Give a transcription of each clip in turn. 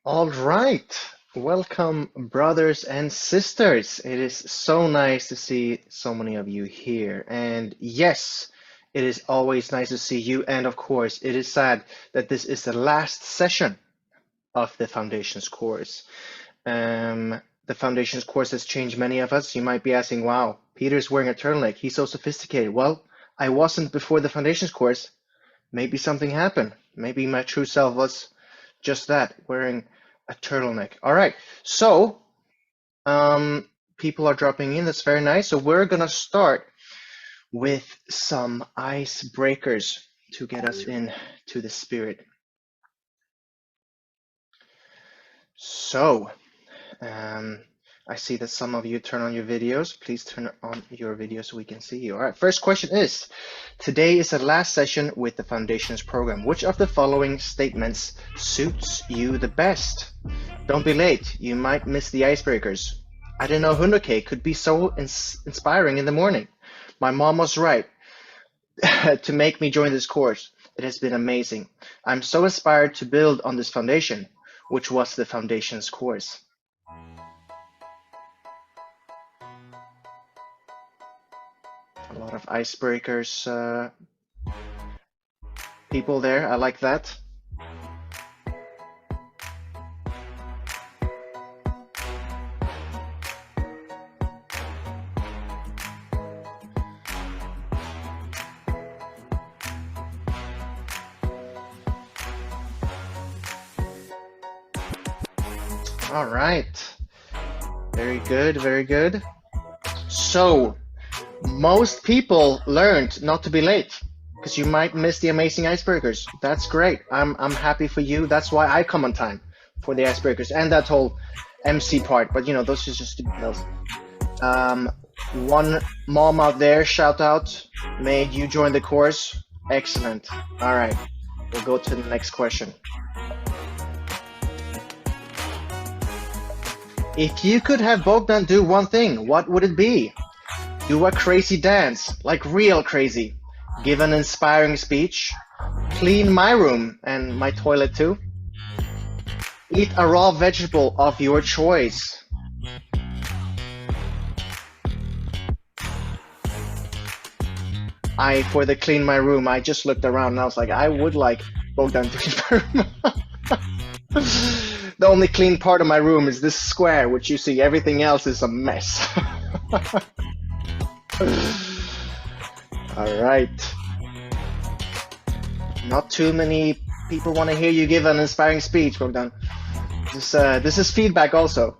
All right. Welcome, brothers and sisters. It is so nice to see so many of you here. And yes, it is always nice to see you. And of course, it is sad that this is the last session of the Foundations course. The Foundations course has changed many of us. You might be asking, wow, Peter's wearing a turtleneck. He's so sophisticated. Well, I wasn't before the Foundations course. Maybe something happened. Maybe my true self was just that, wearing a turtleneck. All right, so people are dropping in. That's very nice. So we're gonna start with some icebreakers to get us into the spirit. So I see that some of you turn on your videos. Please turn on your video so we can see you. All right, first question is, today is the last session with the Foundations program. Which of the following statements suits you the best? Don't be late. You might miss the icebreakers. I didn't know Hundoke could be so inspiring in the morning. My mom was right to make me join this course. It has been amazing. I'm so inspired to build on this foundation, which was the Foundations course. A lot of icebreakers, people there. I like that. All right. Very good, very good. So, most people learned not to be late because you might miss the amazing icebreakers. That's great. I'm happy for you. That's why I come on time for the icebreakers and that whole MC part. But you know, those are just details. One mom out there, shout out, made you join the course. Excellent. All right, we'll go to the next question. If you could have Bogdan do one thing, what would it be? Do a crazy dance, like real crazy. Give an inspiring speech. Clean my room and my toilet too. Eat a raw vegetable of your choice. For the clean my room, I just looked around and I was like, I would like Bogdan to clean my room. The only clean part of my room is this square, which you see, everything else is a mess. All right. Not too many people want to hear you give an inspiring speech, Bogdan. This is feedback also.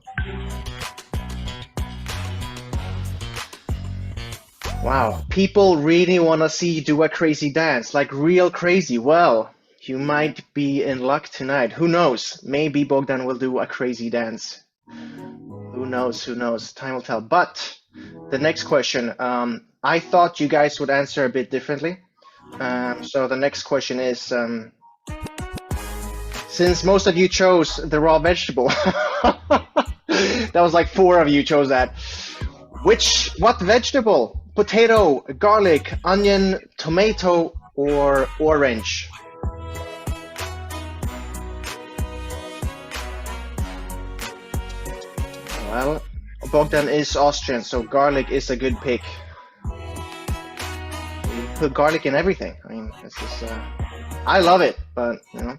Wow, people really want to see you do a crazy dance, like real crazy. Well, you might be in luck tonight. Who knows? Maybe Bogdan will do a crazy dance. Who knows? Who knows? Time will tell. But the next question, I thought you guys would answer a bit differently. So the next question is, since most of you chose the raw vegetable, that was like 4 of you chose that. What vegetable? Potato, garlic, onion, tomato, or orange? Well, Bogdan is Austrian, so garlic is a good pick. You put garlic in everything. I mean, this is, I love it, but you know.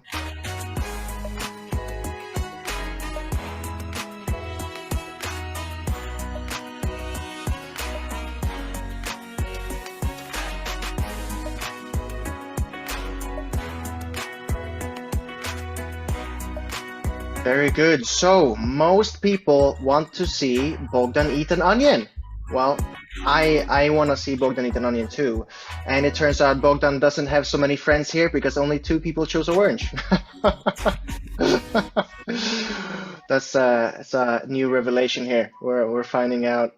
Very good. So most people want to see Bogdan eat an onion. Well, I want to see Bogdan eat an onion too. And it turns out Bogdan doesn't have so many friends here because only 2 people chose orange. That's it's a new revelation here. We're finding out.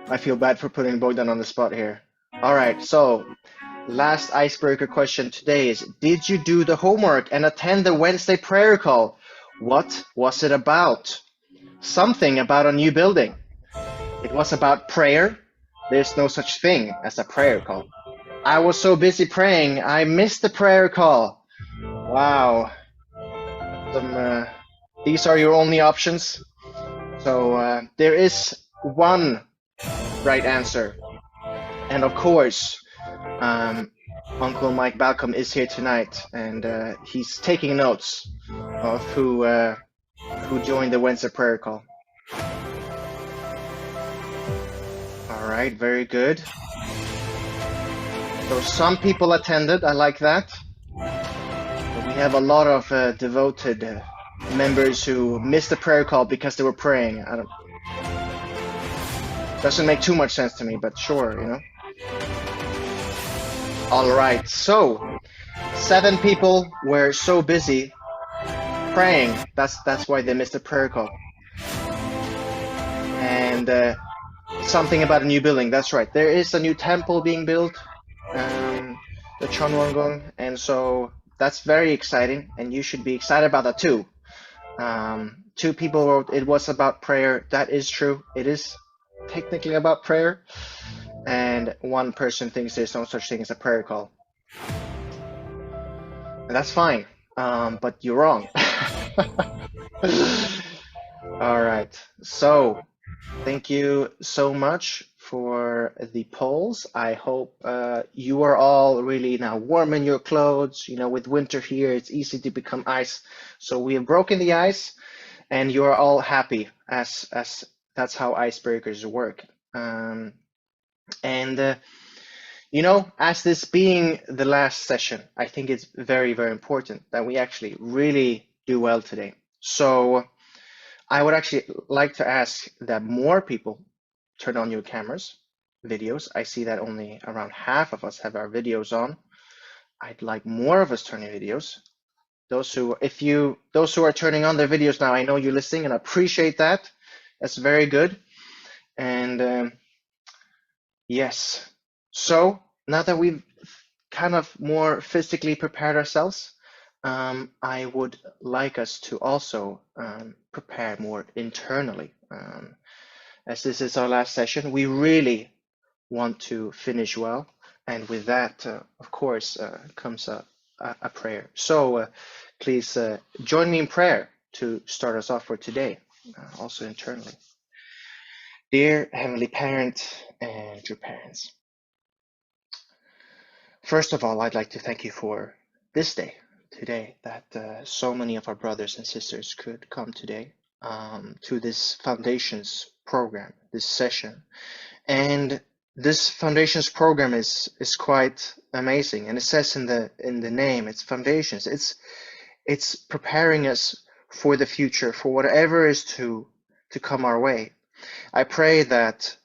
I feel bad for putting Bogdan on the spot here. All right, so last icebreaker question today is, did you do the homework and attend the Wednesday prayer call? What was it about? Something about a new building. It was about prayer. There's no such thing as a prayer call. I was so busy praying, I missed the prayer call. Wow. These are your only options. So there is one right answer. And of course, Uncle Mike Balcomb is here tonight, and he's taking notes of who joined the Wednesday prayer call. All right, very good. So some people attended. I like that. But we have a lot of devoted members who missed the prayer call because they were praying. I don't. Doesn't make too much sense to me, but sure, you know. All right, so 7 people were so busy praying. That's why they missed the prayer call. And something about a new building. That's right. There is a new temple being built, the Cheonbo, and so that's very exciting, and you should be excited about that too. 2 people wrote it was about prayer. That is true. It is technically about prayer. And 1 person thinks there's no such thing as a prayer call. And that's fine. But you're wrong. All right. So thank you so much for the polls. I hope you are all really now warm in your clothes. You know, with winter here, it's easy to become ice. So we have broken the ice, and you are all happy, as that's how icebreakers work. And you know, as this being the last session, I think it's very, very important that we actually really do well today. So I would actually like to ask that more people turn on your cameras, videos. I see that only around half of us have our videos on. I'd like more of us turning videos. Those who are turning on their videos now, I know you're listening and I appreciate that. That's very good. And yes, so now that we've kind of more physically prepared ourselves, I would like us to also prepare more internally. As this is our last session, we really want to finish well. And with that, of course, comes a prayer. So please join me in prayer to start us off for today, also internally. Dear Heavenly Parent and your parents, first of all, I'd like to thank you for this day, today, that so many of our brothers and sisters could come today to this Foundations program, this session. And this Foundations program is quite amazing. And it says in the name, it's Foundations. It's preparing us for the future, for whatever is to come our way. I pray that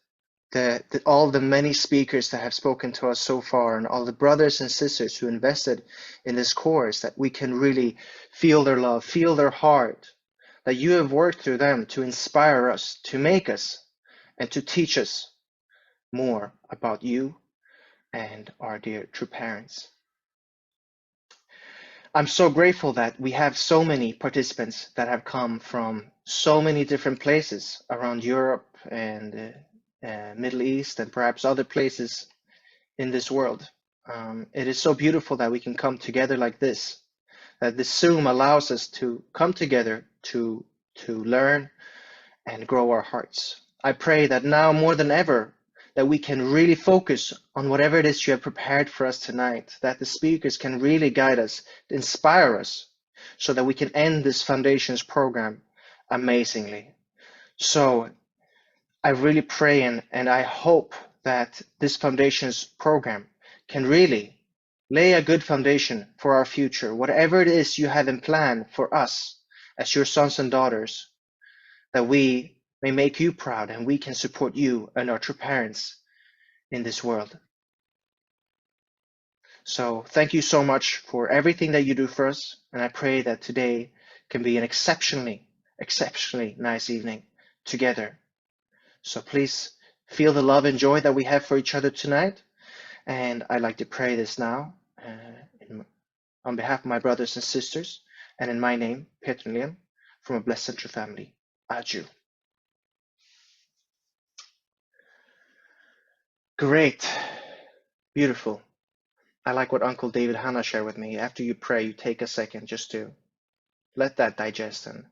all the many speakers that have spoken to us so far, and all the brothers and sisters who invested in this course, that we can really feel their love, feel their heart, that you have worked through them to inspire us, to make us, and to teach us more about you and our dear true parents. I'm so grateful that we have so many participants that have come from so many different places around Europe and Middle East and perhaps other places in this world. It is so beautiful that we can come together like this, that this Zoom allows us to come together to learn and grow our hearts. I pray that now more than ever, that we can really focus on whatever it is you have prepared for us tonight, that the speakers can really guide us, inspire us, so that we can end this Foundations program amazingly. So I really pray and I hope that this Foundations program can really lay a good foundation for our future, whatever it is you have in plan for us as your sons and daughters, that we may make you proud and we can support you and our true parents in this world. So thank you so much for everything that you do for us. And I pray that today can be an exceptionally nice evening together. So please feel the love and joy that we have for each other tonight. And I'd like to pray this now on behalf of my brothers and sisters, and in my name, Julian, from a blessed true family. Adieu. Great. Beautiful. I like what Uncle David Hanna shared with me. After you pray, you take a second just to let that digest. And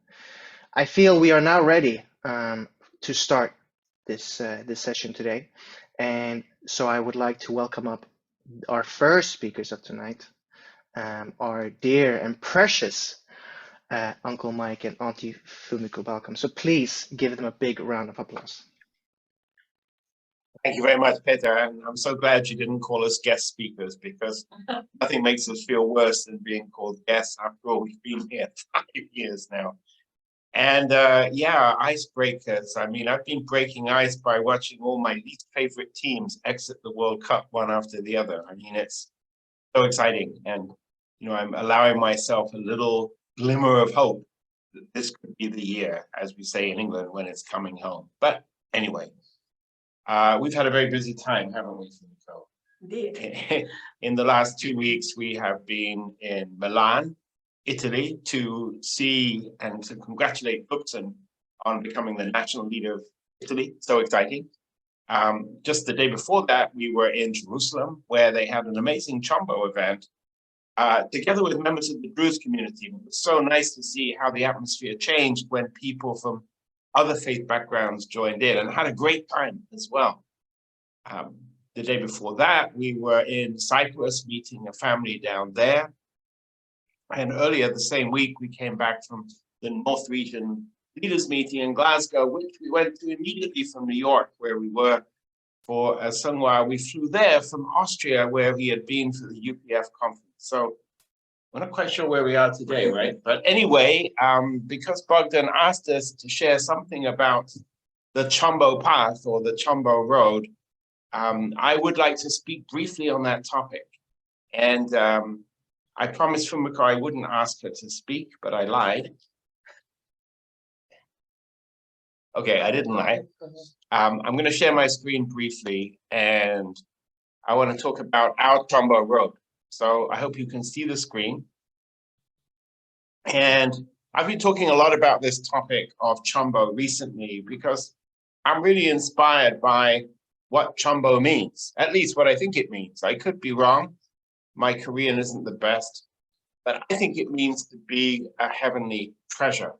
I feel we are now ready to start this session today. And so I would like to welcome up our first speakers of tonight, our dear and precious Uncle Mike and Auntie Fumiko Balcomb. So please give them a big round of applause. Thank you very much, Peter. And I'm so glad you didn't call us guest speakers, because nothing makes us feel worse than being called guests. After all, we've been here 5 years now. And yeah, icebreakers. I mean, I've been breaking ice by watching all my least favorite teams exit the World Cup one after the other. I mean, it's so exciting. And, you know, I'm allowing myself a little glimmer of hope that this could be the year, as we say in England, when it's coming home. But anyway, we've had a very busy time, haven't we, Fumiko? Indeed. In the last 2 weeks, we have been in Milan, Italy, to see and to congratulate Bogdan on becoming the national leader of Italy. So exciting. Just the day before that, we were in Jerusalem, where they had an amazing CheonBo event, together with members of the Druze community. It was so nice to see how the atmosphere changed when people from other faith backgrounds joined in, and had a great time as well. The day before that, we were in Cyprus meeting a family down there. And earlier the same week, we came back from the North Region Leaders Meeting in Glasgow, which we went to immediately from New York, where we were for Sonja. We flew there from Austria, where we had been for the UPF conference. So we're not quite sure where we are today, right? But anyway, because Bogdan asked us to share something about the CheonBo path or the CheonBo road, I would like to speak briefly on that topic. And I promised Fumiko I wouldn't ask her to speak, but I lied. Okay, I didn't lie. I'm going to share my screen briefly, and I want to talk about our CheonBo road. So I hope you can see the screen. And I've been talking a lot about this topic of CheonBo recently, because I'm really inspired by what CheonBo means, at least what I think it means. I could be wrong. My Korean isn't the best, but I think it means to be a heavenly treasure.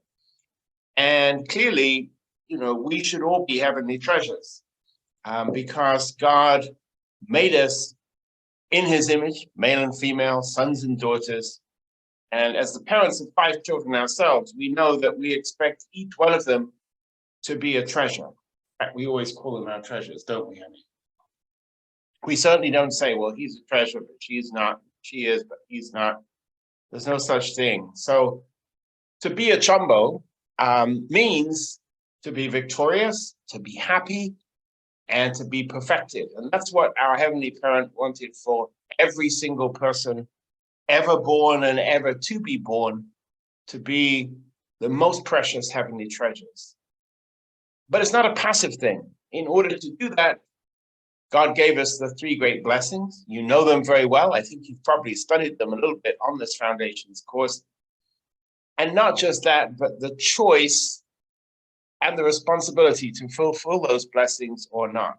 And clearly, you know, we should all be heavenly treasures, because God made us in his image, male and female, sons and daughters. And as the parents of 5 children ourselves, we know that we expect each one of them to be a treasure. In fact, we always call them our treasures, don't we, Annie? We certainly don't say, well, he's a treasure, but she's not. She is, but he's not. There's no such thing. So to be a CheonBo means to be victorious, to be happy, and to be perfected. And that's what our Heavenly Parent wanted for every single person ever born and ever to be born, to be the most precious heavenly treasures. But it's not a passive thing. In order to do that, God gave us the 3 great blessings. You know them very well. I think you've probably studied them a little bit on this Foundations course. And not just that, but the choice and the responsibility to fulfill those blessings or not.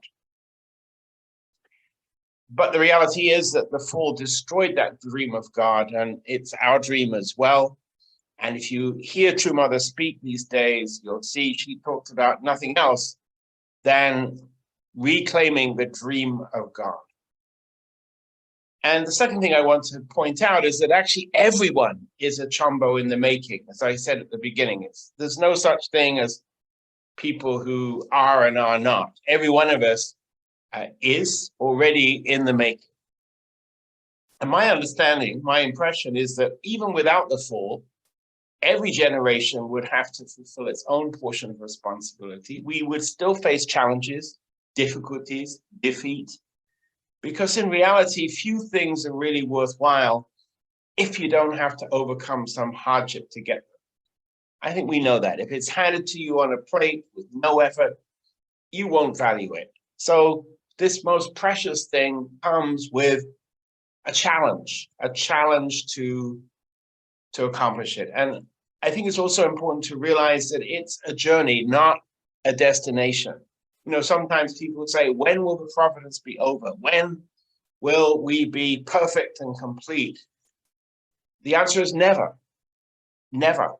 But the reality is that the fall destroyed that dream of God, and it's our dream as well. And if you hear True Mother speak these days, you'll see she talks about nothing else than reclaiming the dream of God. And the second thing I want to point out is that actually everyone is a CheonBo in the making. As I said at the beginning, there's no such thing as people who are and are not. Every one of us is already in the making. And my understanding, my impression is that even without the fall, every generation would have to fulfill its own portion of responsibility. We would still face challenges, difficulties, defeat, because in reality, few things are really worthwhile if you don't have to overcome some hardship to get them. I think we know that. If it's handed to you on a plate with no effort, you won't value it. So this most precious thing comes with a challenge to accomplish it. And I think it's also important to realize that it's a journey, not a destination. You know, sometimes people say, when will the providence be over? When will we be perfect and complete? The answer is never. Never.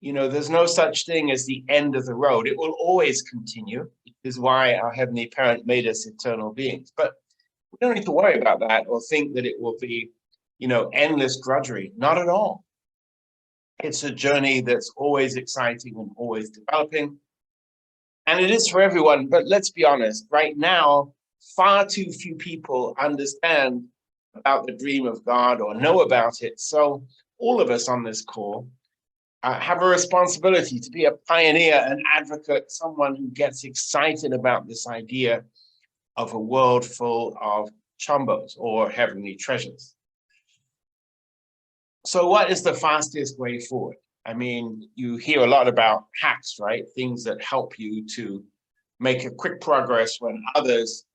You know, there's no such thing as the end of the road. It will always continue, which is why our Heavenly Parent made us eternal beings. But we don't need to worry about that or think that it will be, endless drudgery. Not at all. It's a journey that's always exciting and always developing. And it is for everyone. But let's be honest, right now, far too few people understand about the dream of God or know about it. So all of us on this call have a responsibility to be a pioneer, an advocate, someone who gets excited about this idea of a world full of CheonBos or heavenly treasures. So what is the fastest way forward? I mean, you hear a lot about hacks, right? Things that help you to make a quick progress when others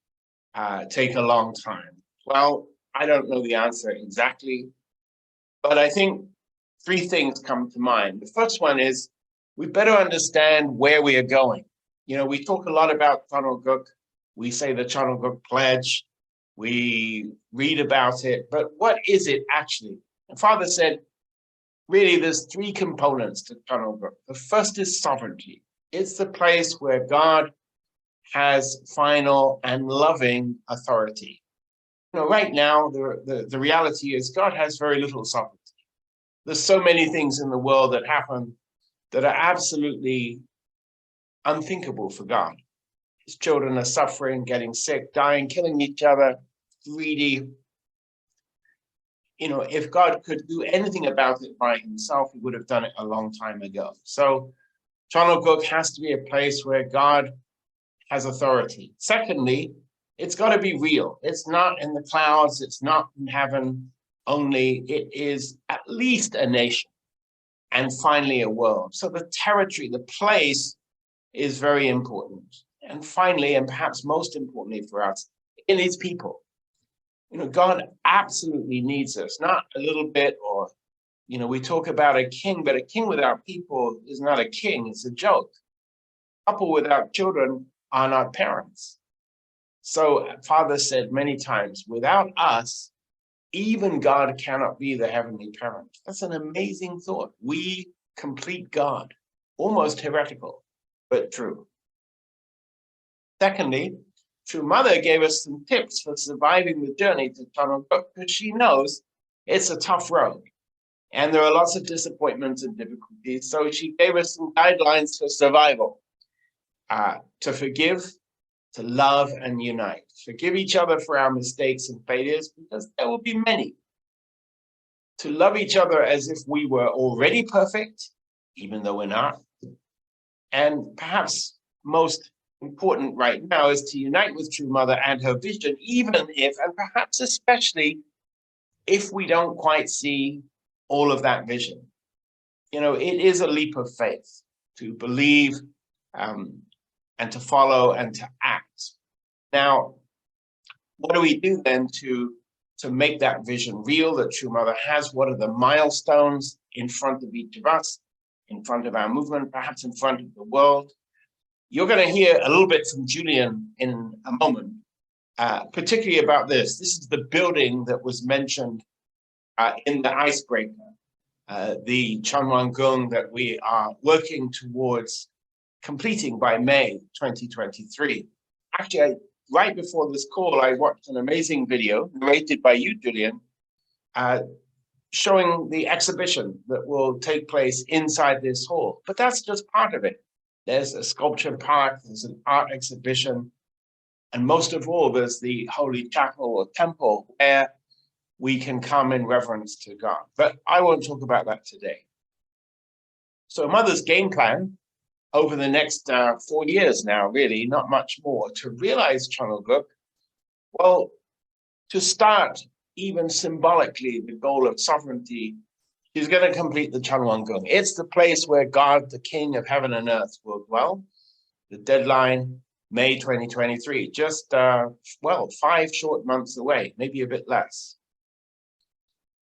take a long time. Well, I don't know the answer exactly, but I think three things come to mind. The first one is we better understand where we are going. We talk a lot about CheonGuk. We say the CheonGuk Pledge. We read about it, but what is it actually? And Father said, really, there's three components to CheonGuk. The first is sovereignty. It's the place where God has final and loving authority. Right now, the reality is God has very little sovereignty. There's so many things in the world that happen that are absolutely unthinkable for God. His children are suffering, getting sick, dying, killing each other, greedy. If God could do anything about it by himself, he would have done it a long time ago. So CheonGuk has to be a place where God has authority. Secondly, it's got to be real. It's not in the clouds. It's not in heaven only. It is at least a nation and finally a world. So the territory, the place is very important. And finally, and perhaps most importantly for us, it needs people. God absolutely needs us, not a little bit or, we talk about a king, but a king without people is not a king, it's a joke. A couple without children are not parents. So Father said many times, without us, even God cannot be the heavenly parent. That's an amazing thought. We complete God, almost heretical, but true. Secondly, True Mother gave us some tips for surviving the journey to CheonGuk because she knows it's a tough road and there are lots of disappointments and difficulties. So she gave us some guidelines for survival, to forgive, to love and unite. Forgive each other for our mistakes and failures because there will be many. To love each other as if we were already perfect, even though we're not. And perhaps most important right now is to unite with True Mother and her vision, even if, and perhaps especially if we don't quite see all of that vision. It is a leap of faith to believe and to follow and to act. Now, what do we do then to make that vision real that True Mother has? What are the milestones in front of each of us, in front of our movement, perhaps in front of the world? You're going to hear a little bit from Julian in a moment, particularly about this. This is the building that was mentioned in the icebreaker, the Cheonwangung that we are working towards completing by May 2023. Actually, right before this call, I watched an amazing video narrated by you, Julian, showing the exhibition that will take place inside this hall. But that's just part of it. There's a sculpture park, there's an art exhibition, and most of all, there's the Holy Chapel or temple where we can come in reverence to God. But I won't talk about that today. So Mother's game plan over the next 4 years now, really, not much more, to realize CheonGuk, well, to start even symbolically the goal of sovereignty, she's going to complete the Cheonwangung. It's the place where God, the King of heaven and earth, will dwell. The deadline, May 2023, just, 5 short months away, maybe a bit less.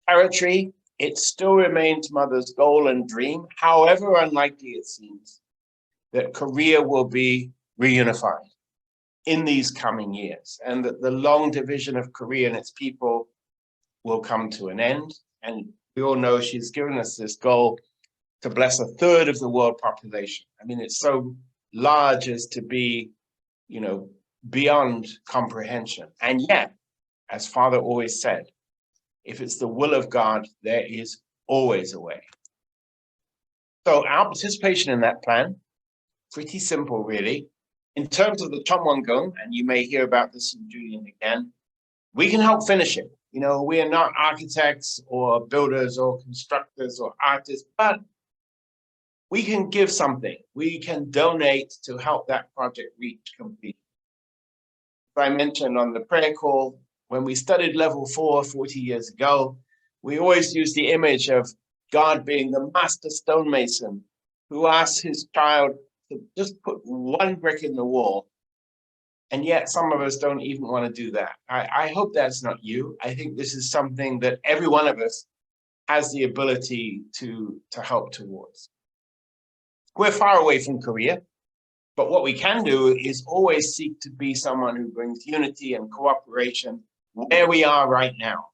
Territory, it still remains Mother's goal and dream, however unlikely it seems, that Korea will be reunified in these coming years, and that the long division of Korea and its people will come to an end. And we all know she's given us this goal to bless a third of the world population. I mean, it's so large as to be, beyond comprehension. And yet, as Father always said, if it's the will of God, there is always a way. So our participation in that plan, pretty simple, really. In terms of the CheonBo, and you may hear about this from Julian again, we can help finish it. We are not architects or builders or constructors or artists, but we can give something. We can donate to help that project reach completion. As I mentioned on the prayer call, when we studied level 4 40 years ago, we always used the image of God being the master stonemason who asks his child to just put one brick in the wall. And yet some of us don't even want to do that. I hope that's not you. I think this is something that every one of us has the ability to help towards. We're far away from Korea, but what we can do is always seek to be someone who brings unity and cooperation where we are right now.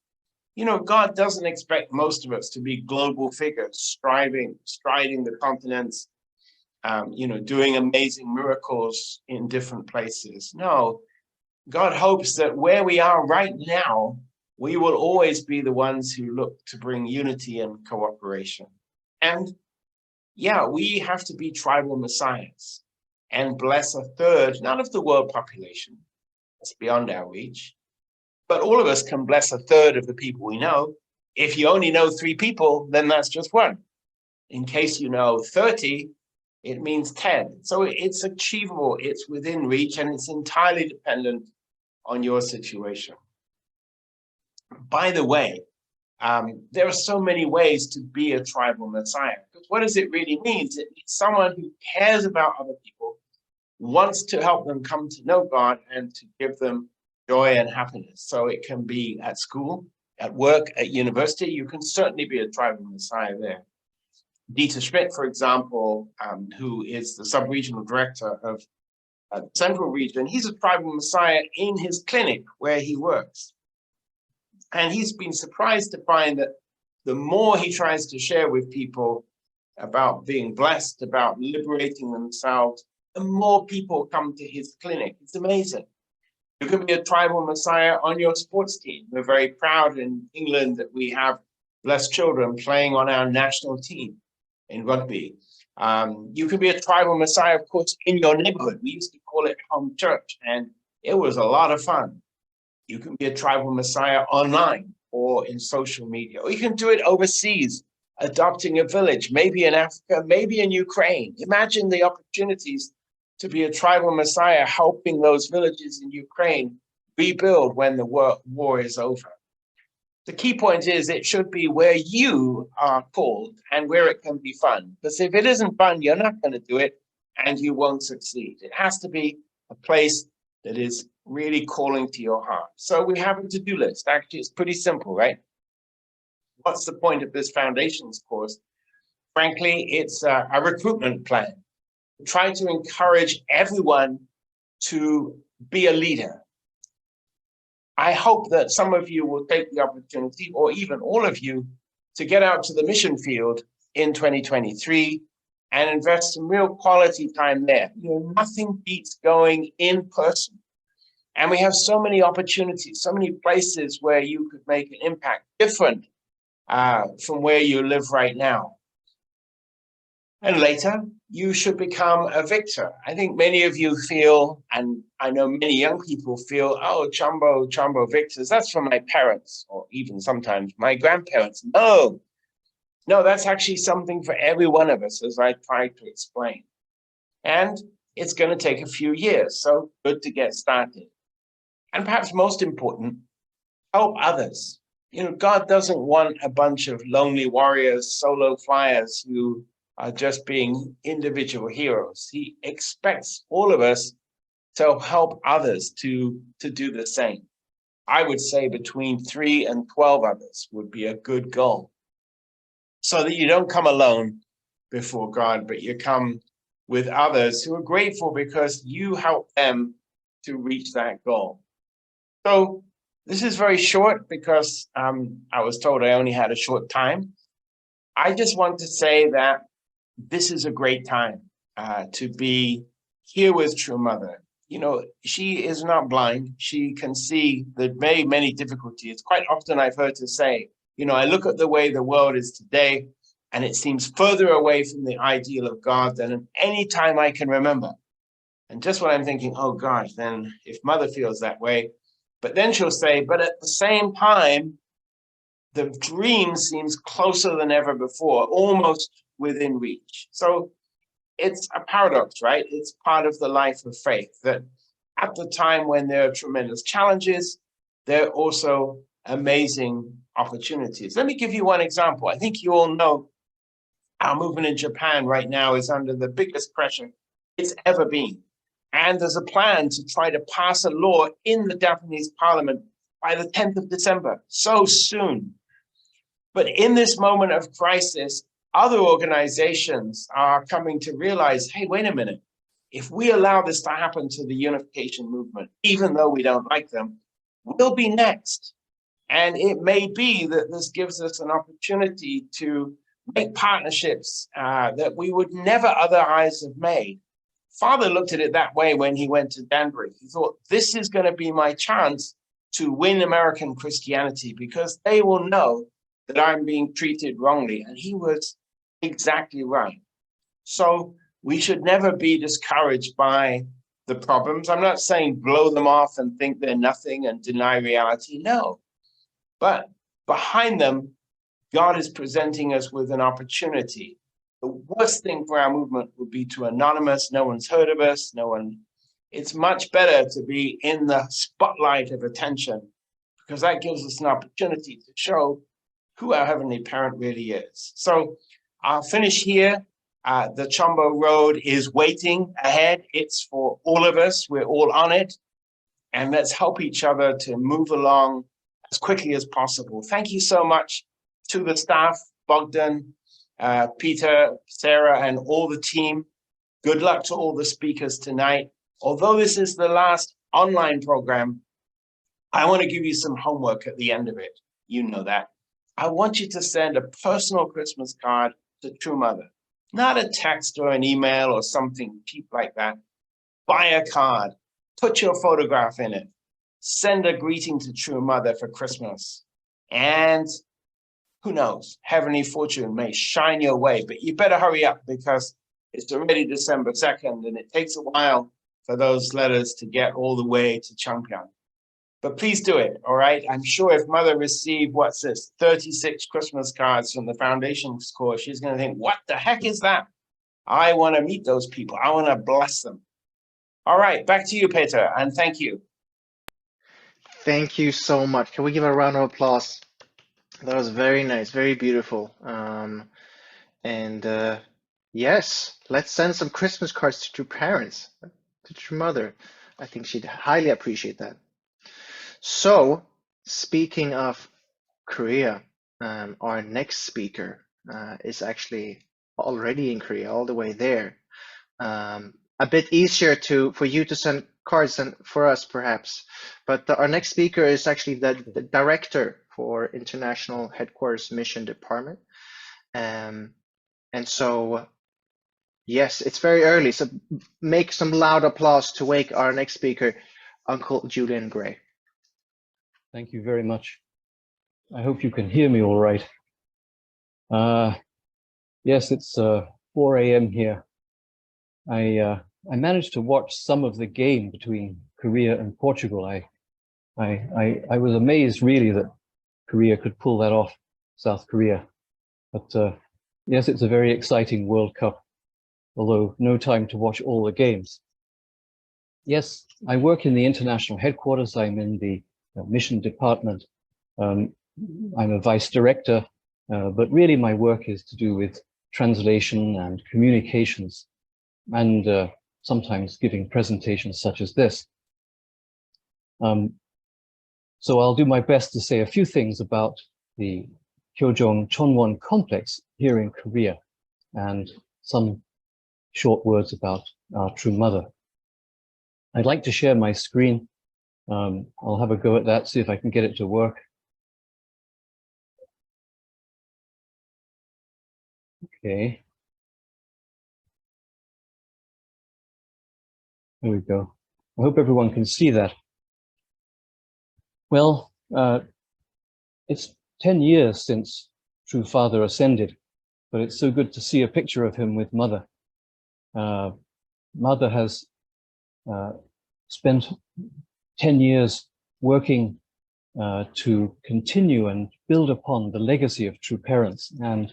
God doesn't expect most of us to be global figures, striding the continents, doing amazing miracles in different places. No, God hopes that where we are right now, we will always be the ones who look to bring unity and cooperation. And yeah, we have to be tribal messiahs and bless a third, not of the world population, that's beyond our reach, but all of us can bless a third of the people we know. If you only know 3 people, then that's just 1. In case you know 30, it means 10. So it's achievable, it's within reach, and it's entirely dependent on your situation. By the way, there are so many ways to be a tribal messiah. Because what does it really mean? It means someone who cares about other people, wants to help them come to know God and to give them joy and happiness. So it can be at school, at work, at university. You can certainly be a tribal messiah there. Dieter Schmidt, for example, who is the sub-regional director of the Central Region, he's a tribal messiah in his clinic where he works. And he's been surprised to find that the more he tries to share with people about being blessed, about liberating themselves, the more people come to his clinic. It's amazing. You can be a tribal messiah on your sports team. We're very proud in England that we have blessed children playing on our national team in rugby. You can be a tribal messiah, of course, in your neighborhood. We used to call it home church, and it was a lot of fun. You can be a tribal messiah online or in social media, or you can do it overseas, adopting a village, maybe in Africa, maybe in Ukraine. Imagine the opportunities to be a tribal messiah, helping those villages in Ukraine rebuild when the war is over. The key point is it should be where you are called and where it can be fun. Because if it isn't fun, you're not going to do it and you won't succeed. It has to be a place that is really calling to your heart. So we have a to-do list. Actually, it's pretty simple, right? What's the point of this foundations course? Frankly, it's a recruitment plan. Try to encourage everyone to be a leader. I hope that some of you will take the opportunity, or even all of you, to get out to the mission field in 2023 and invest some real quality time there. Nothing beats going in person. And we have so many opportunities, so many places where you could make an impact different from where you live right now. And later, you should become a victor. I think many of you feel, and I know many young people feel, oh, CheonBo victors, that's for my parents, or even sometimes my grandparents. No, that's actually something for every one of us, as I tried to explain. And it's going to take a few years, so good to get started. And perhaps most important, help others. God doesn't want a bunch of lonely warriors, solo flyers who are just being individual heroes. He expects all of us to help others to do the same. I would say between 3 and 12 others would be a good goal. So that you don't come alone before God, but you come with others who are grateful because you help them to reach that goal. So this is very short because I was told I only had a short time. I just want to say that this is a great time to be here with True Mother. You know, she is not blind. She can see the many difficulties. Quite often I've heard her say, you know, I look at the way the world is today, and it seems further away from the ideal of God than at any time I can remember. And just when I'm thinking, oh gosh, then if Mother feels that way, but then she'll say, but at the same time, the dream seems closer than ever before, almost within reach. So it's a paradox, right? It's part of the life of faith that at the time when there are tremendous challenges, there are also amazing opportunities. Let me give you one example. I think you all know our movement in Japan right now is under the biggest pressure it's ever been. And there's a plan to try to pass a law in the Japanese parliament by the 10th of December, so soon. But in this moment of crisis, other organizations are coming to realize, hey, wait a minute. If we allow this to happen to the unification movement, even though we don't like them, we'll be next. And it may be that this gives us an opportunity to make partnerships that we would never otherwise have made. Father looked at it that way when he went to Danbury. He thought, this is going to be my chance to win American Christianity because they will know that I'm being treated wrongly. And he was exactly right. So we should never be discouraged by the problems. I'm not saying blow them off and think they're nothing and deny reality. No. But behind them, God is presenting us with an opportunity. The worst thing for our movement would be to anonymous. No one's heard of us. It's much better to be in the spotlight of attention because that gives us an opportunity to show who our Heavenly Parent really is. So I'll finish here. The CheonBo Road is waiting ahead. It's for all of us. We're all on it. And let's help each other to move along as quickly as possible. Thank you so much to the staff, Bogdan, Peter, Sarah, and all the team. Good luck to all the speakers tonight. Although this is the last online program, I want to give you some homework at the end of it. You know that. I want you to send a personal Christmas card to True Mother. Not a text or an email or something cheap like that. Buy a card. Put your photograph in it. Send a greeting to True Mother for Christmas. And who knows, heavenly fortune may shine your way, but you better hurry up because it's already December 2nd and it takes a while for those letters to get all the way to Cheonbyeong. But please do it, all right? I'm sure if Mother received, 36 Christmas cards from the Foundations course, she's going to think, what the heck is that? I want to meet those people. I want to bless them. All right, back to you, Peter, and thank you. Thank you so much. Can we give a round of applause? That was very nice, very beautiful. Yes, let's send some Christmas cards to True Parents, to True Mother. I think she'd highly appreciate that. So, speaking of Korea, our next speaker is actually already in Korea, all the way there. A bit easier for you to send cards than for us, perhaps. But our next speaker is actually the director for International Headquarters Mission Department. And so, yes, it's very early. So make some loud applause to wake our next speaker, Uncle Julian Gray. Thank you very much. I hope you can hear me all right. Yes, it's 4 a.m. here. I managed to watch some of the game between Korea and Portugal. I was amazed really that Korea could pull that off, South Korea. But yes, it's a very exciting World Cup, although no time to watch all the games. Yes, I work in the international headquarters. I'm in the mission department. I'm a vice director, but really my work is to do with translation and communications, and sometimes giving presentations such as this. So I'll do my best to say a few things about the Gyeojong Chonwon complex here in Korea, and some short words about our True Mother. I'd like to share my screen. I'll have a go at that, see if I can get it to work. Okay. There we go. I hope everyone can see that. Well, it's 10 years since True Father ascended, but it's so good to see a picture of him with Mother. Mother has spent 10 years working to continue and build upon the legacy of True Parents, and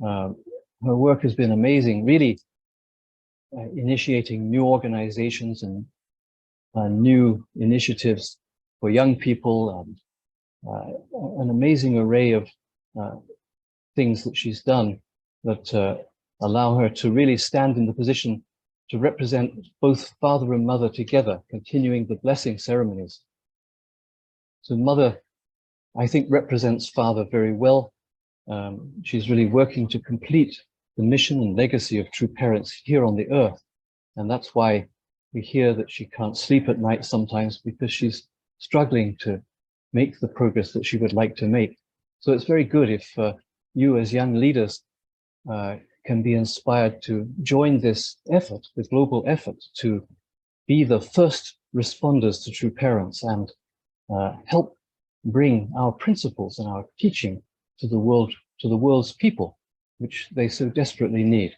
her work has been amazing, really initiating new organizations and new initiatives for young people, and an amazing array of things that she's done that allow her to really stand in the position to represent both Father and Mother together, continuing the blessing ceremonies. So Mother, I think, represents Father very well. She's really working to complete the mission and legacy of True Parents here on the earth. And that's why we hear that she can't sleep at night sometimes, because she's struggling to make the progress that she would like to make. So it's very good if you as young leaders can be inspired to join this effort, the global effort, to be the first responders to True Parents and help bring our principles and our teaching to the world, to the world's people, which they so desperately need.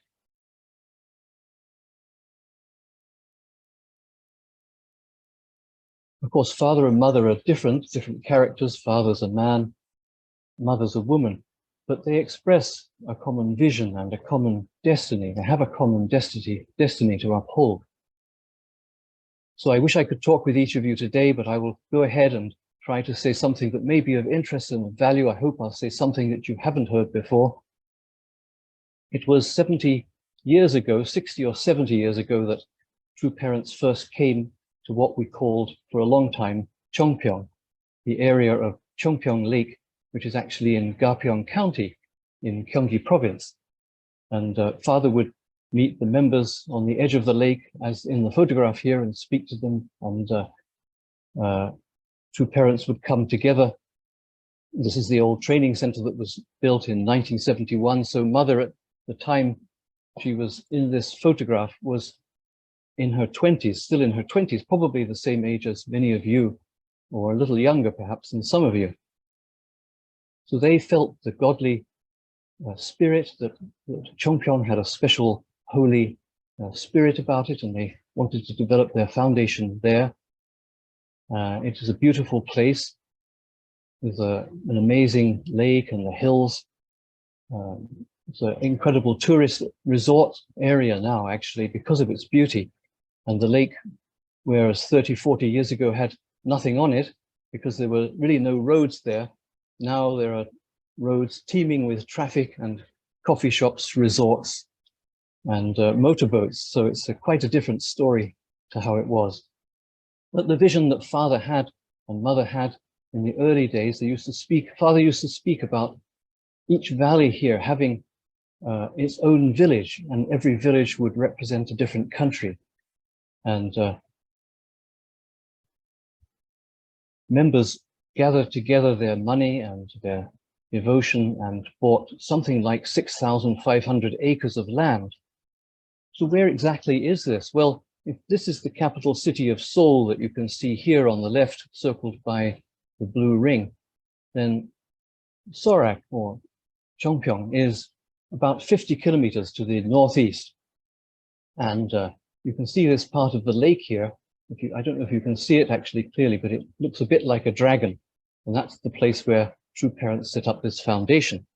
Of course, Father and Mother are different characters. Father's a man, Mother's a woman, but they express a common vision and a common destiny. They have a common destiny to uphold. So I wish I could talk with each of you today, but I will go ahead and try to say something that may be of interest and value. I hope I'll say something that you haven't heard before. It was 70 years ago, 60 or 70 years ago, that True Parents first came to what we called for a long time Cheongpyeong, the area of Cheongpyeong Lake, which is actually in Gapyeong County in Gyeonggi Province. And Father would meet the members on the edge of the lake, as in the photograph here, and speak to them, and True Parents would come together. This is the old training center that was built in 1971. So Mother, at the time she was in this photograph, was in her 20s, still in her 20s, probably the same age as many of you, or a little younger perhaps than some of you. So they felt the godly spirit, that Cheongpyeong had a special holy spirit about it, and they wanted to develop their foundation there. It is a beautiful place with an amazing lake and the hills. It's an incredible tourist resort area now, actually, because of its beauty. And the lake, whereas 30, 40 years ago had nothing on it, because there were really no roads there, now there are roads teeming with traffic and coffee shops, resorts, and motorboats. So it's quite a different story to how it was. But the vision that Father had and Mother had in the early days, Father used to speak about each valley here having its own village, and every village would represent a different country. And members gathered together their money and their devotion and bought something like 6,500 acres of land. So where exactly is this? Well, if this is the capital city of Seoul that you can see here on the left, circled by the blue ring, then Sorak, or Cheongpyeong, is about 50 kilometers to the northeast. And you can see this part of the lake here. I don't know if you can see it actually clearly, but it looks a bit like a dragon. And that's the place where True Parents set up this foundation.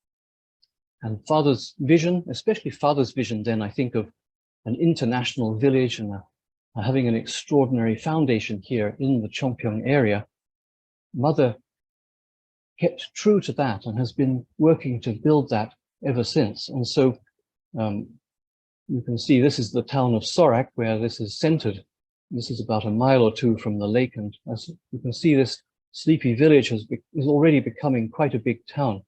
And Father's vision, especially Father's vision, then I think of an international village and having an extraordinary foundation here in the Cheongpyeong area. Mother kept true to that and has been working to build that ever since. And so you can see this is the town of Sorak, where this is centered. This is about a mile or two from the lake. And as you can see, this sleepy village is already becoming quite a big town.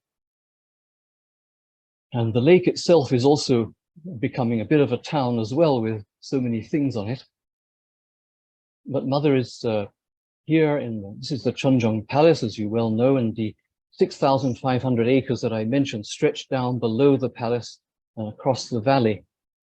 And the lake itself is also becoming a bit of a town as well, with so many things on it. But Mother is here this is the Cheonjong Palace, as you well know, and the 6,500 acres that I mentioned stretch down below the palace and across the valley.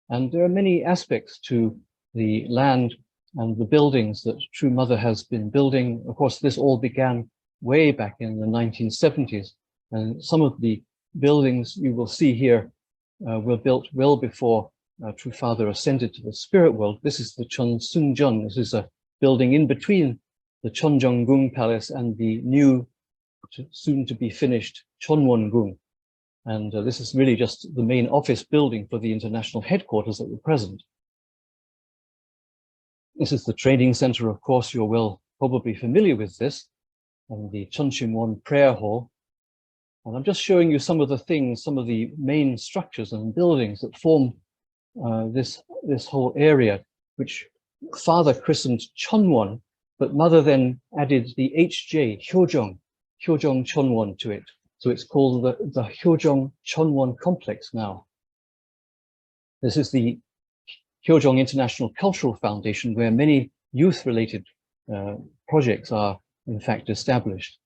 And there are many aspects to the land and the buildings that True Mother has been building. Of course, this all began way back in the 1970s, and some of the buildings you will see here were built well before True Father ascended to the spirit world. This is the Cheonsunjeon. This is a building in between the Cheonjeonggung Palace and the new, soon to be finished Cheonwon-gung. And this is really just the main office building for the international headquarters at the present. This is the training center, of course, you're well probably familiar with this, and the Cheonchimwon prayer hall. And I'm just showing you some of the things, some of the main structures and buildings that form this whole area, which Father christened Cheonwon, but Mother then added the HJ, Hyojong Cheonwon to it. So it's called the Hyojong Cheonwon complex now. This is the Hyojong International Cultural Foundation, where many youth-related projects are in fact established.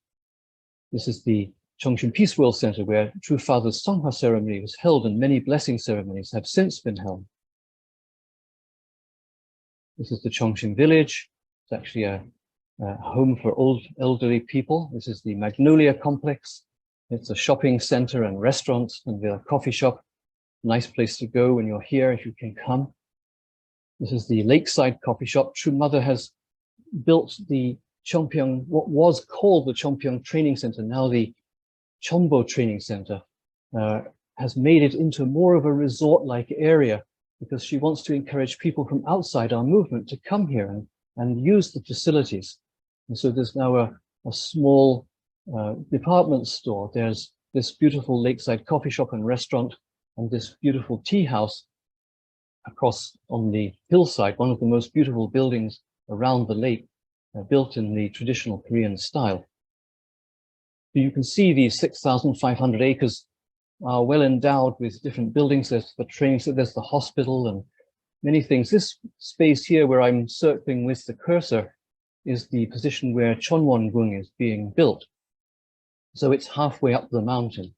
This is the Cheongshim Peace World Center, where True Father's Songha ceremony was held, and many blessing ceremonies have since been held. This is the Cheongshim Village. It's actually a home for old elderly people. This is the Magnolia Complex. It's a shopping center and restaurant and a coffee shop. Nice place to go when you're here, if you can come. This is the Lakeside Coffee Shop. True Mother has built the Cheongpyeong, what was called the Cheongpyeong Training Center, now the CheonBo Training Center, has made it into more of a resort-like area, because she wants to encourage people from outside our movement to come here and use the facilities. And so there's now a small department store. There's this beautiful lakeside coffee shop and restaurant, and this beautiful tea house across on the hillside, one of the most beautiful buildings around the lake, built in the traditional Korean style. So you can see these 6,500 acres are well endowed with different buildings. There's the training center, there's the hospital, and many things. This space here where I'm circling with the cursor is the position where Cheonwon-gung is being built. So it's halfway up the mountain.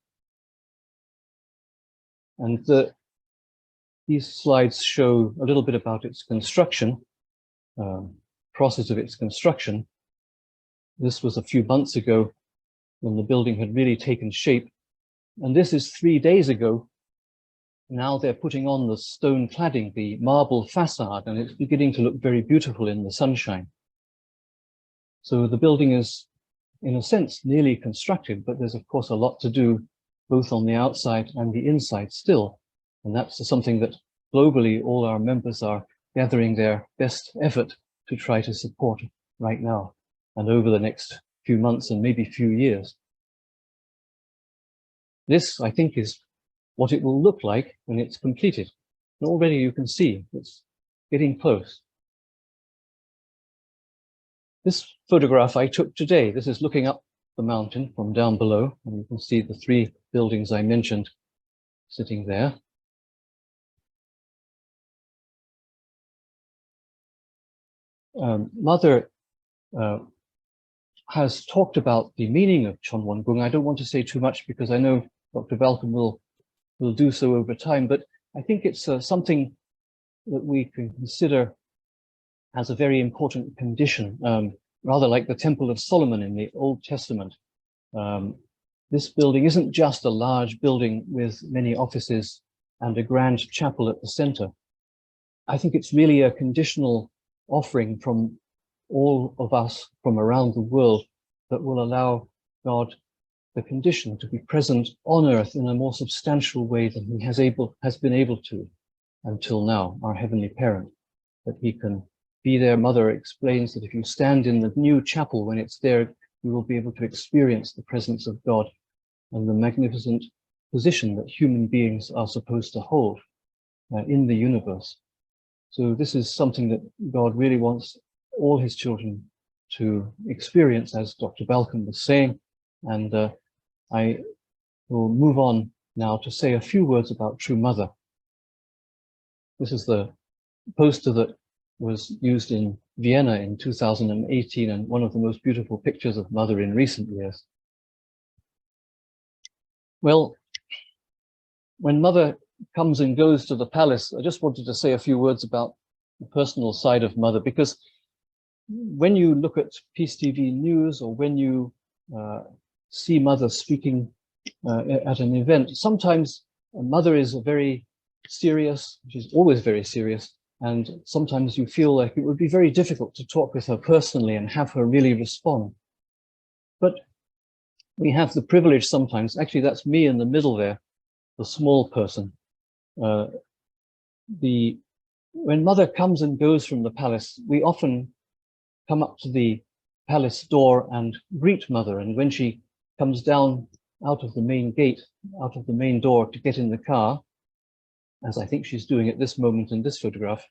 And these slides show a little bit about its construction, process of its construction. This was a few months ago when the building had really taken shape. And this is 3 days ago. Now they're putting on the stone cladding, the marble facade, and it's beginning to look very beautiful in the sunshine. So the building is, in a sense, nearly constructed, but there's of course a lot to do both on the outside and the inside still. And that's something that globally all our members are gathering their best effort to try to support right now and over the next few months and maybe few years. This, I think, is what it will look like when it's completed. And already you can see it's getting close. This photograph I took today, this is looking up the mountain from down below, and you can see the 3 buildings I mentioned sitting there. Mother has talked about the meaning of Cheonwon-gung. I don't want to say too much because I know Dr. Balcomb will do so over time, but I think it's something that we can consider as a very important condition, rather like the Temple of Solomon in the Old Testament. This building isn't just a large building with many offices and a grand chapel at the center. I think it's really a conditional offering from all of us from around the world that will allow God the condition to be present on earth in a more substantial way than he has been able to until now, our heavenly parent, that he can be there. Mother explains that if you stand in the new chapel when it's there, you will be able to experience the presence of God and the magnificent position that human beings are supposed to hold in the universe. So this is something that God really wants all his children to experience, as Dr. Balcomb was saying. And I will move on now to say a few words about True Mother. This is the poster that was used in Vienna in 2018 and one of the most beautiful pictures of Mother in recent years. Well, when Mother comes and goes to the palace, I just wanted to say a few words about personal side of mother, because when you look at Peace TV News or when you see mother speaking at an event, sometimes a mother is very serious, she's always very serious, and sometimes you feel like it would be very difficult to talk with her personally and have her really respond. But we have the privilege sometimes, actually that's me in the middle there, the small person. When mother comes and goes from the palace, we often come up to the palace door and greet mother. And when she comes down out of the main gate, out of the main door to get in the car, as I think she's doing at this moment in this photograph,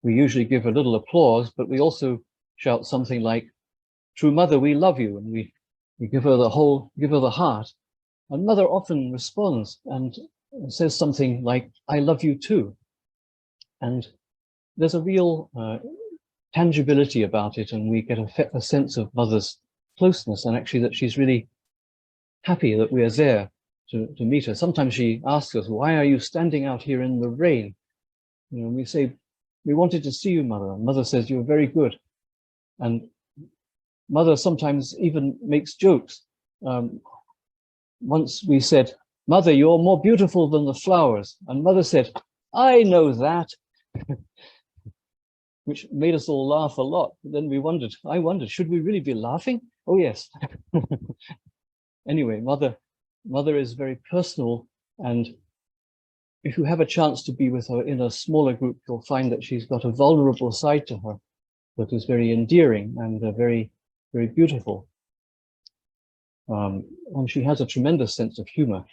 we usually give a little applause, but we also shout something like, "True mother, we love you." And we give her the heart. And mother often responds and says something like, "I love you too." And there's a real tangibility about it, and we get a sense of mother's closeness, and actually that she's really happy that we're there to meet her. Sometimes she asks us, "Why are you standing out here in the rain?" You know, we say, "We wanted to see you, mother." And mother says, "You're very good." And mother sometimes even makes jokes. Once we said, "Mother, you're more beautiful than the flowers." And mother said, "I know that," which made us all laugh a lot. But then I wondered, should we really be laughing? Oh, yes. Anyway, mother is very personal. And if you have a chance to be with her in a smaller group, you'll find that she's got a vulnerable side to her that is very endearing and very, very beautiful. And she has a tremendous sense of humor.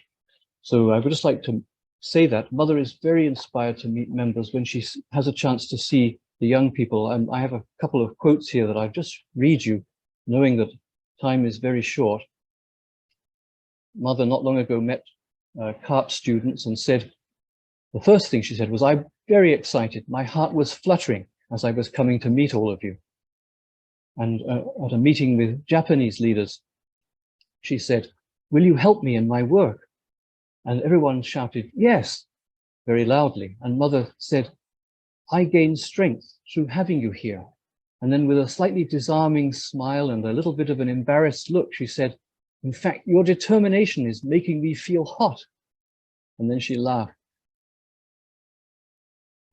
So I would just like to say that mother is very inspired to meet members when she has a chance to see the young people. And I have a couple of quotes here that I'll just read you, knowing that time is very short. Mother not long ago met CARP students and said, the first thing she said was, "I'm very excited. My heart was fluttering as I was coming to meet all of you." And at a meeting with Japanese leaders, she said, "Will you help me in my work?" And everyone shouted, "Yes," very loudly. And mother said, "I gain strength through having you here." And then with a slightly disarming smile and a little bit of an embarrassed look, she said, "In fact, your determination is making me feel hot." And then she laughed.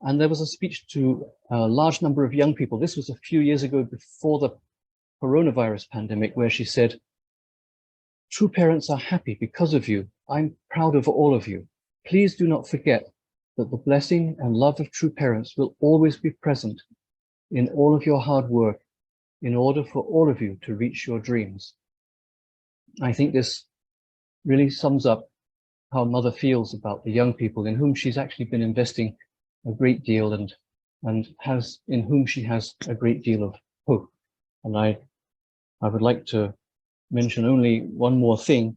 And there was a speech to a large number of young people. This was a few years ago before the coronavirus pandemic, where she said, "True parents are happy because of you. I'm proud of all of you. Please do not forget that the blessing and love of true parents will always be present in all of your hard work in order for all of you to reach your dreams." I think this really sums up how mother feels about the young people in whom she's actually been investing a great deal and in whom she has a great deal of hope. And I would like to mention only one more thing.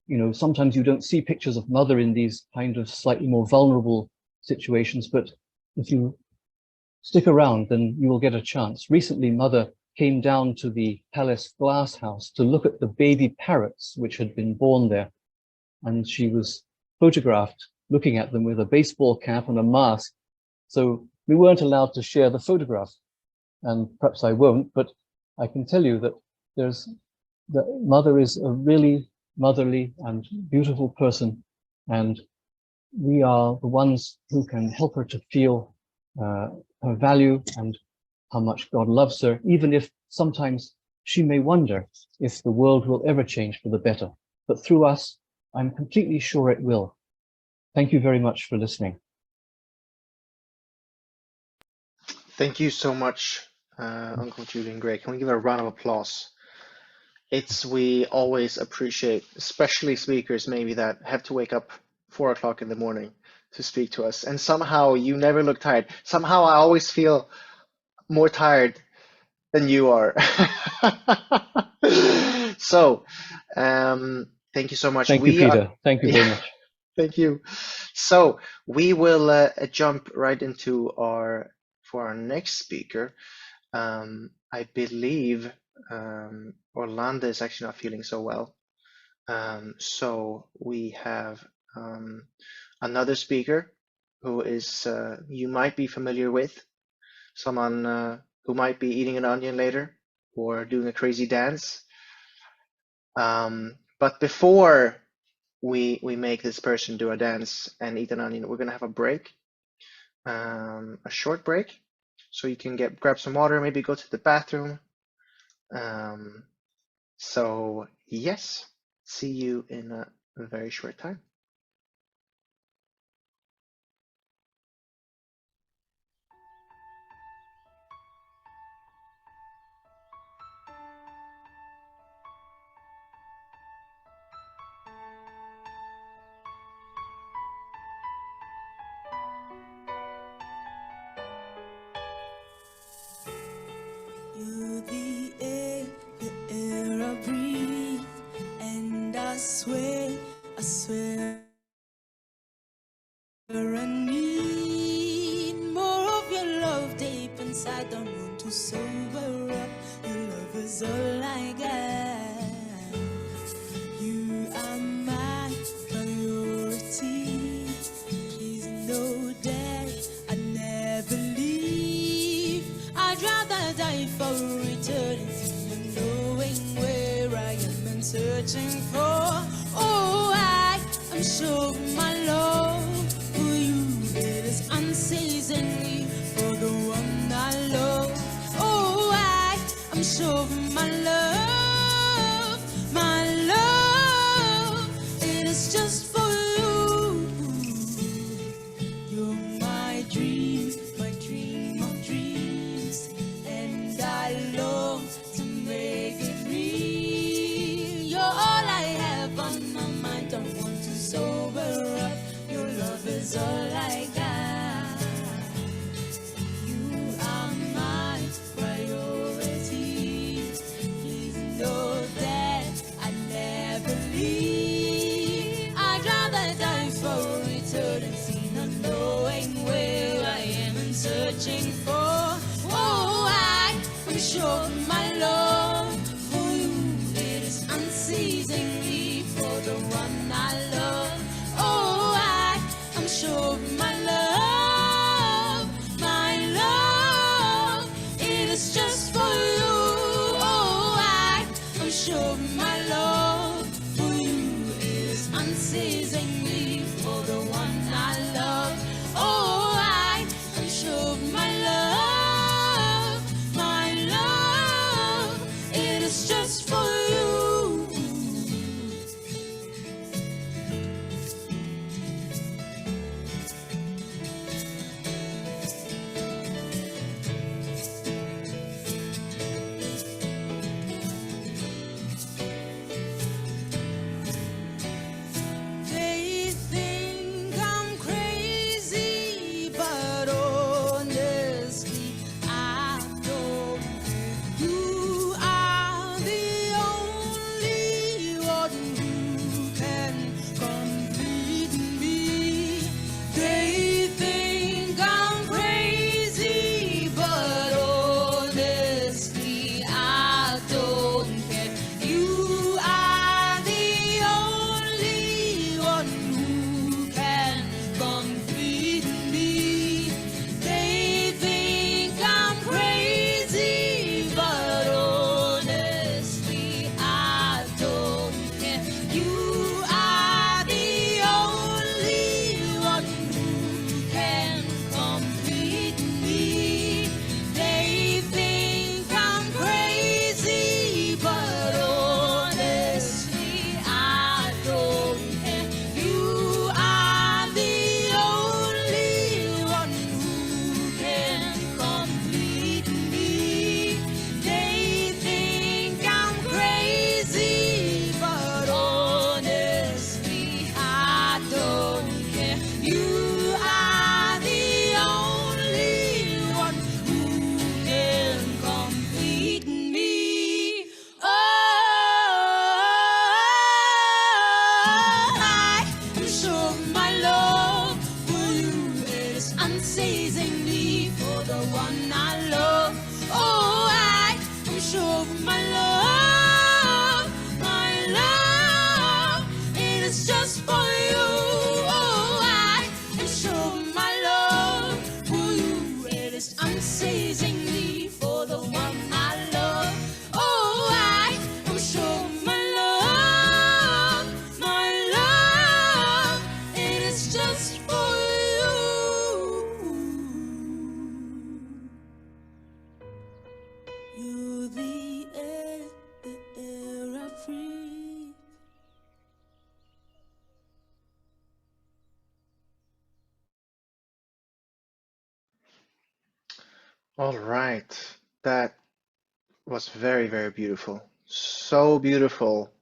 You know, sometimes you don't see pictures of mother in these kind of slightly more vulnerable situations, but if you stick around, then you will get a chance. Recently, mother came down to the palace glass house to look at the baby parrots which had been born there. And she was photographed looking at them with a baseball cap and a mask. So we weren't allowed to share the photograph. And perhaps I won't, but I can tell you that mother is a really motherly and beautiful person, and we are the ones who can help her to feel her value and how much God loves her, even if sometimes she may wonder if the world will ever change for the better. But through us, I'm completely sure it will. Thank you very much for listening. Thank you so much, Uncle Julian Gray. Can we give a round of applause? We always appreciate, especially speakers maybe that have to wake up 4 o'clock in the morning to speak to us. And somehow you never look tired. Somehow I always feel more tired than you are. So, thank you so much. Thank you, Peter. Thank you very much. Thank you. So we will jump right into for our next speaker. I believe Orlando is actually not feeling so well. So we have another speaker who is you might be familiar with, someone who might be eating an onion later or doing a crazy dance. But before we make this person do a dance and eat an onion, we're gonna have a break, a short break, so you can grab some water, maybe go to the bathroom. So yes, see you in a very short time. You're the air I breathe, and I swear I need more of your love deep inside. Don't want to sober up. Your love is all I got. You are my priority. Please know that I never leave. I'd rather die for eternity than knowing where I am and searching for. Oh, I am sure my love for you, it is unceasingly for the one I love. Oh, I am sure my love, it is just for you. You're my dream of dreams, and I long to make it real. You're all I have on my mind. Don't want to sober up. Your love is all I got. You are my priority. Please know that I never leave. I'd rather die for eternity, not knowing where I am and searching for. Oh, I am sure my love for you, it is unceasingly for the one I love. Oh, I am sure my love, it is just for you. Oh, I am sure my love for you is unceasingly for the one I love. Oh, I am sure my love, it is just for you. Day All right. That was very, very beautiful. So beautiful.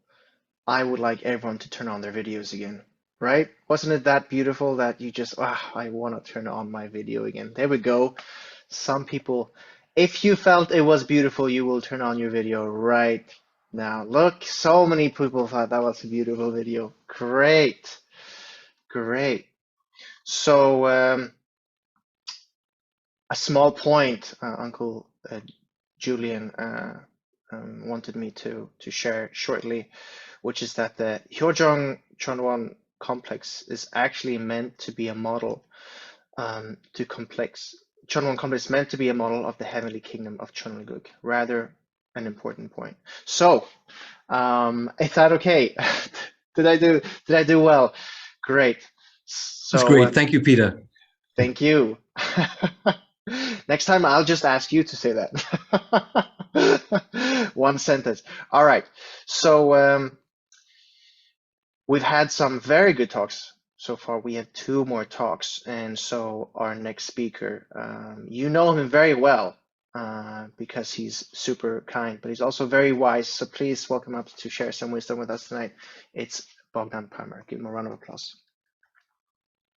I would like everyone to turn on their videos again, right? Wasn't it that beautiful that you just, I want to turn on my video again. There we go. Some people, if you felt it was beautiful, you will turn on your video right now. Look, so many people thought that was a beautiful video. Great, great. So, a small point, Uncle Julian wanted me to share shortly, which is that the Hyojong Chonwon complex is actually meant to be a model to complex. Chonwon complex is meant to be a model of the heavenly kingdom of Cheonguk. Rather an important point. So, is that okay? Did I do well? Great. That's So, great. Thank you, Peter. thank you. Next time I'll just ask you to say that. One sentence. All right. So we've had some very good talks so far. We have two more talks, and so our next speaker, you know him very well because he's super kind, but he's also very wise. So please welcome up to share some wisdom with us tonight. It's Bogdan Pammer. Give him a round of applause.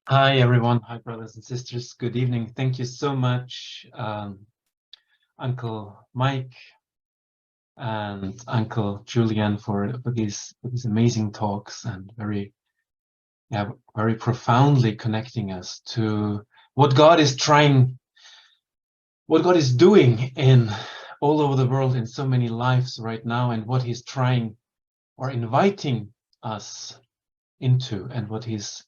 Hi, everyone. Hi, brothers and sisters. Good evening. Thank you so much, Uncle Mike and Uncle Julian for these amazing talks and very profoundly connecting us to what God is doing in all over the world in so many lives right now, and what He's trying or inviting us into, and what He's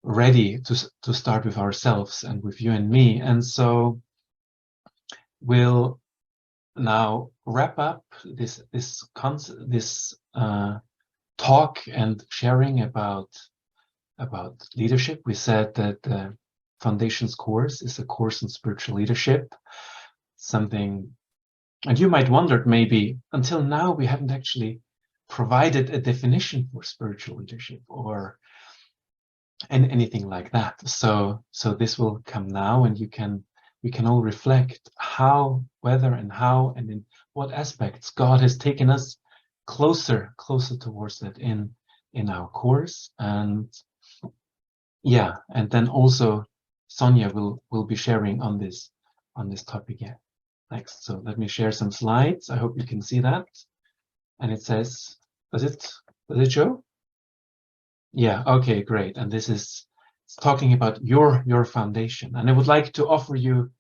ready to start with ourselves and with you and me. And so we'll now wrap up this talk and sharing about leadership. We said that the Foundations course is a course in spiritual leadership, something, and you might wonder, maybe until now we haven't actually provided a definition for spiritual leadership or anything like that. So this will come now, and we can all reflect whether and how and in what aspects God has taken us closer towards that in our course. And yeah, and then also Sonja will be sharing on this topic next. So let me share some slides. I hope you can see that. And it says, does it show? Yeah, okay, great. And this is talking about your foundation. And I would like to offer you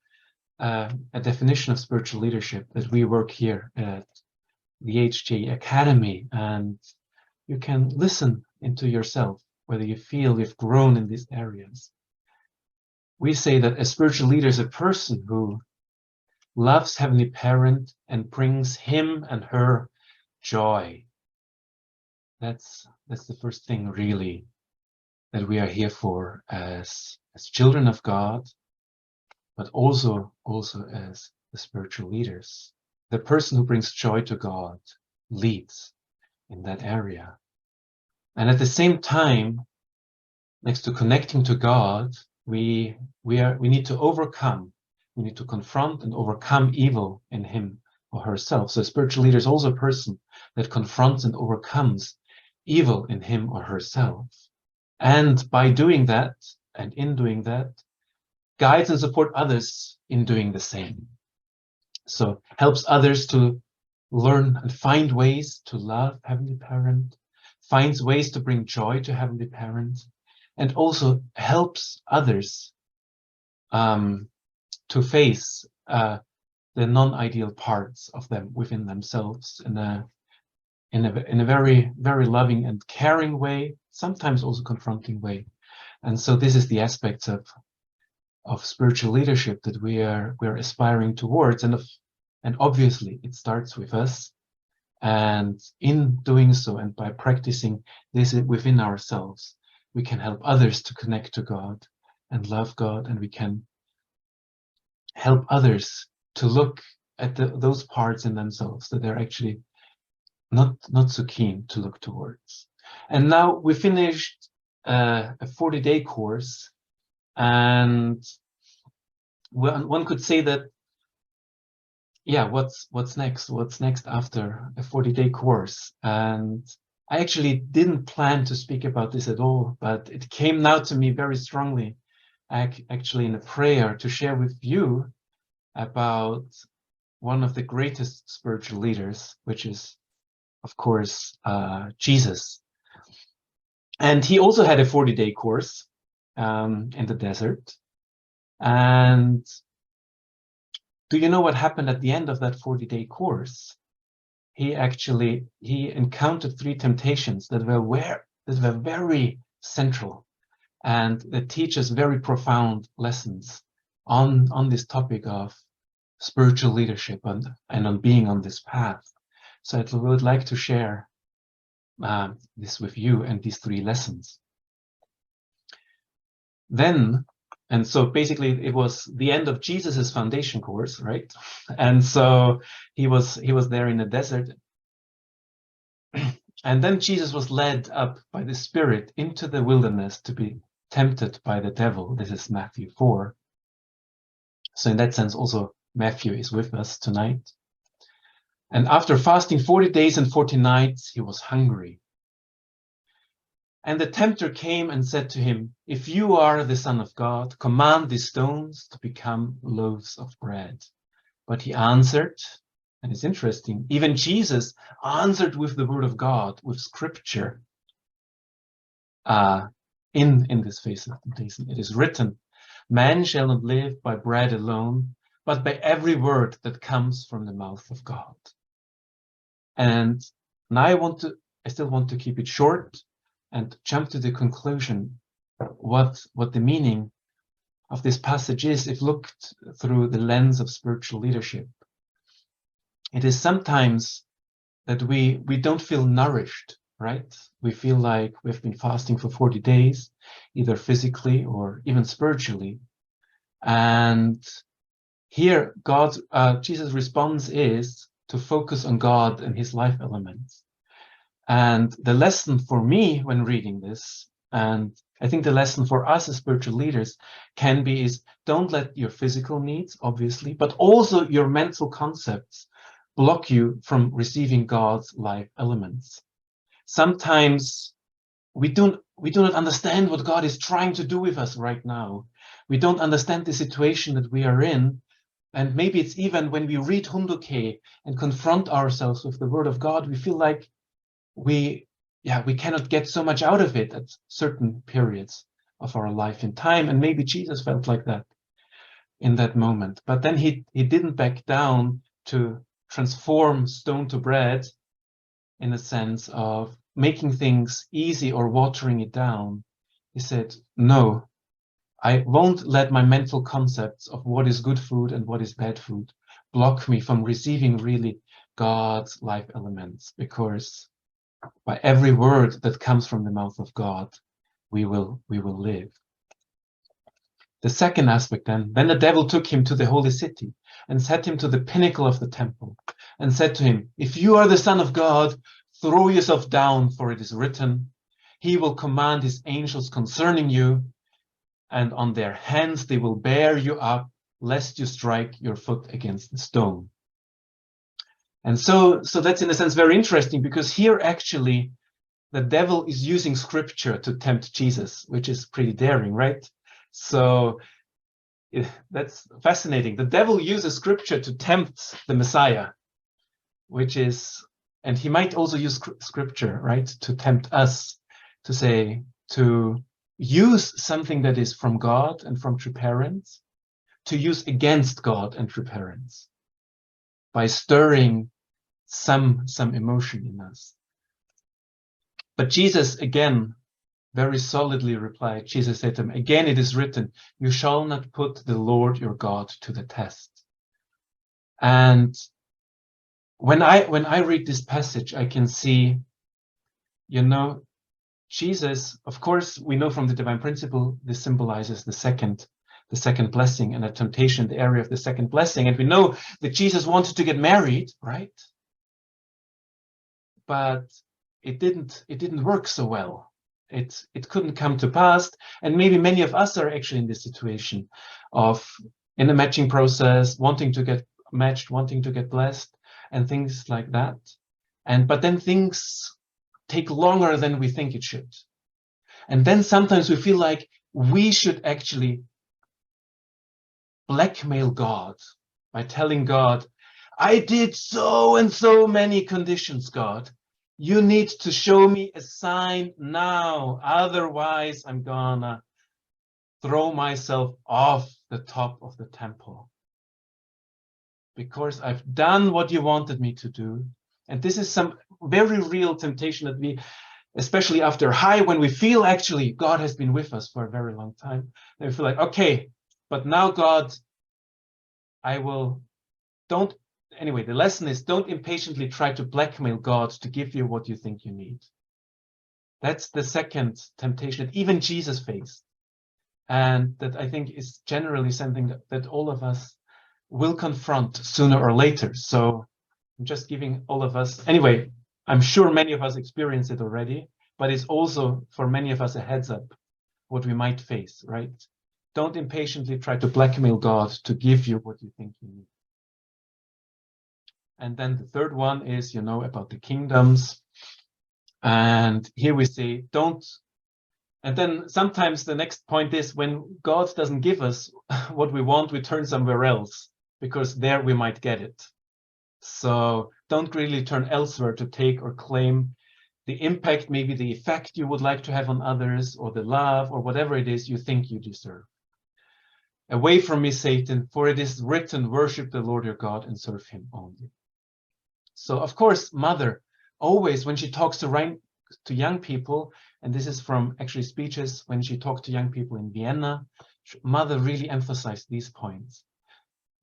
a definition of spiritual leadership that we work here at the HJ Academy. And you can listen into yourself, whether you feel you've grown in these areas. We say that a spiritual leader is a person who loves Heavenly Parent and brings him and her joy. That's the first thing, really, that we are here for as children of God, but also as the spiritual leaders. The person who brings joy to God leads in that area. And at the same time, next to connecting to God, we need to overcome, we need to confront and overcome evil in him or herself. So a spiritual leader is also a person that confronts and overcomes evil in him or herself. And by doing that, and in doing that, guides and support others in doing the same. So helps others to learn and find ways to love Heavenly Parent, finds ways to bring joy to Heavenly Parent, and also helps others to face the non-ideal parts of them within themselves in a very, very loving and caring way, sometimes also confronting way. And so this is the aspects of spiritual leadership that we're aspiring towards, and obviously it starts with us. And in doing so, and by practicing this within ourselves, we can help others to connect to God and love God, and we can help others to look at those parts in themselves that they're actually not so keen to look towards. And now we finished a 40-day course, and one could say that yeah, what's next? What's next after a 40-day course? And I actually didn't plan to speak about this at all, but it came now to me very strongly, actually in a prayer, to share with you about one of the greatest spiritual leaders, which is, of course, Jesus. And he also had a 40-day course in the desert. And do you know what happened at the end of that 40-day course? He encountered 3 temptations that were very central and that teach us very profound lessons on this topic of spiritual leadership and on being on this path. So I would like to share this with you and these 3 lessons. Then, and so basically it was the end of Jesus's foundation course, right? And so he was there in the desert. And then Jesus was led up by the Spirit into the wilderness to be tempted by the devil. This is Matthew 4. So in that sense, also Matthew is with us tonight. And after fasting 40 days and 40 nights, he was hungry. And the tempter came and said to him, "If you are the Son of God, command these stones to become loaves of bread." But he answered, and it's interesting, even Jesus answered with the word of God, with scripture, in this phase of temptation. It is written, "Man shall not live by bread alone, but by every word that comes from the mouth of God." And now I still want to keep it short and jump to the conclusion, what the meaning of this passage is if looked through the lens of spiritual leadership. It is sometimes that we don't feel nourished, right? We feel like we've been fasting for 40 days, either physically or even spiritually. And here Jesus' response is to focus on God and his life elements. And the lesson for me when reading this, and I think the lesson for us as spiritual leaders is don't let your physical needs, obviously, but also your mental concepts block you from receiving God's life elements. Sometimes we do not understand what God is trying to do with us right now. We don't understand the situation that we are in. And maybe it's even when we read Hunduke and confront ourselves with the word of God, we feel like we cannot get so much out of it at certain periods of our life in time. And maybe Jesus felt like that in that moment. But then he didn't back down to transform stone to bread in a sense of making things easy or watering it down. He said, "No, I won't let my mental concepts of what is good food and what is bad food block me from receiving really God's life elements, because by every word that comes from the mouth of God, we will live." The second aspect then the devil took him to the holy city and set him to the pinnacle of the temple and said to him, "If you are the Son of God, throw yourself down, for it is written, he will command his angels concerning you, and on their hands they will bear you up, lest you strike your foot against the stone." And so that's in a sense very interesting, because here actually the devil is using scripture to tempt Jesus, which is pretty daring, right? So that's fascinating. The devil uses scripture to tempt the Messiah, and he might also use scripture, right, to tempt us, to use something that is from God and from true parents, to use against God and true parents by stirring some emotion in us. But Jesus again very solidly replied. Jesus said to him, "Again it is written, you shall not put the Lord your God to the test." And when I read this passage, I can see, Jesus, of course, we know from the divine principle, this symbolizes the second blessing and a temptation, the area of the second blessing. And we know that Jesus wanted to get married, right? But it didn't work so well. It couldn't come to pass. And maybe many of us are actually in this situation of, in the matching process, wanting to get matched, wanting to get blessed, and things like that. But then things take longer than we think it should. And then sometimes we feel like we should actually blackmail God by telling God, I did so and so many conditions, God. You need to show me a sign now. Otherwise, I'm gonna throw myself off the top of the temple. Because I've done what you wanted me to do. And this is some very real temptation that we, especially after high, when we feel actually God has been with us for a very long time, and we feel like, okay, but now God, anyway, the lesson is don't impatiently try to blackmail God to give you what you think you need. That's the second temptation that even Jesus faced. And that I think is generally something that all of us will confront sooner or later. So I'm just giving all of us, anyway, I'm sure many of us experience it already, but it's also for many of us a heads up what we might face, right? Don't impatiently try to blackmail God to give you what you think you need. And then the third one is, about the kingdoms. And here we say, don't. And then sometimes the next point is when God doesn't give us what we want, we turn somewhere else because there we might get it. So don't really turn elsewhere to take or claim the impact, maybe the effect you would like to have on others, or the love, or whatever it is you think you deserve. Away from me, Satan, for it is written, worship the Lord your God and serve him only. So, of course, Mother, always when she talks to young people, and this is from actually speeches when she talked to young people in Vienna, Mother really emphasized these points.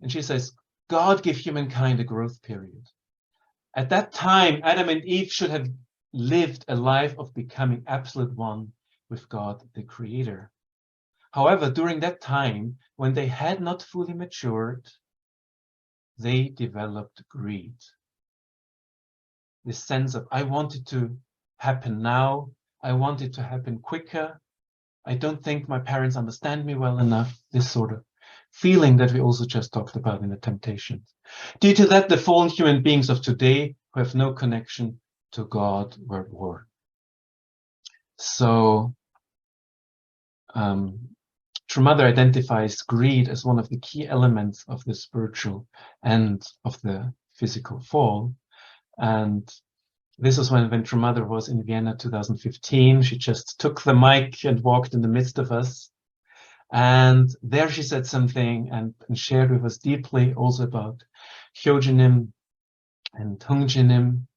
And she says, God gave humankind a growth period. At that time, Adam and Eve should have lived a life of becoming absolute one with God, the Creator. However, during that time, when they had not fully matured, they developed greed. This sense of, I want it to happen now. I want it to happen quicker. I don't think my parents understand me well enough. This sort of feeling that we also just talked about in the temptations. Due to that, the fallen human beings of today who have no connection to God were born. So, True Mother identifies greed as one of the key elements of the spiritual and of the physical fall. And this was when True Mother was in Vienna 2015. She just took the mic and walked in the midst of us. And there she said something and shared with us deeply also about Hyojinim and Tungjinim.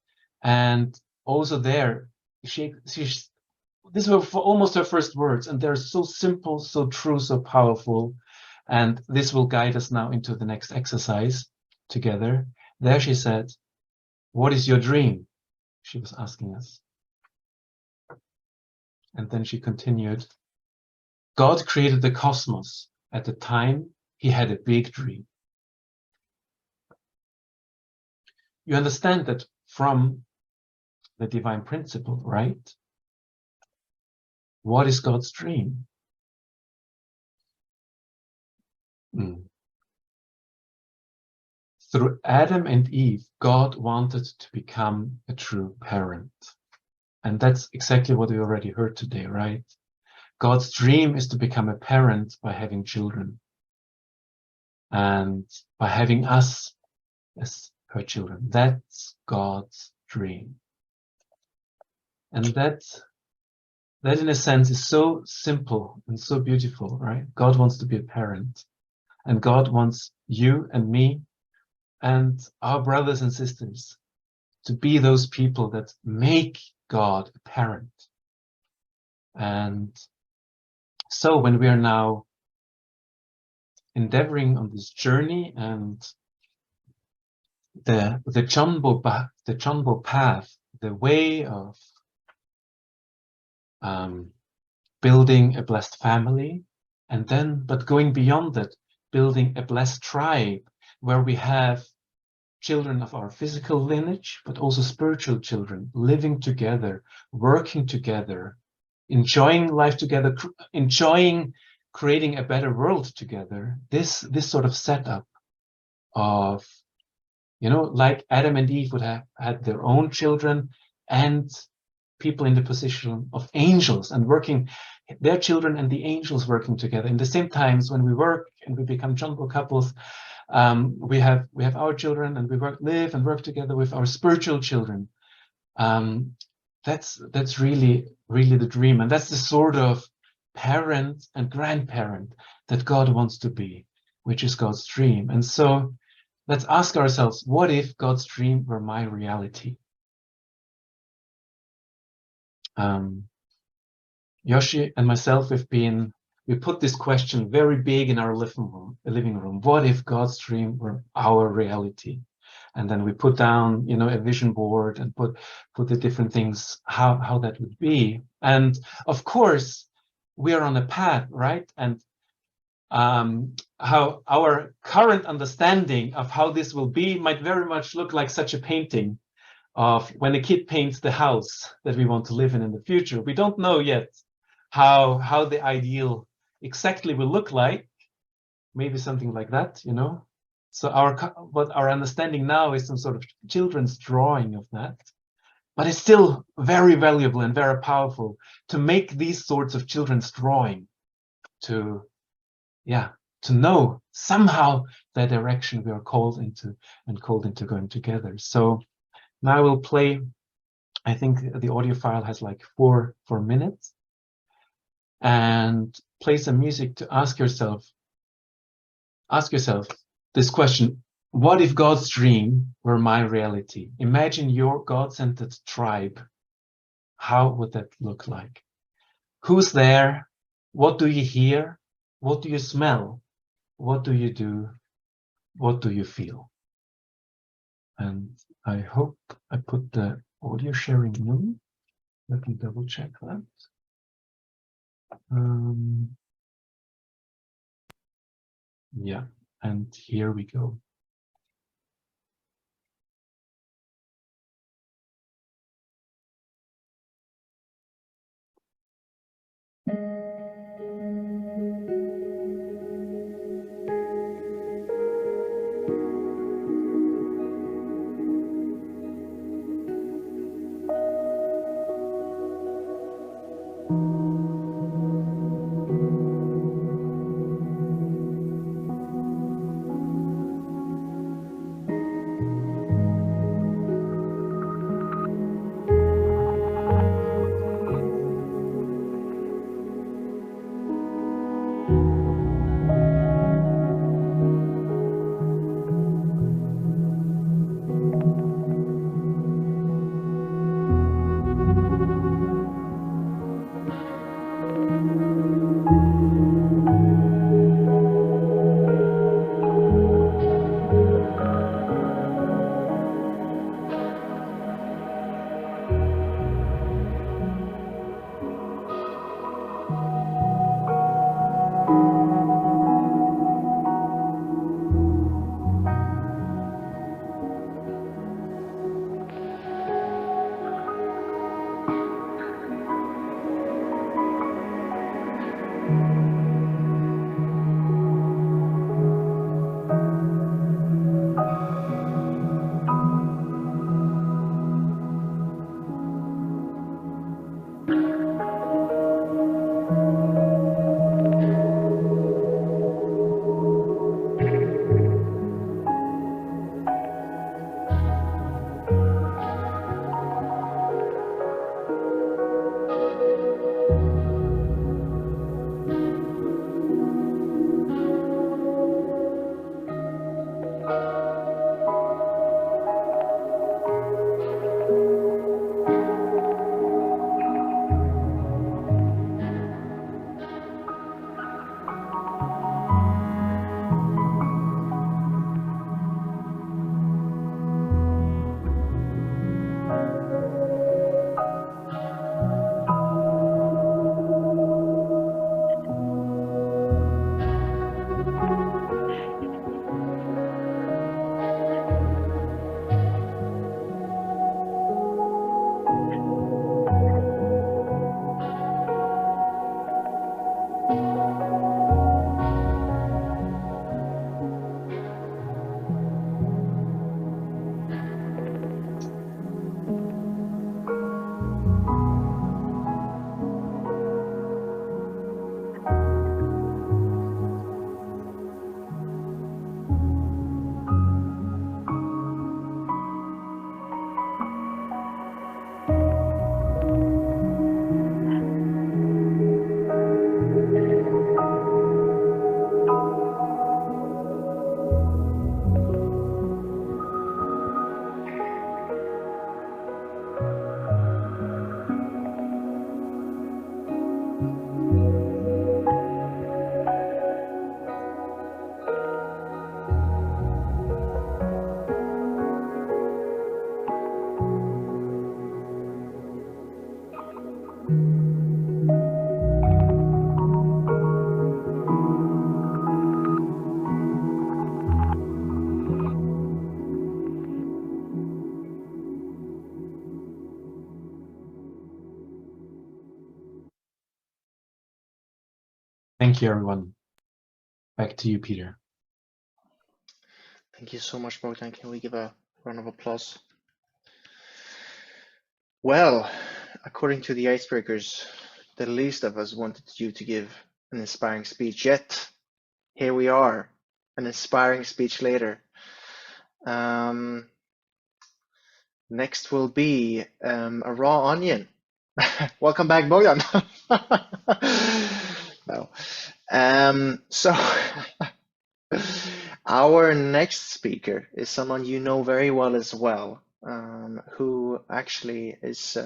And also there, these were almost her first words, and they're so simple, so true, so powerful. And this will guide us now into the next exercise together. There she said, what is your dream? She was asking us. And then she continued, God created the cosmos. At the time, he had a big dream. You understand that from the divine principle, right? What is God's dream? Through Adam and Eve, God wanted to become a true parent. And that's exactly what we already heard today, right? God's dream is to become a parent by having children and by having us as her children. That's God's dream. And that in a sense is so simple and so beautiful, right? God wants to be a parent, and God wants you and me and our brothers and sisters to be those people that make God a parent. And so when we are now endeavoring on this journey and the CheonBo path, the way of building a blessed family, and then, but going beyond that, building a blessed tribe where we have children of our physical lineage, but also spiritual children living together, working together, enjoying life together, enjoying creating a better world together. This sort of setup of You know, like Adam and Eve would have had their own children, and people in the position of angels and working, their children and the angels working together. In the same times when we work and we become CheonBo couples, we have our children, and we live and work together with our spiritual children. That's really the dream, and that's the sort of parent and grandparent that God wants to be, which is God's dream. And so let's ask ourselves, what if God's dream were my reality? Yoshi and myself, we put this question very big in our living room. What if God's dream were our reality? And then we put down, you know, a vision board and put the different things, how that would be. And of course, we are on a path, right? And how our current understanding of how this will be might very much look like such a painting of when a kid paints the house that we want to live in the future. We don't know yet how the ideal exactly will look like. Maybe something like that, you know. So what our understanding now is some sort of children's drawing of that, but it's still very valuable and very powerful to make these sorts of children's drawing, to know somehow the direction we are called into going together. So now I will play, I think the audio file has like 4 minutes, and play some music to ask yourself this question: what if God's dream were my reality? Imagine your God-centered tribe. How would that look like? Who's there? What do you hear? What do you smell? What do you do? What do you feel? And I hope I put the audio sharing in. Let me double check that. Yeah, and here we go. Thank you, everyone. Back to you, Peter. Thank you so much, Bogdan. Can we give a round of applause? Well, according to the icebreakers, the least of us wanted you to give an inspiring speech, yet here we are, an inspiring speech later. Next will be a raw onion. Welcome back, Bogdan. No. So our next speaker is someone you know very well as well, who actually is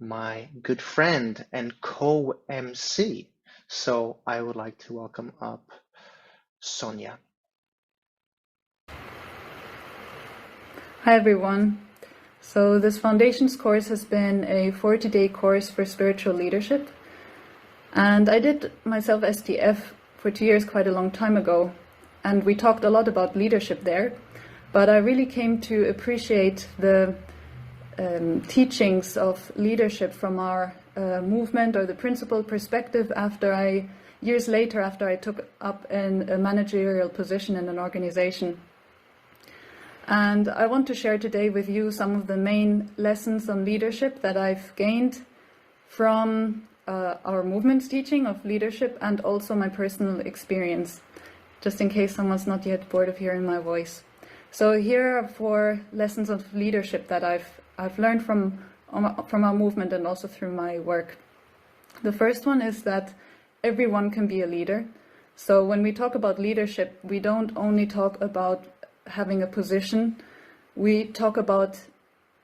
my good friend and co-MC. So I would like to welcome up Sonja. Hi everyone. So this foundations course has been a 40-day course for spiritual leadership. And I did myself STF for 2 years, quite a long time ago. And we talked a lot about leadership there. But I really came to appreciate the teachings of leadership from our movement or the principled perspective years later after I took up a managerial position in an organization. And I want to share today with you some of the main lessons on leadership that I've gained from our movement's teaching of leadership and also my personal experience, just in case someone's not yet bored of hearing my voice. So here are 4 lessons of leadership that I've learned from our movement and also through my work. The first one is that everyone can be a leader. So when we talk about leadership, we don't only talk about having a position, we talk about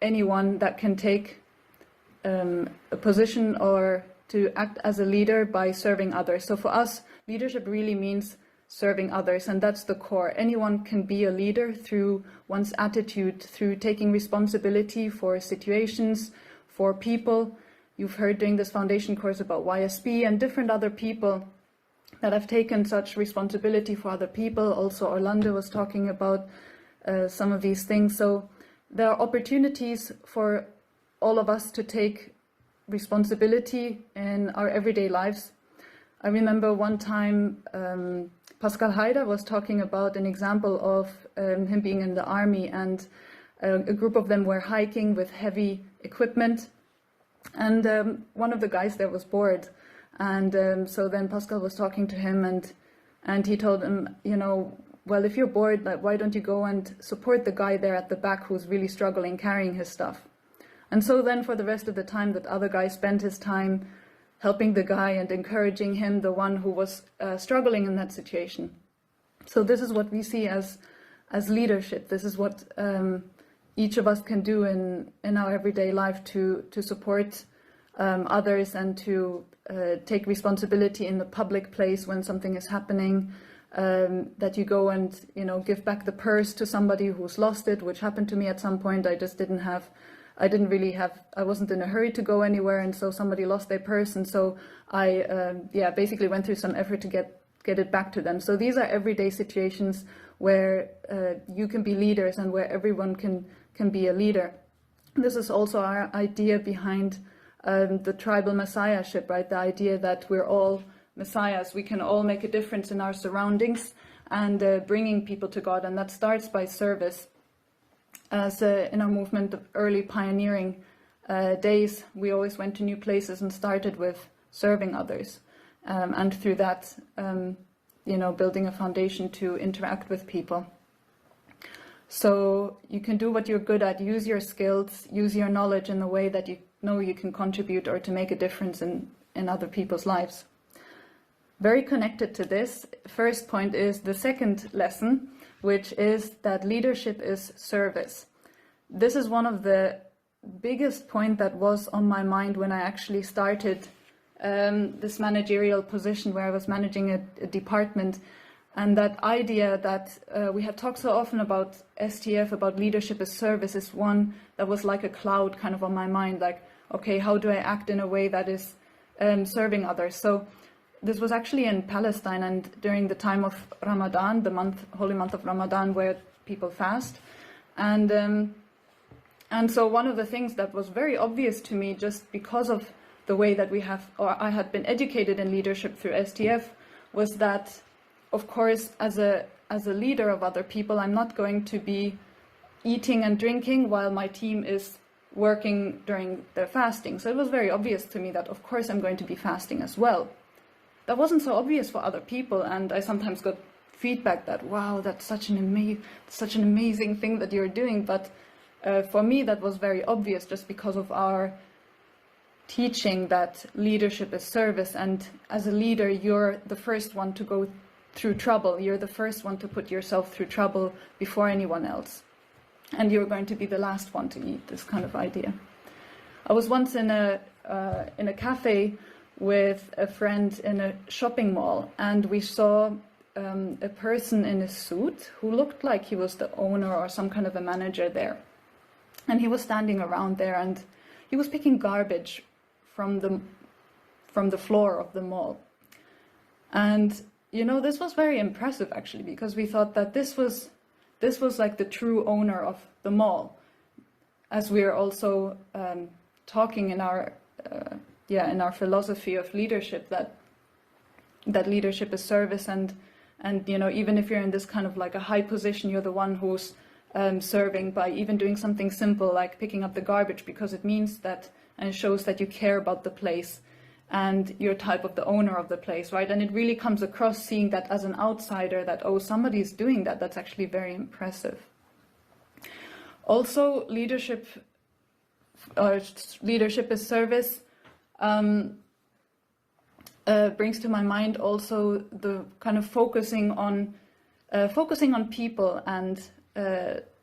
anyone that can take a position or to act as a leader by serving others. So for us, leadership really means serving others, and that's the core. Anyone can be a leader through one's attitude, through taking responsibility for situations, for people. You've heard during this foundation course about YSB and different other people that have taken such responsibility for other people. Also, Orlando was talking about some of these things. So there are opportunities for all of us to take responsibility in our everyday lives. I remember one time Pascal Haider was talking about an example of him being in the army, and a group of them were hiking with heavy equipment, and one of the guys there was bored. And so then Pascal was talking to him, and he told him, well, if you're bored, like, why don't you go and support the guy there at the back who's really struggling carrying his stuff? And so then for the rest of the time, that other guy spent his time helping the guy and encouraging him, the one who was struggling in that situation. So this is what we see as leadership. This is what each of us can do in our everyday life to support others and to take responsibility in the public place when something is happening, that you go and give back the purse to somebody who's lost it, which happened to me at some point. I wasn't in a hurry to go anywhere, and so somebody lost their purse, and so I basically went through some effort to get it back to them. So these are everyday situations where you can be leaders and where everyone can be a leader. This is also our idea behind the tribal messiahship, right? The idea that we're all messiahs, we can all make a difference in our surroundings and bringing people to God, and that starts by service. As in our movement of early pioneering days, we always went to new places and started with serving others, and through that, building a foundation to interact with people. So you can do what you're good at, use your skills, use your knowledge in the way that you know you can contribute or to make a difference in other people's lives. Very connected to this, first point is the second lesson, which is that leadership is service. This is one of the biggest points that was on my mind when I actually started this managerial position where I was managing a department. And that idea that we had talked so often about STF, about leadership as service, is one that was like a cloud kind of on my mind. Like, okay, how do I act in a way that is serving others? So this was actually in Palestine, and during the time of Ramadan, the holy month of Ramadan, where people fast. And so one of the things that was very obvious to me, just because of the way that I had been educated in leadership through STF, was that, of course, as a leader of other people, I'm not going to be eating and drinking while my team is working during their fasting. So it was very obvious to me that, of course, I'm going to be fasting as well. That wasn't so obvious for other people, and I sometimes got feedback that, wow, that's such an amazing thing that you're doing. But for me, that was very obvious, just because of our teaching that leadership is service, and as a leader, you're the first one to go through trouble. You're the first one to put yourself through trouble before anyone else, and you're going to be the last one to eat, this kind of idea. I was once in a cafe with a friend in a shopping mall, and we saw a person in a suit who looked like he was the owner or some kind of a manager there. And he was standing around there, and he was picking garbage from the floor of the mall. And this was very impressive, actually, because we thought that this was like the true owner of the mall, as we are also talking in our philosophy of leadership, that leadership is service, and even if you're in this kind of like a high position, you're the one who's serving by even doing something simple like picking up the garbage, because it means that, and it shows that you care about the place and you're type of the owner of the place, right? And it really comes across, seeing that as an outsider, that, oh, somebody's doing that. That's actually very impressive. Also, leadership is service brings to my mind also the kind of focusing on people, and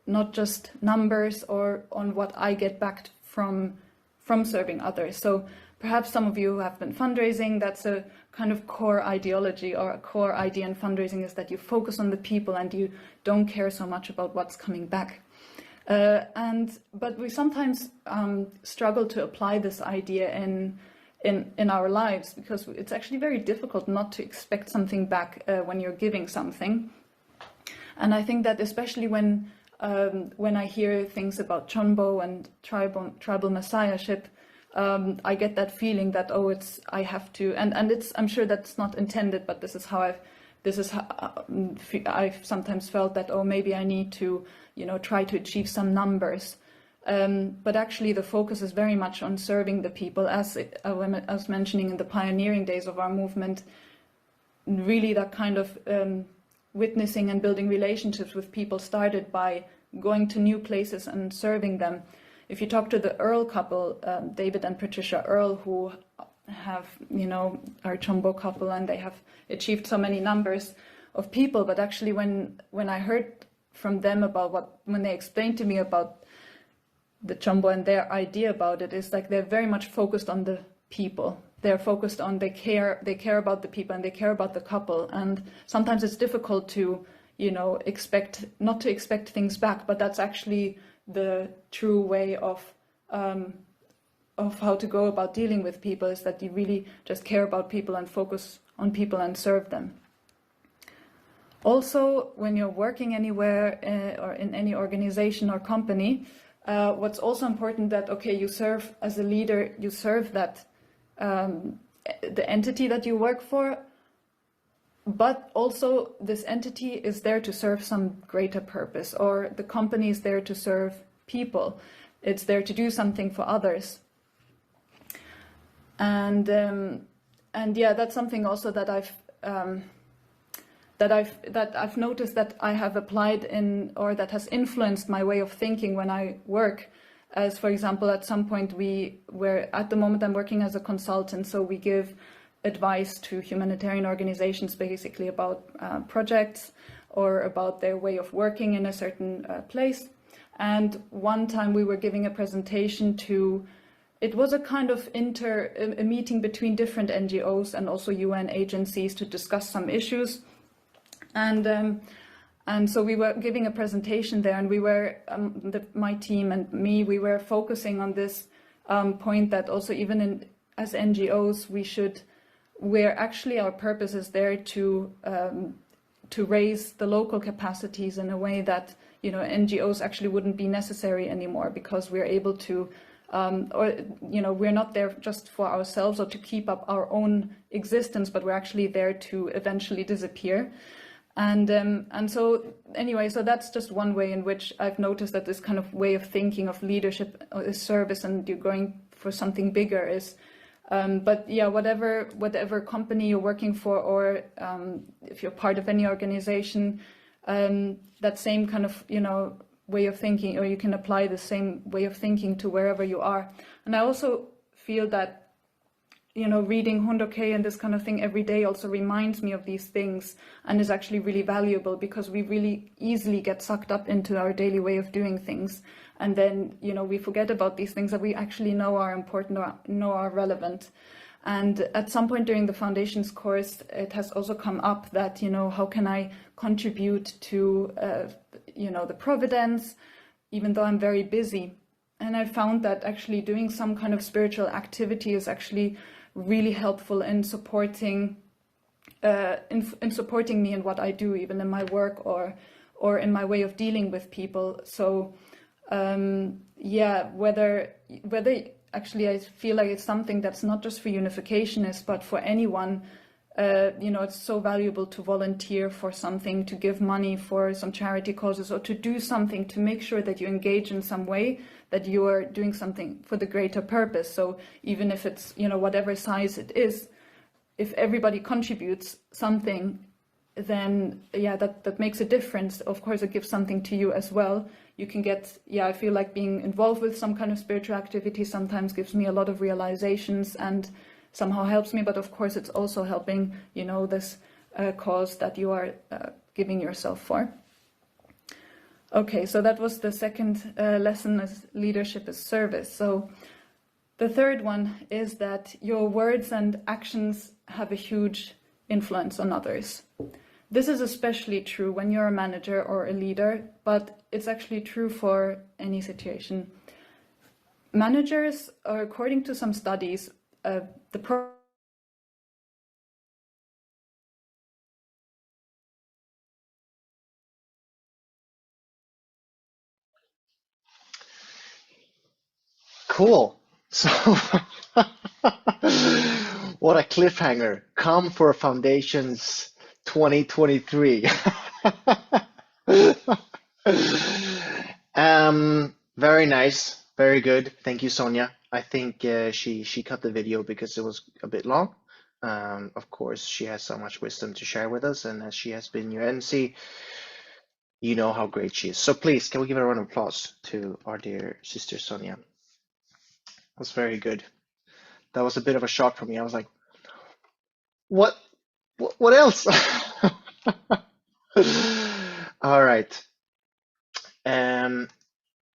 not just numbers or on what I get back from serving others. So perhaps some of you who have been fundraising, that's a kind of core ideology, or a core idea in fundraising, is that you focus on the people and you don't care so much about what's coming back. But we sometimes struggle to apply this idea in our lives, because it's actually very difficult not to expect something back when you're giving something. And I think that especially when I hear things about CheonBo and tribal messiahship, I get that feeling that, oh, I have to, and I'm sure that's not intended, but this is how I've sometimes felt that, oh, maybe I need to, try to achieve some numbers. But actually the focus is very much on serving the people, as I was mentioning in the pioneering days of our movement. Really that kind of witnessing and building relationships with people started by going to new places and serving them. If you talk to the Earl couple, David and Patricia Earl, who have, our CheonBo couple, and they have achieved so many numbers of people, but actually when I heard from them about when they explained to me about the CheonBo and their idea about it, is like they're very much focused on the people. They're focused on, they care about the people, and they care about the couple. And sometimes it's difficult to, not to expect things back, but that's actually the true way of how to go about dealing with people, is that you really just care about people and focus on people and serve them. Also, when you're working anywhere or in any organization or company, what's also important that, okay, you serve as a leader, you serve that the entity that you work for, but also this entity is there to serve some greater purpose, or the company is there to serve people. It's there to do something for others. And yeah, that's something also that I've noticed that I have applied in, or that has influenced my way of thinking when I work. As for example, at some point at the moment I'm working as a consultant, so we give advice to humanitarian organizations basically about projects or about their way of working in a certain place. And one time we were giving a presentation it was a kind of a meeting between different NGOs and also UN agencies to discuss some issues. And so we were giving a presentation there, and we were, my team and me, we were focusing on this point that also even as NGOs, where actually our purpose is there to raise the local capacities in a way that, you know, NGOs actually wouldn't be necessary anymore, because we're able to, or, you know, we're not there just for ourselves or to keep up our own existence, but we're actually there to eventually disappear. And so anyway, so that's just one way in which I've noticed that this kind of way of thinking of leadership is service, and you're going for something bigger is, but yeah, whatever company you're working for, or if you're part of any organization, that same kind of, you know, way of thinking, or you can apply the same way of thinking to wherever you are. And I also feel that, you know, reading Hondoke and this kind of thing every day also reminds me of these things, and is actually really valuable, because we really easily get sucked up into our daily way of doing things. And then, you know, we forget about these things that we actually know are important or know are relevant. And at some point during the foundations course, it has also come up that, you know, how can I contribute to, you know, the Providence, even though I'm very busy. And I found that actually doing some kind of spiritual activity is actually really helpful in supporting in supporting me in what I do, even in my work or in my way of dealing with people. So yeah, whether actually I feel like it's something that's not just for unificationists, but for anyone. You know, it's so valuable to volunteer for something, to give money for some charity causes, or to do something to make sure that you engage in some way, that you are doing something for the greater purpose. So even if it's, you know, whatever size it is, if everybody contributes something, then yeah, that makes a difference. Of course, it gives something to you as well. You can get, yeah, I feel like being involved with some kind of spiritual activity sometimes gives me a lot of realizations and somehow helps me, but of course it's also helping, you know, this cause that you are giving yourself for. Okay, so that was the second lesson, as leadership is service. So the third one is that your words and actions have a huge influence on others. This is especially true when you're a manager or a leader, but it's actually true for any situation. Managers, or according to some studies, Cool. So, what a cliffhanger. Come for Foundations 2023. Very nice. Very good. Thank you, Sonja. I think she cut the video because it was a bit long. Of course, she has so much wisdom to share with us, and as she has been your MC, you know how great she is. So please, can we give a round of applause to our dear sister Sonja? That's very good. That was a bit of a shock for me. I was like, what else? All right.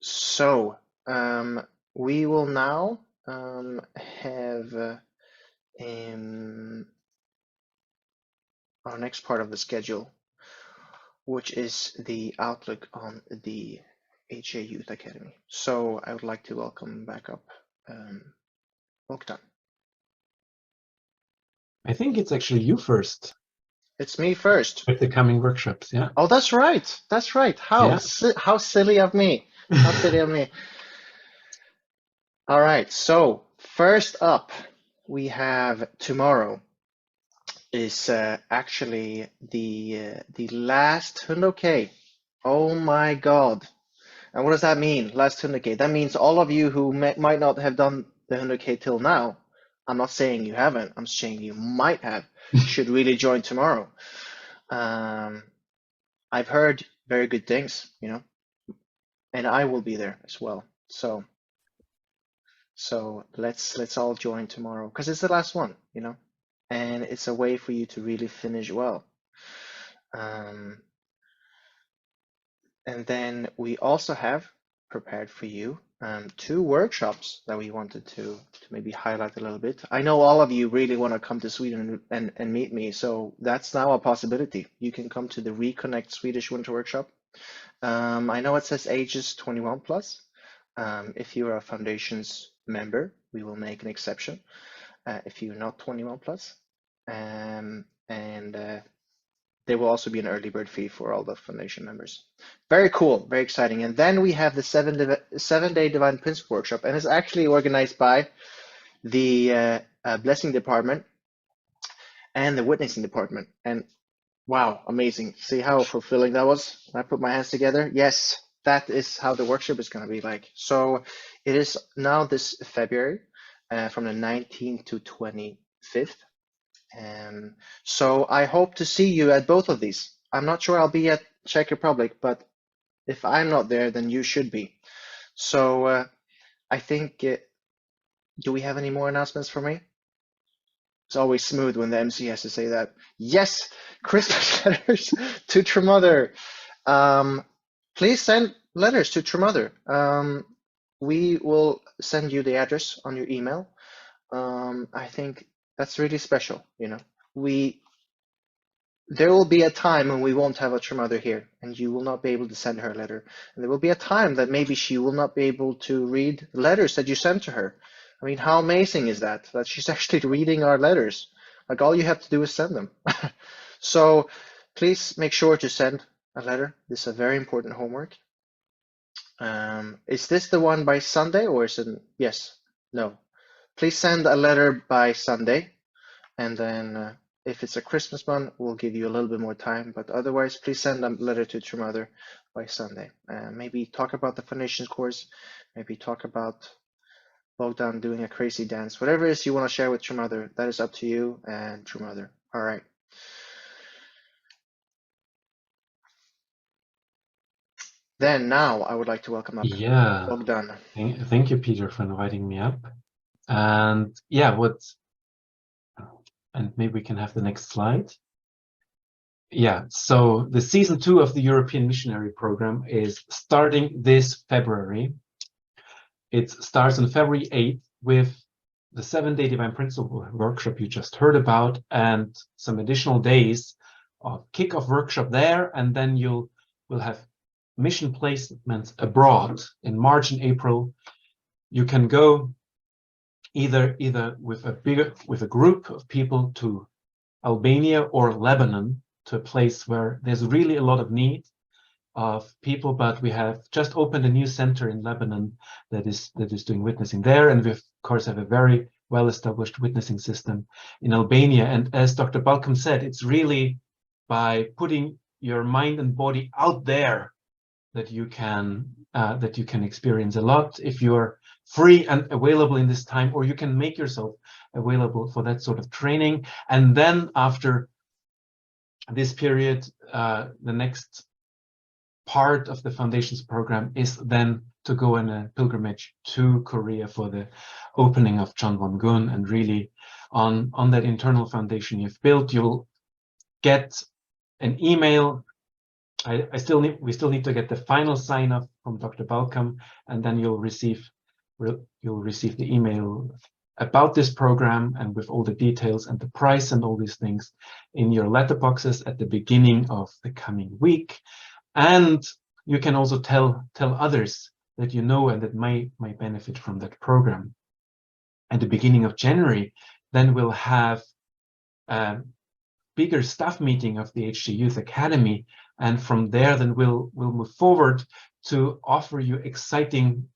So we will now have our next part of the schedule, which is the outlook on the HA Youth Academy. So I would like to welcome back up Bogdan. I think it's actually you first It's me first. with the coming workshops. Yeah. Oh, that's right. That's right. How Yeah. how silly of me. How silly of me. All right. So first up, we have tomorrow is actually the last Hondoke. Oh my God. And what does that mean? Last Hondoke. That means all of you who might not have done the Hondoke till now. I'm not saying you haven't. I'm saying you might have. Should really join tomorrow. I've heard very good things, you know, and I will be there as well. So let's all join tomorrow, because it's the last one, you know, and it's a way for you to really finish well. And then we also have prepared for you 2 workshops that we wanted to maybe highlight a little bit. I know all of you really want to come to Sweden and meet me, so that's now a possibility. You can come to the Reconnect Swedish Winter Workshop. I know it says ages 21 plus. If you're a Foundations member, we will make an exception if you're not 21 plus. And there will also be an early bird fee for all the foundation members. Very cool, very exciting. And then we have the 7-day Divine Principle Workshop, and it's actually organized by the Blessing Department and the Witnessing Department. And wow, amazing. See how fulfilling that was when I put my hands together? Yes, that is how the workshop is going to be like. So it is now this February from the 19th to 25th. So I hope to see you at both of these. I'm not sure I'll be at Czech Republic, but if I'm not there, then you should be. So I think, do we have any more announcements for me? It's always smooth when the MC has to say that. Yes, Christmas letters to True Mother. Please send letters to True Mother. We will send you the address on your email. I think that's really special. You know, there will be a time when we won't have a True Mother here, and you will not be able to send her a letter. And there will be a time that maybe she will not be able to read letters that you send to her. I mean, how amazing is that? That she's actually reading our letters. Like, all you have to do is send them. So please make sure to send a letter. This is a very important homework. Is this the one by Sunday, or is it? Yes. No. Please send a letter by Sunday, and then if it's a Christmas one, we'll give you a little bit more time. But otherwise, please send a letter to True Mother by Sunday. Maybe talk about the Foundations course. Maybe talk about Bogdan doing a crazy dance. Whatever it is you want to share with True Mother, that is up to you and True Mother. All right. Then now I would like to welcome up Bogdan. Thank you, Peter, for inviting me up. And yeah, and maybe we can have the next slide. Yeah, so the season 2 of the European Missionary Program is starting this February. It starts on February 8th with the 7-day Divine Principle workshop you just heard about, and some additional days of kickoff workshop there, and then we'll have mission placements abroad in March and April. You can go either with a group of people to Albania or Lebanon, to a place where there's really a lot of need of people, but we have just opened a new center in Lebanon that is doing witnessing there, and we of course have a very well-established witnessing system in Albania. And as Dr. Balcomb said, it's really by putting your mind and body out there that you can experience a lot if you're free and available in this time, or you can make yourself available for that sort of training. And then after this period, the next part of the Foundations program is then to go on a pilgrimage to Korea for the opening of CheonBo, and really on that internal foundation you've built, you'll get an email. We still need to get the final sign off from Dr. Balcomb, and then you'll receive the email about this program and with all the details and the price and all these things in your letterboxes at the beginning of the coming week. And you can also tell others that you know and that might benefit from that program. At the beginning of January, then we'll have a bigger staff meeting of the HG Youth Academy, and from there then we'll move forward to offer you exciting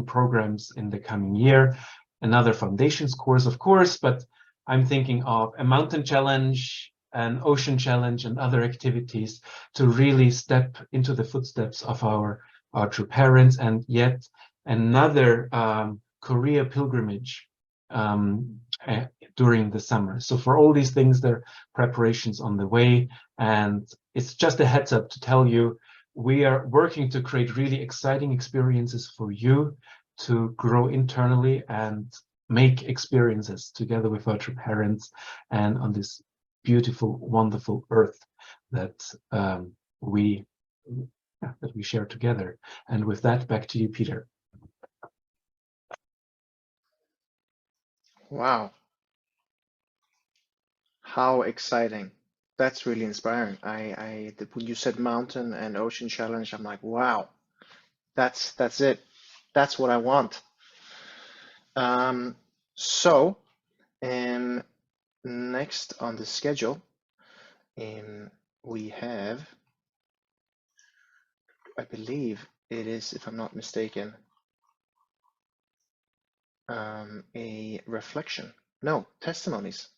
programs in the coming year. Another Foundations course, of course, but I'm thinking of a mountain challenge, an ocean challenge, and other activities to really step into the footsteps of our true parents, and yet another Korea pilgrimage during the summer. So for all these things, there are preparations on the way, and it's just a heads up to tell you we are working to create really exciting experiences for you to grow internally and make experiences together with our true parents and on this beautiful, wonderful earth that we share together. And with that, back to you, Peter. Wow. How exciting. That's really inspiring. When you said mountain and ocean challenge, I'm like, wow, that's it. That's what I want. So, next on the schedule, we have, I believe it is, if I'm not mistaken, a reflection. No, testimonies.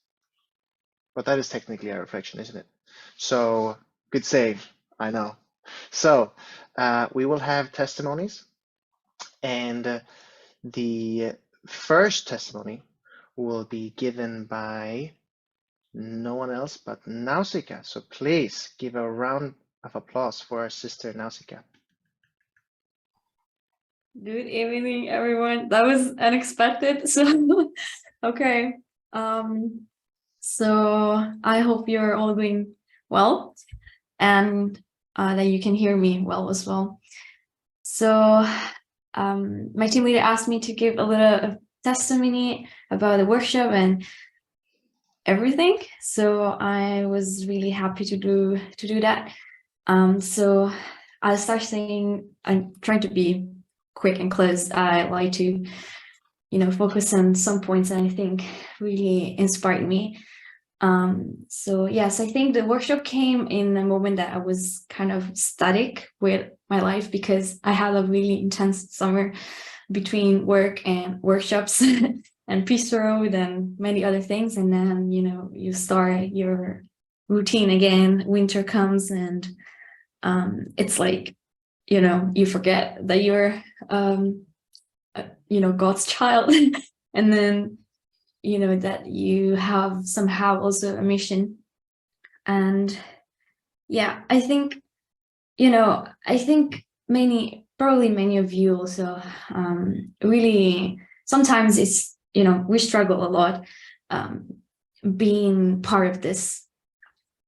But that is technically a reflection, isn't it? So, good save, I know. So, we will have testimonies, and the first testimony will be given by no one else but Nausicaa. So please give a round of applause for our sister Nausicaa. Good evening, everyone. That was unexpected. So, okay. So I hope you're all doing well, and that you can hear me well as well. So, my team leader asked me to give a little testimony about the workshop and everything. So I was really happy to do that. So I'll start saying, I'm trying to be quick and close. I like to, focus on some points that I think really inspired me. So yes, I think the workshop came in a moment that I was kind of static with my life because I had a really intense summer between work and workshops and Peace Road and many other things. And then, you start your routine again, winter comes and it's like, you forget that you're, God's child. And then, that you have somehow also a mission. And yeah, I think, probably many of you also really, sometimes it's, we struggle a lot being part of this.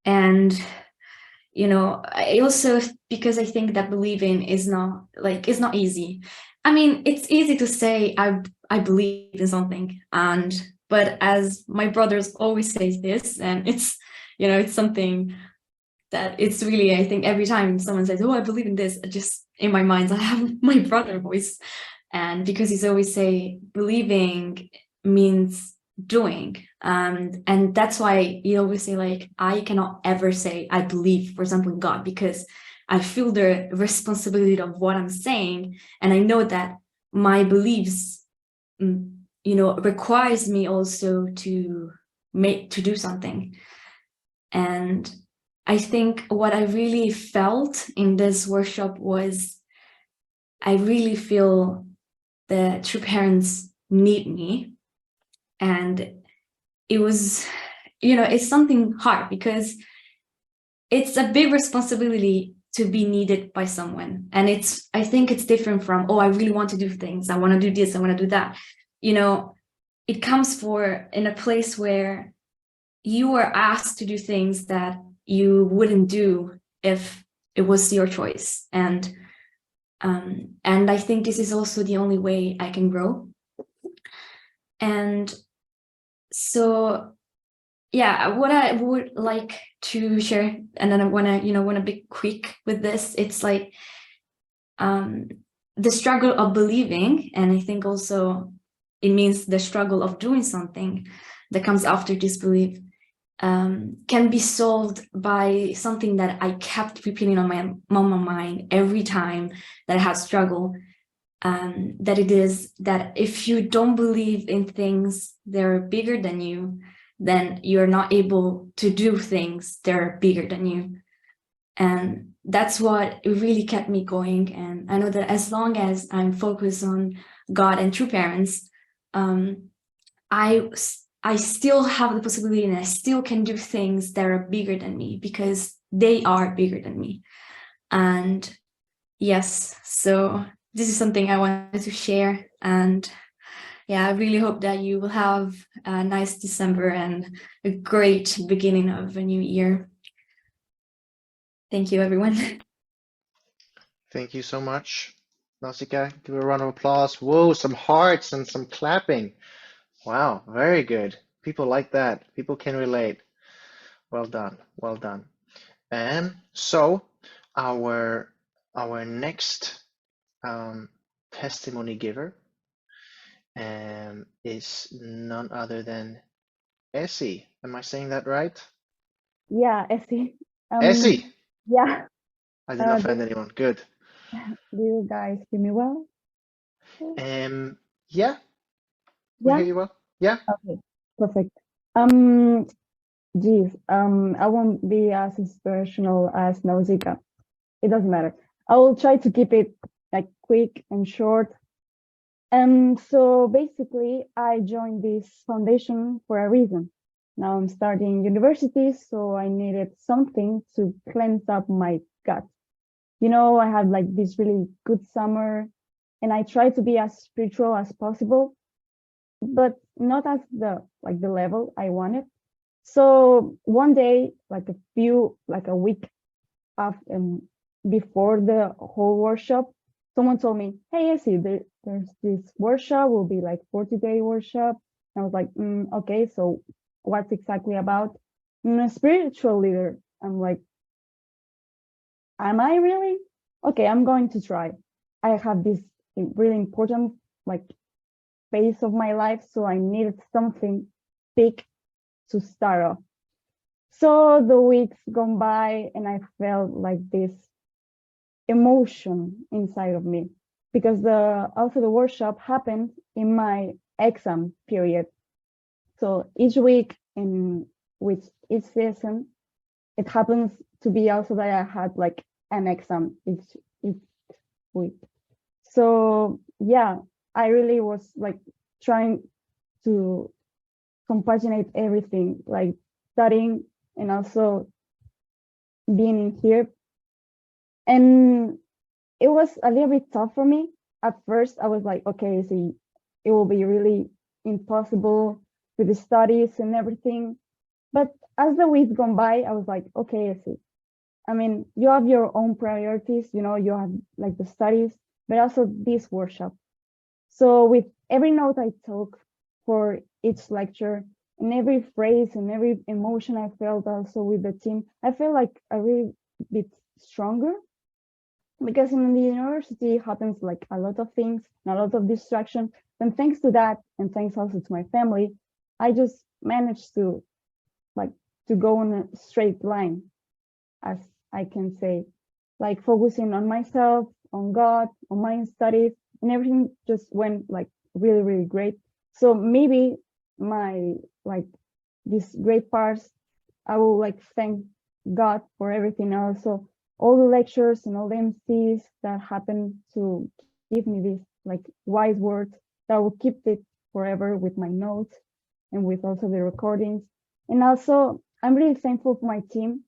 And, I also, because I think that believing is not easy. I mean, it's easy to say I believe in something, but as my brothers always say this, and it's, it's something that it's really, I think every time someone says, oh, I believe in this, just in my mind, I have my brother voice. And because he's always say believing means doing. And that's why you always say, like, I cannot ever say I believe, for example, in God, because I feel the responsibility of what I'm saying. And I know that my beliefs, requires me also to do something. And I think what I really felt in this workshop was I really feel the true parents need me. And it was, it's something hard because it's a big responsibility to be needed by someone. And I think it's different from, oh, I really want to do things. I want to do this, I want to do that. It comes in a place where you are asked to do things that you wouldn't do if it was your choice. And I think this is also the only way I can grow. And so, yeah, what I would like to share, and then I want to be quick with this. It's like the struggle of believing, and I think also it means the struggle of doing something that comes after disbelief. Can be solved by something that I kept repeating on my mind every time that I had struggle. That it is that if you don't believe in things that are bigger than you, then you're not able to do things that are bigger than you. And that's what really kept me going. And I know that as long as I'm focused on God and true parents, I still have the possibility and I still can do things that are bigger than me because they are bigger than me. And yes, so this is something I wanted to share. And yeah, I really hope that you will have a nice December and a great beginning of a new year. Thank you, everyone. Thank you so much, Nausicaa. Give a round of applause. Whoa, some hearts and some clapping. Wow, very good. People like that. People can relate. Well done. Well done. And so our next testimony giver is none other than Essie. Am I saying that right? Yeah, Essie. Essie! Yeah. I didn't offend anyone. Good. Do you guys hear me well? Yeah, we Yeah. hear you well. Yeah. Okay. Perfect. Geez. I won't be as inspirational as Nausicaa. It doesn't matter. I will try to keep it like quick and short. So basically, I joined this foundation for a reason. Now I'm starting university, so I needed something to cleanse up my gut. You know, I had like this really good summer, and I tried to be as spiritual as possible, but not at the level I wanted. So one day, like a week after, before the whole workshop, someone told me, "Hey, I see there's this workshop, will be like 40-day workshop." And I was like, okay, so what's exactly about? A spiritual leader. I'm like, am I really? Okay, I'm going to try. I have this really important like phase of my life, so I needed something big to start off. So the weeks gone by, and I felt like this emotion inside of me, because the workshop happened in my exam period. So each week in which each season, it happens to be also that I had like an exam each week. So yeah, I really was like trying to compaginate everything, like studying and also being in here. And it was a little bit tough for me. At first, I was like, okay, so it will be really impossible with the studies and everything. But as the weeks gone by, I was like, okay, I see. I mean, you have your own priorities, you know, you have like the studies, but also this workshop. So with every note I took for each lecture, and every phrase and every emotion I felt also with the team, I feel like a really bit stronger, because in the university happens like a lot of things, and a lot of distraction. And thanks to that, and thanks also to my family, I just managed to go on a straight line, as I can say, like focusing on myself, on God, on my studies, and everything just went like really, really great. So maybe my like these great parts, I will like thank God for everything else. So all the lectures and all the MCs that happen to give me this like wise words that I will keep it forever with my notes and with also the recordings. And also I'm really thankful for my team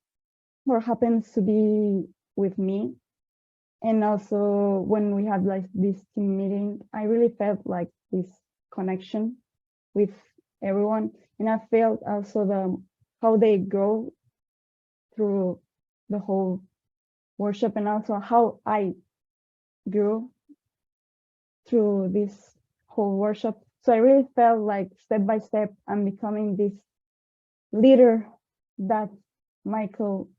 who happens to be with me. And also when we had like this team meeting, I really felt like this connection with everyone. And I felt also how they grow through the whole workshop, and also how I grew through this whole workshop. So I really felt like step by step I'm becoming this leader that Michael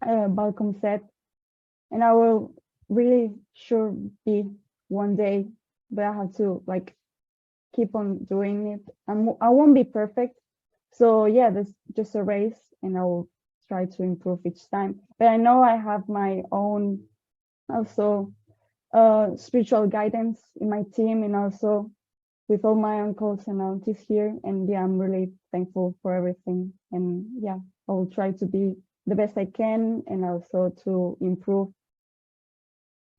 Balcomb said, and I will really sure be one day, but I have to like keep on doing it. I won't be perfect, so yeah, that's just a race, and I will try to improve each time. But I know I have my own also spiritual guidance in my team, and also with all my uncles and aunties here. And yeah, I'm really thankful for everything. And yeah, I will try to be the best I can, and also to improve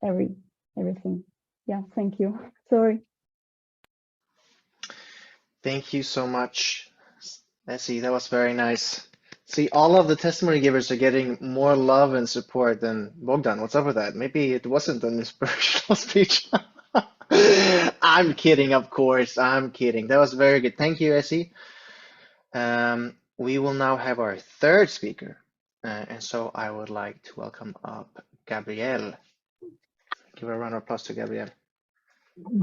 everything. Yeah, thank you. Sorry. Thank you so much, Essie. That was very nice. See, all of the testimony givers are getting more love and support than Bogdan. What's up with that? Maybe it wasn't an inspirational speech. I'm kidding, of course. I'm kidding. That was very good. Thank you, Essie. We will now have our third speaker. And so I would like to welcome up Gabrielle. Give a round of applause to Gabrielle.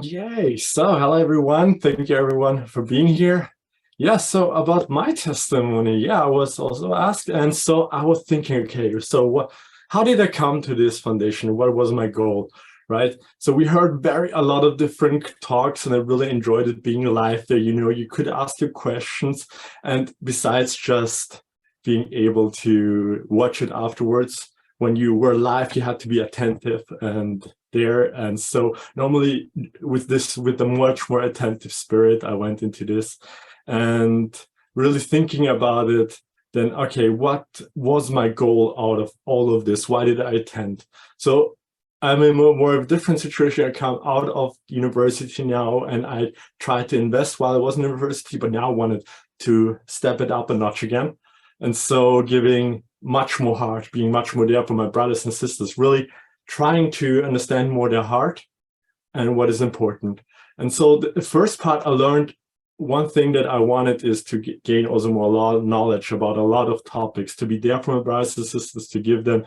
Yay! So, hello everyone. Thank you everyone for being here. Yeah, so about my testimony, yeah, I was also asked, and so I was thinking, okay, so how did I come to this foundation? What was my goal? right? So we heard a lot of different talks, and I really enjoyed it being live there. You could ask your questions, and besides just being able to watch it afterwards, when you were live, you had to be attentive and there. And so normally with a much more attentive spirit, I went into this and really thinking about it. Then, okay, what was my goal out of all of this? Why did I attend? So I'm in more of a different situation. I come out of university now, and I tried to invest while I was in university, but now wanted to step it up a notch again. And so giving much more heart, being much more there for my brothers and sisters, really trying to understand more their heart and what is important. And so the first part I learned, one thing that I wanted is to gain also more knowledge about a lot of topics, to be there for my brothers and sisters, to give them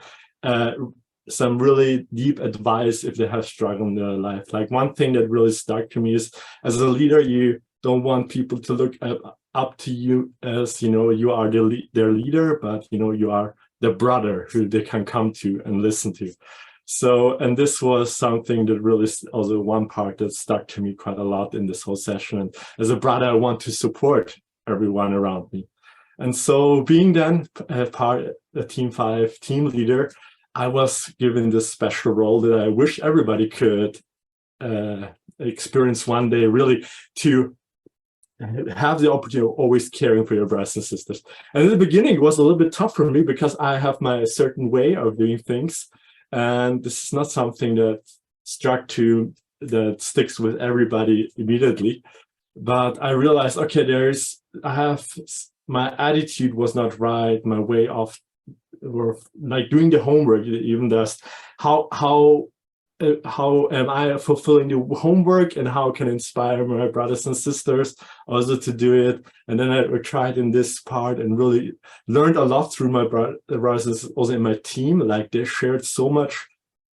some really deep advice if they have struggled in their life. Like one thing that really stuck to me is, as a leader, you don't want people to look up to you as, you are their leader, but, you are the brother who they can come to and listen to. So, and this was something that really also one part that stuck to me quite a lot in this whole session. And as a brother, I want to support everyone around me. And so being then a Team 5 team leader, I was given this special role that I wish everybody could experience one day, really, to have the opportunity of always caring for your brothers and sisters. And in the beginning, it was a little bit tough for me because I have my certain way of doing things. And this is not something that sticks with everybody immediately. But I realized, okay, my attitude was not right, my way of like doing the homework, even just how am I fulfilling the homework, and how can I inspire my brothers and sisters also to do it. And then I tried in this part and really learned a lot through my brothers also in my team. Like they shared so much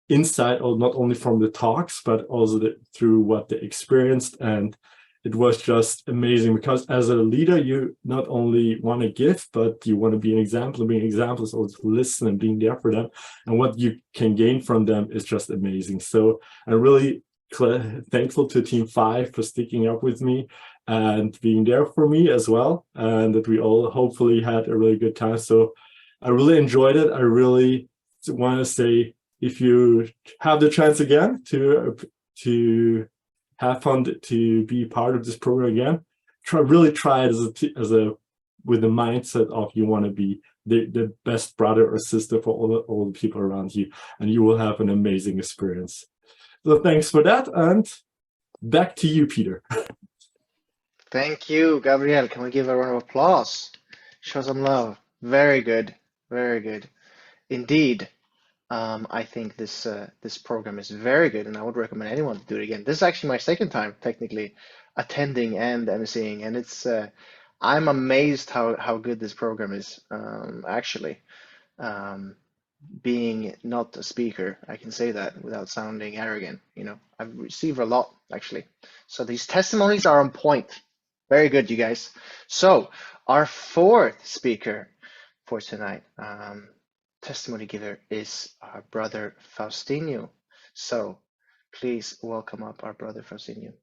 insight, or not only from the talks, but also through what they experienced. And it was just amazing, because as a leader, you not only want to give, but you want to be an example. Being an example is also listen and being there for them. And what you can gain from them is just amazing. So I'm really thankful to Team 5 for sticking up with me and being there for me as well. And that we all hopefully had a really good time. So I really enjoyed it. I really want to say, if you have the chance again to have fun, to be part of this program again, really try it with the mindset of you want to be the best brother or sister for all the people around you, and you will have an amazing experience. So thanks for that, and back to you, Peter. Thank you, Gabriel. Can we give a round of applause? Show some love. Very good. Very good. Indeed. I think this program is very good, and I would recommend anyone to do it again. This is actually my second time, technically, attending and emceeing, and it's I'm amazed how good this program is. Actually, being not a speaker, I can say that without sounding arrogant. I've received a lot actually. So these testimonies are on point. Very good, you guys. So our fourth speaker for tonight. Testimony giver is our brother Faustinho. So please welcome up our brother Faustinho.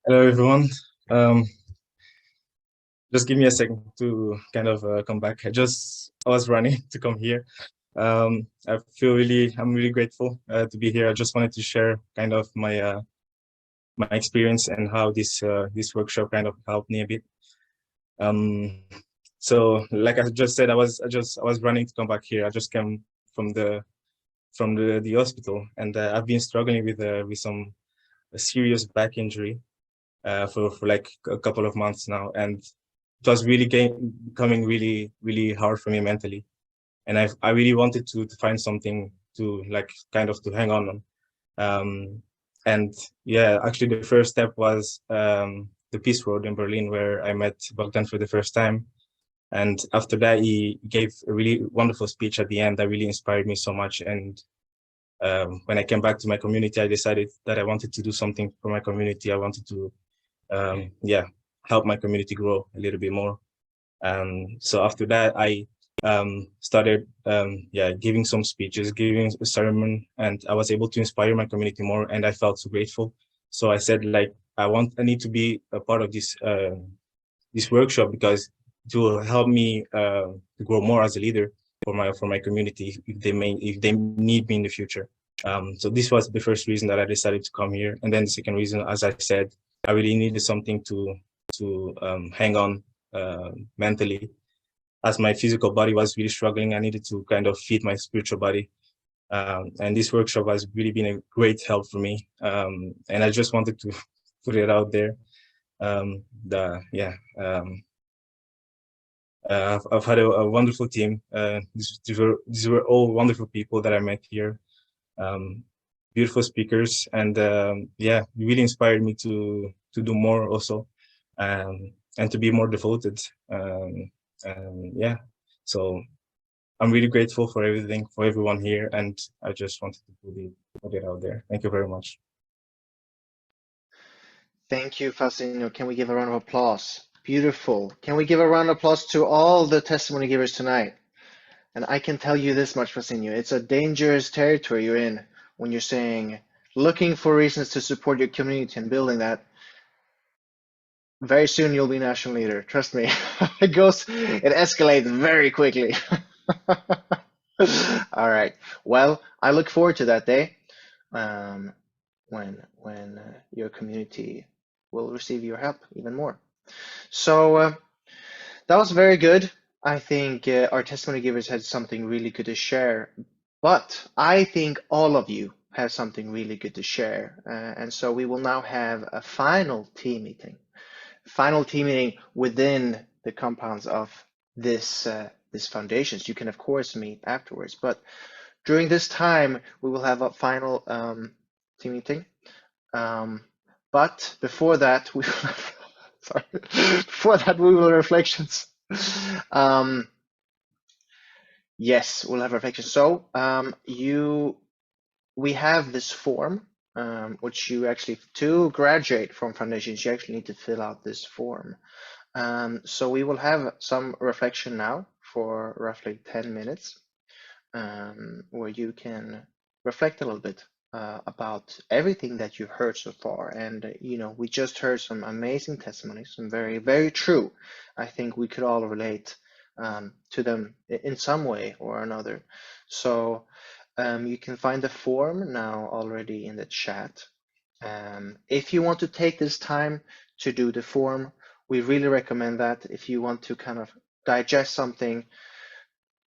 Hello, everyone. Just give me a second to kind of come back. I was running to come here. I'm really grateful to be here. I just wanted to share kind of my experience and how this workshop kind of helped me a bit. So like I just said, I was running to come back here. I just came from the hospital, and I've been struggling with a serious back injury for like a couple of months now, and it was really becoming really hard for me mentally, and I really wanted to find something to like kind of to hang on. And yeah, actually the first step was the Peace Road in Berlin, where I met Bogdan for the first time. And after that, he gave a really wonderful speech at the end that really inspired me so much. And when I came back to my community, I decided that I wanted to do something for my community. I wanted to, help my community grow a little bit more. So after that, I started giving some speeches, giving a sermon, and I was able to inspire my community more, and I felt so grateful. So I said, like, I need to be a part of this this workshop, because it will help me to grow more as a leader for my community if they need me in the future. So this was the first reason that I decided to come here, and then the second reason, as I said, I really needed something to hang on mentally, as my physical body was really struggling. I needed to kind of feed my spiritual body. And this workshop has really been a great help for me. And I just wanted to put it out there. I've had a wonderful team. These were all wonderful people that I met here. Beautiful speakers, and it really inspired me to do more also, and to be more devoted. So I'm really grateful for everything, for everyone here, and I just wanted to put it out there. Thank you very much. Thank you, Faustino. Can we give a round of applause? Beautiful. Can we give a round of applause to all the testimony givers tonight? And I can tell you this much, Faustino, it's a dangerous territory you're in when you're saying, looking for reasons to support your community and building that. Very soon you'll be national leader. Trust me. It escalates very quickly. All right. Well, I look forward to that day when your community will receive your help even more. So that was very good. I think our testimony givers had something really good to share, but I think all of you have something really good to share. And so we will now have a final team meeting within the compounds of this foundations. You can of course meet afterwards, but during this time we will have a final team meeting. But before that, we will sorry. Before that, we will have reflections. Yes, we'll have reflections. So we have this form, which you actually, to graduate from foundations, you actually need to fill out this form. So we will have some reflection now for roughly 10 minutes, where you can reflect a little bit about everything that you've heard so far. And, we just heard some amazing testimonies, some very, very true. I think we could all relate to them in some way or another. So you can find the form now already in the chat. If you want to take this time to do the form, we really recommend that if you want to kind of digest something,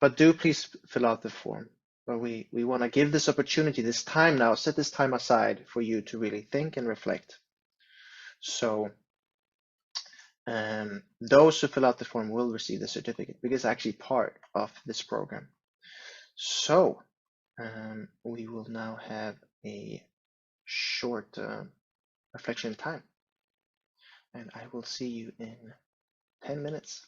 but do please fill out the form. But we want to give this opportunity, this time now, set this time aside for you to really think and reflect. So those who fill out the form will receive the certificate because it's actually part of this program. So we will now have a short reflection time, and I will see you in 10 minutes.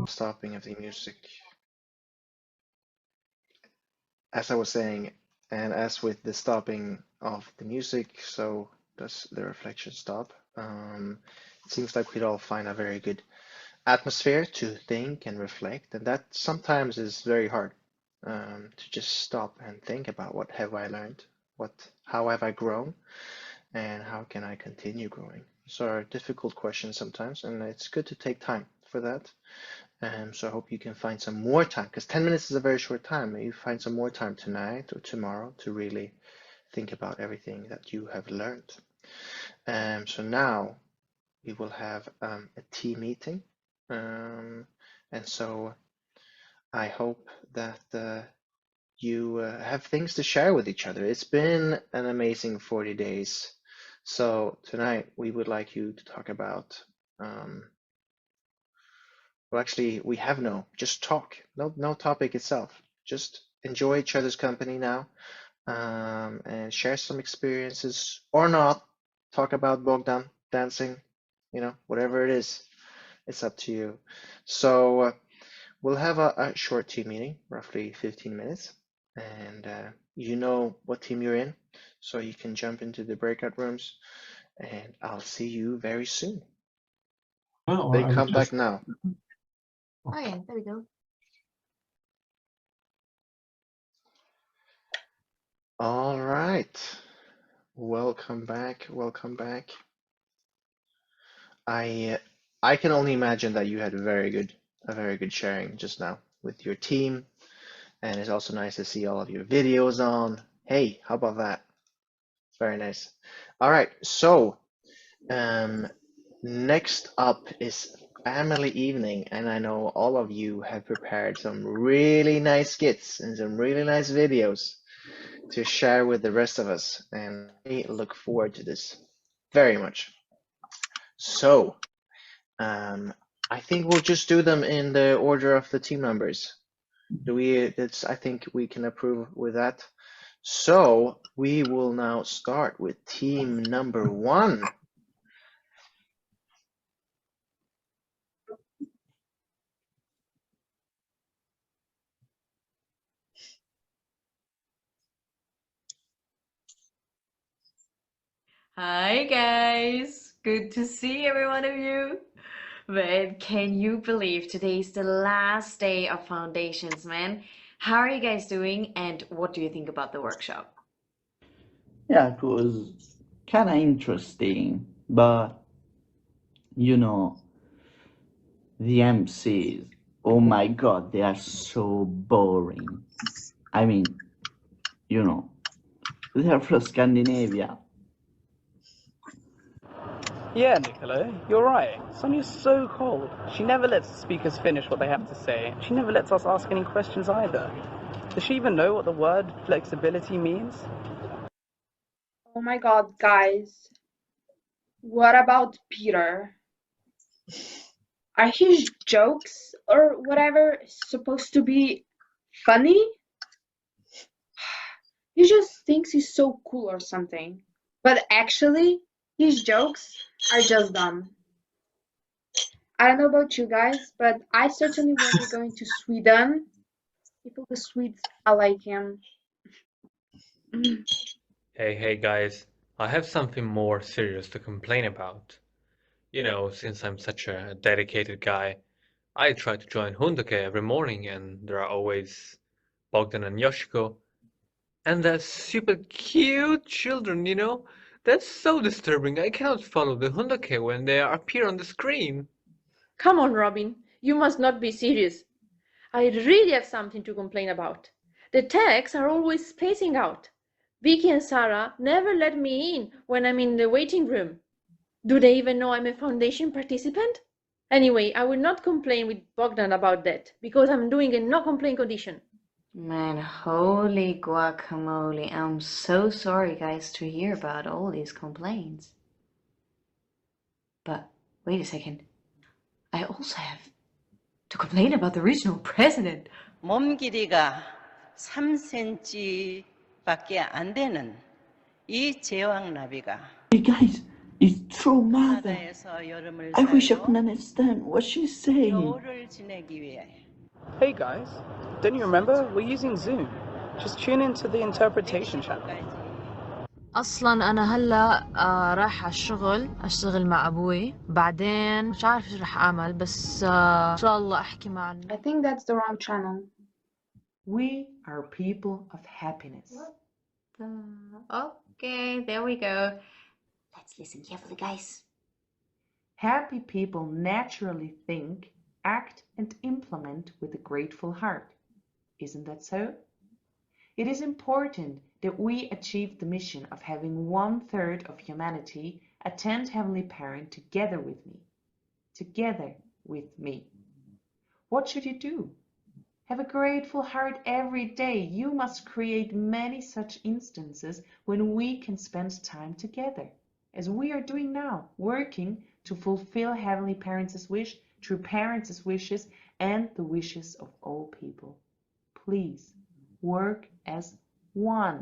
Stopping of the music. As I was saying, and as with the stopping of the music, so does the reflection stop. It seems like we'd all find a very good atmosphere to think and reflect, and that sometimes is very hard, to just stop and think about what have I learned, how have I grown, and how can I continue growing. These are difficult questions sometimes, and it's good to take time for that. So I hope you can find some more time, because 10 minutes is a very short time. Maybe find some more time tonight or tomorrow to really think about everything that you have learned. So now we will have a team meeting. And so I hope that you have things to share with each other. It's been an amazing 40 days. So tonight we would like you to talk about well, actually, we have just talk. No topic itself. Just enjoy each other's company now, and share some experiences or not. Talk about Bogdan dancing, whatever it is. It's up to you. So we'll have a short team meeting, roughly 15 minutes, and you know what team you're in, so you can jump into the breakout rooms, and I'll see you very soon. Well, They come back now. Oh yeah, there we go. All right. Welcome back. Welcome back. I can only imagine that you had a very good sharing just now with your team, and it's also nice to see all of your videos on. Hey, how about that? Very nice. All right, so next up is family evening, and I know all of you have prepared some really nice skits and some really nice videos to share with the rest of us, and I look forward to this very much. So I think we'll just do them in the order of the team numbers. I think we can approve with that. So we will now start with team number 1. Hi guys, good to see every one of you. But can you believe today is the last day of foundations, man? How are you guys doing, and what do you think about the workshop? Yeah, it was kind of interesting, but the MCs, oh my God, they are so boring. I mean, they are from Scandinavia. Yeah, Nicola, you're right. Sonja's so cold. She never lets the speakers finish what they have to say. She never lets us ask any questions either. Does she even know what the word flexibility means? Oh my God, guys. What about Peter? Are his jokes or whatever supposed to be funny? He just thinks he's so cool or something. But actually, his jokes are just dumb. I don't know about you guys, but I certainly won't be going to Sweden. People the Swedes are like him. Hey guys, I have something more serious to complain about. Since I'm such a dedicated guy, I try to join Hundoke every morning and there are always Bogdan and Yoshiko. And they're super cute children, That's so disturbing. I cannot follow the Hundoke when they appear on the screen. Come on, Robin. You must not be serious. I really have something to complain about. The tags are always spacing out. Vicky and Sarah never let me in when I'm in the waiting room. Do they even know I'm a foundation participant? Anyway, I will not complain with Bogdan about that, because I'm doing a no complaint condition. Man, holy guacamole. I'm so sorry, guys, to hear about all these complaints. But wait a second. I also have to complain about the regional president. 몸 길이가 3cm밖에 안 되는 이 제왕나비가. Hey guys, It's true, mother. I wish I could understand what she's saying. Hey guys, don't you remember? We're using Zoom. Just tune into the interpretation channel. اصلا انا هلا رايحه على الشغل اشتغل مع ابوي بعدين مش عارف ايش رح اعمل بس ان شاء الله احكي مع I think that's the wrong channel. We are people of happiness. Okay, there we go. Let's listen carefully, guys. Happy people naturally think, act, and implement with a grateful heart. Isn't that so? It is important that we achieve the mission of having 1/3 of humanity attend Heavenly Parent together with me. Together with me. What should you do? Have a grateful heart every day. You must create many such instances when we can spend time together, as we are doing now, working to fulfill Heavenly Parents' wish through parents' wishes and the wishes of all people. Please work as one.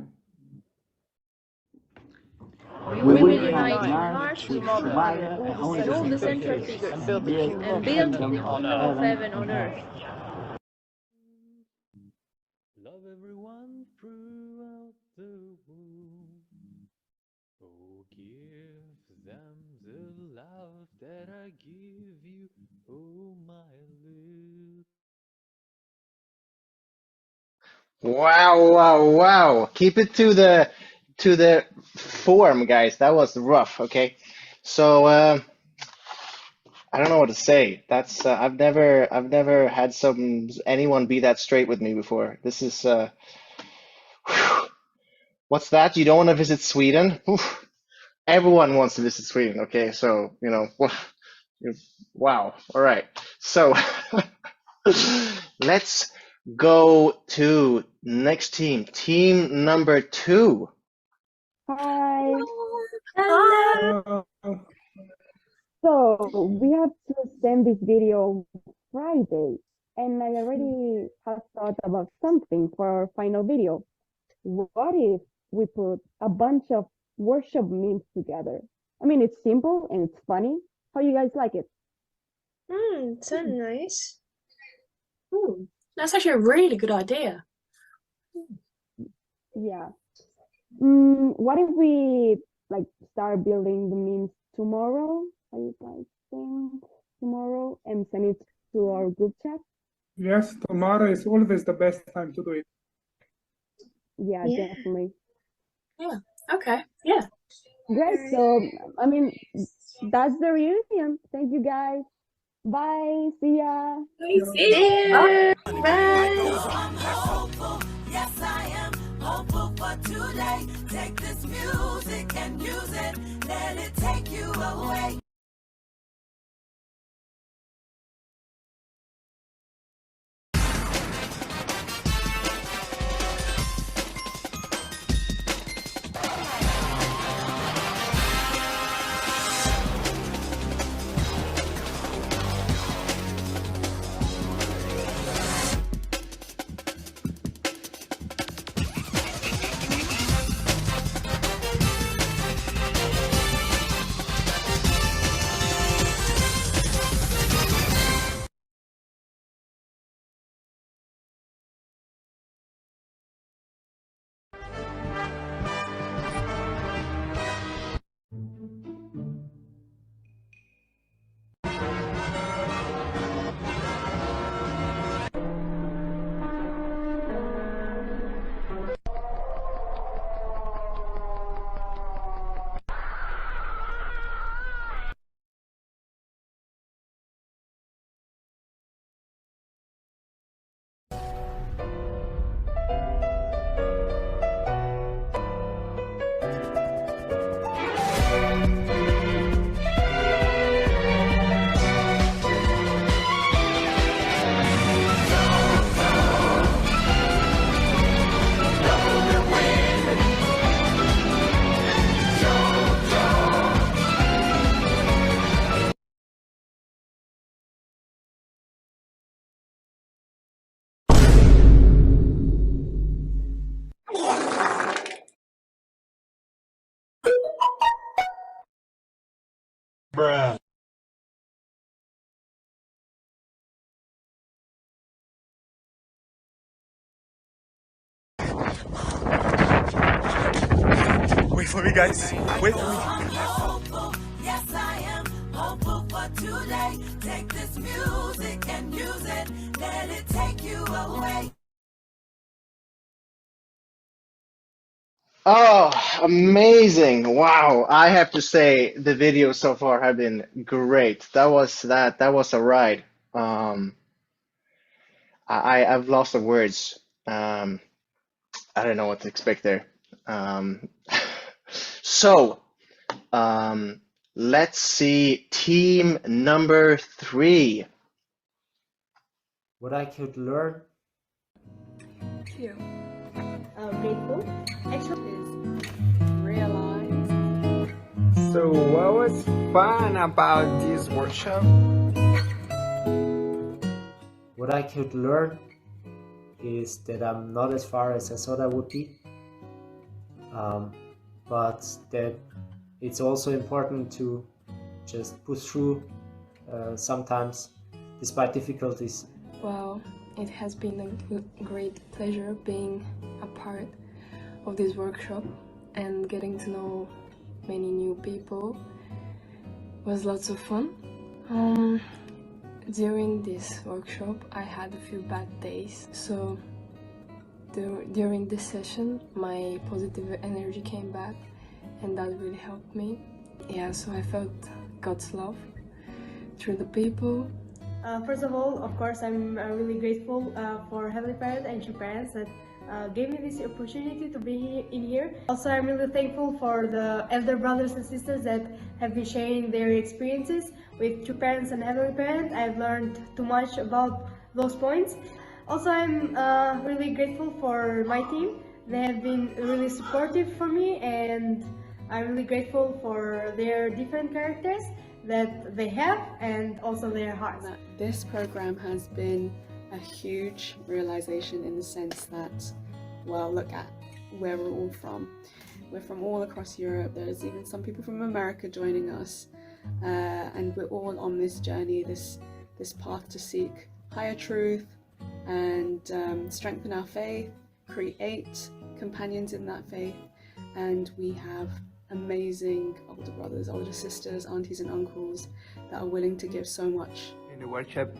We will unite hearts with Mother and all the central figures and build the kingdom of heaven on earth. Love everyone throughout the world. Oh, give them the love that I give you, oh my little. Wow. Keep it to the form, guys. That was rough, okay? So I don't know what to say. That's I've never had anyone be that straight with me before. This is what's that? You don't want to visit Sweden? Oof. Everyone wants to visit Sweden, okay? So, you know, wow. All right. So let's go to next team. Team number 2. Hi. Hello. So we have to send this video Friday, and I already have thought about something for our final video. What if we put a bunch of workshop memes together? I mean, it's simple and it's funny. How you guys like it? So nice. That's actually a really good idea. Yeah. What if we like start building the memes tomorrow? How you guys think? Tomorrow, and send it to our group chat? Yes, tomorrow is always the best time to do it. Yeah, definitely. Yeah. Okay. Yeah. Great. So, I mean, that's the reunion. Thank you, guys. Bye. See ya. See ya. Bye. Yes, I am hopeful for today. Take this music and use it. Let it take you away. Bruh. Wait for me, guys. Wait for me. Yes, I am hopeful for today. Take this music and use it. Let it take you away. Oh, amazing. Wow. I have to say the videos so far have been great. That was a ride. Um I've lost the words. I don't know what to expect there. Um so let's see team number 3. What I could learn. Few. Grateful. Actually, is realize. So what was fun about this workshop? What I could learn is that I'm not as far as I thought I would be, but that it's also important to just push through sometimes despite difficulties. Well, it has been a great pleasure being a part of this workshop and getting to know many new people. It was lots of fun. During this workshop I had a few bad days, so during this session my positive energy came back and that really helped me. Yeah, so I felt God's love through the people. First of all, of course, I'm really grateful for Heavenly Parents and True Parents that gave me this opportunity to be in here. Also, I'm really thankful for the elder brothers and sisters that have been sharing their experiences with True Parents and Heavenly Parents. I've learned too much about those points. Also, I'm really grateful for my team. They have been really supportive for me, and I'm really grateful for their different characters that they have and also their hearts. This program has been a huge realization in the sense that, well, look at where we're all from. We're from all across Europe. There's even some people from America joining us, and we're all on this journey, this path to seek higher truth and strengthen our faith, create companions in that faith, and we have amazing older brothers, older sisters, aunties and uncles that are willing to give so much. In the workshop,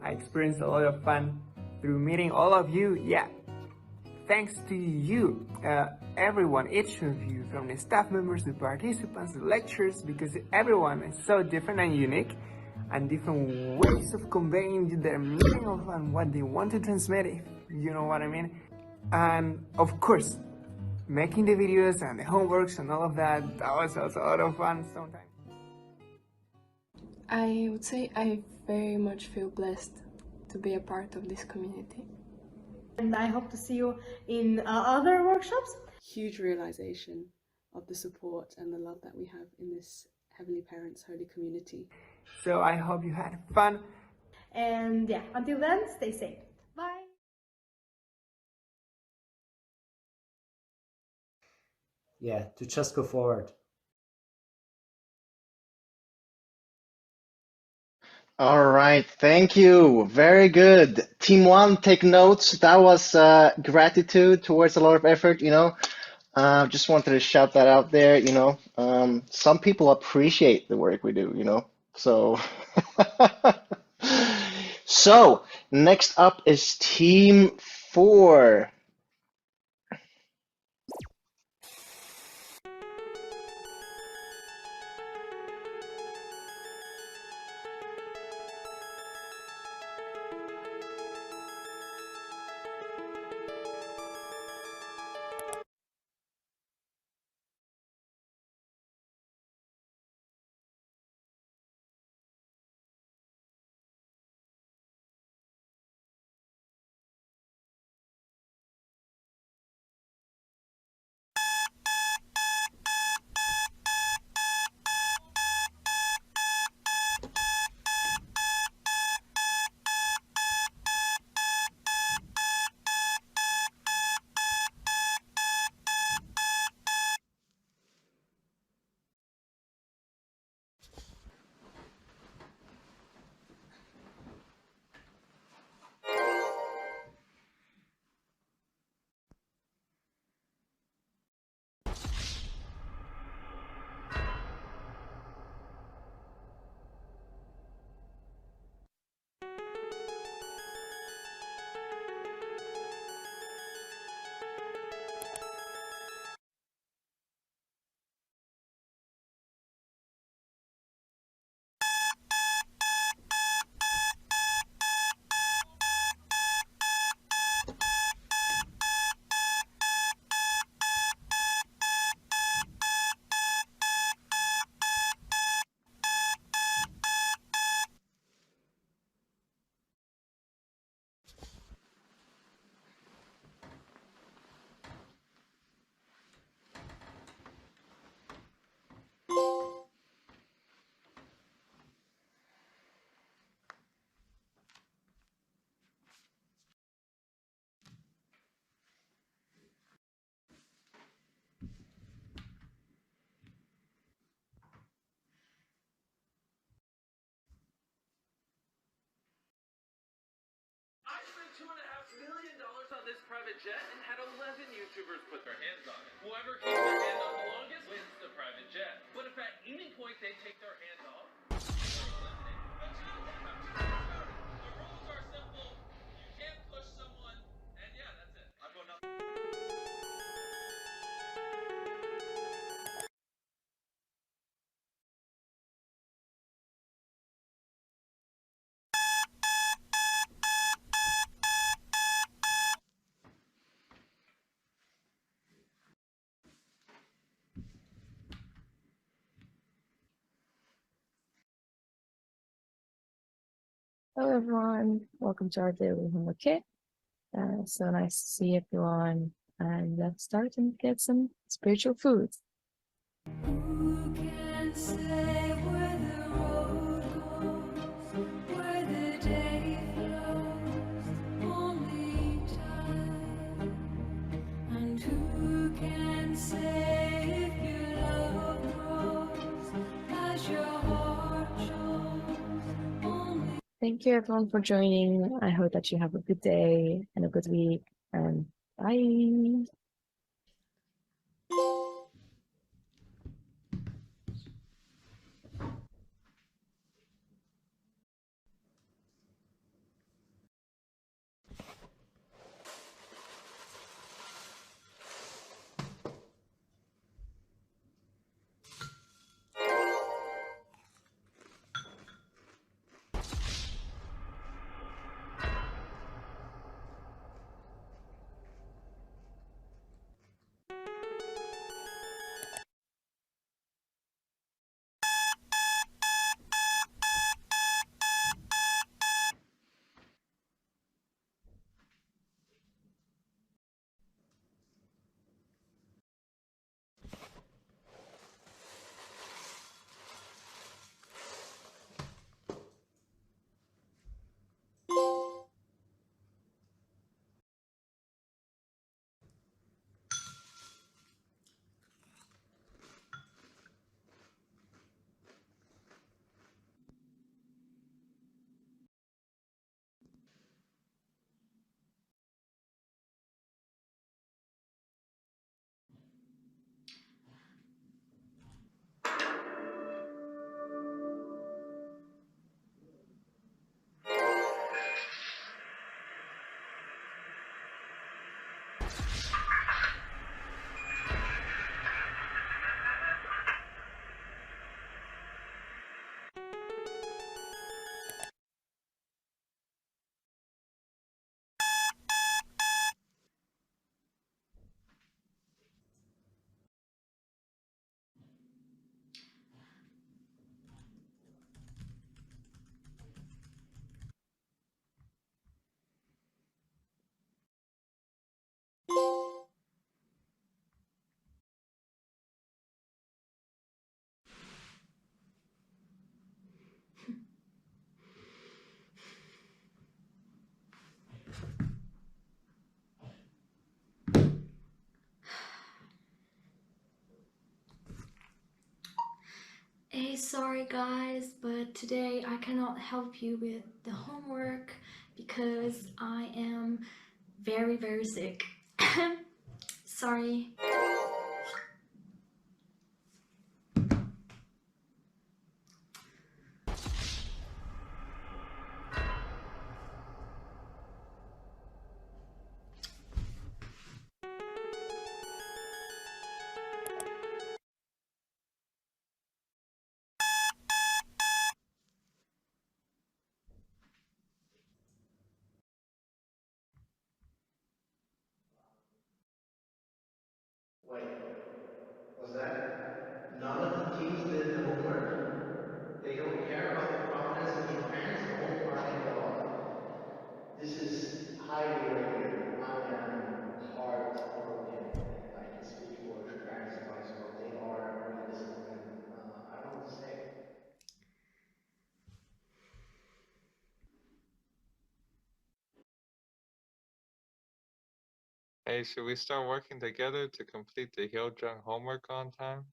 I experienced a lot of fun through meeting all of you. Yeah, thanks to you, everyone, each of you, from the staff members, the participants, the lecturers, because everyone is so different and unique, and different ways of conveying their meaning of and what they want to transmit, if you know what I mean. And of course, making the videos and the homeworks and all of that, that was also a lot of fun sometimes. I would say I very much feel blessed to be a part of this community. And I hope to see you in other workshops. Huge realization of the support and the love that we have in this Heavenly Parents Holy Community. So I hope you had fun. And yeah, until then, stay safe. Bye. Yeah, to just go forward. All right, thank you. Very good. Team 1, take notes. That was gratitude towards a lot of effort, you know. Just wanted to shout that out there, you know. Some people appreciate the work we do, you know. So, so next up is Team 4. $2.5 million on this private jet and had 11 YouTubers put their hands on it. Whoever keeps their hand on the longest wins the private jet. But if at any point they take their hand off, they're eliminated. The rules are simple. You can't push someone, and yeah, that's it. I've got nothing. Hello everyone, welcome to our daily homework kit. So nice to see everyone, and let's start and get some spiritual food. Who can say where the road goes, where the day flows? Only time. And who can say if your love grows as your heart shows? Only. Thank you everyone for joining. I hope that you have a good day and a good week, and bye. Hey, sorry guys, but today I cannot help you with the homework because I am very, very sick. Sorry. Wait, was that? None of the teens did the homework? They don't care about the providence of Japan's own my god. This is highly irregular. I am heartbroken, and I can speak for Japan as well as well. They are really disciplined. I don't know what to say. Hey, should we start working together to complete the Hyojung homework on time?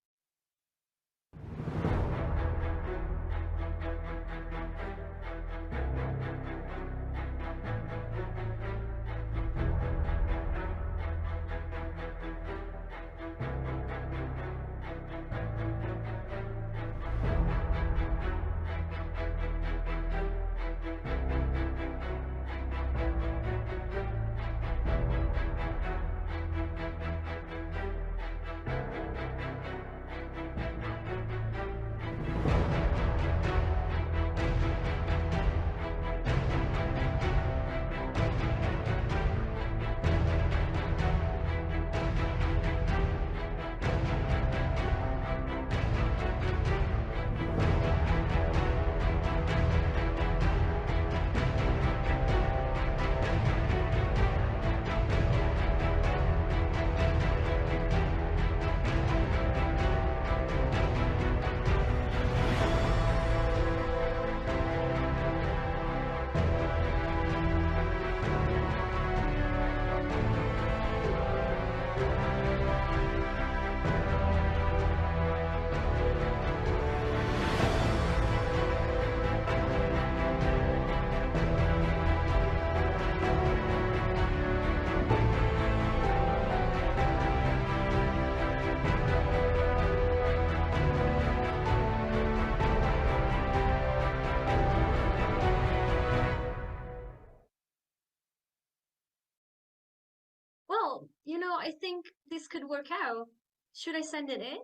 you know, I think this could work out. Should I send it in?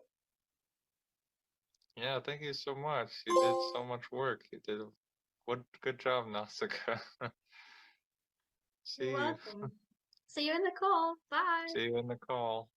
Yeah, thank you so much. You did so much work. You did good job, Nausicaa. See You're you. welcome. See you in the call. Bye. See you in the call.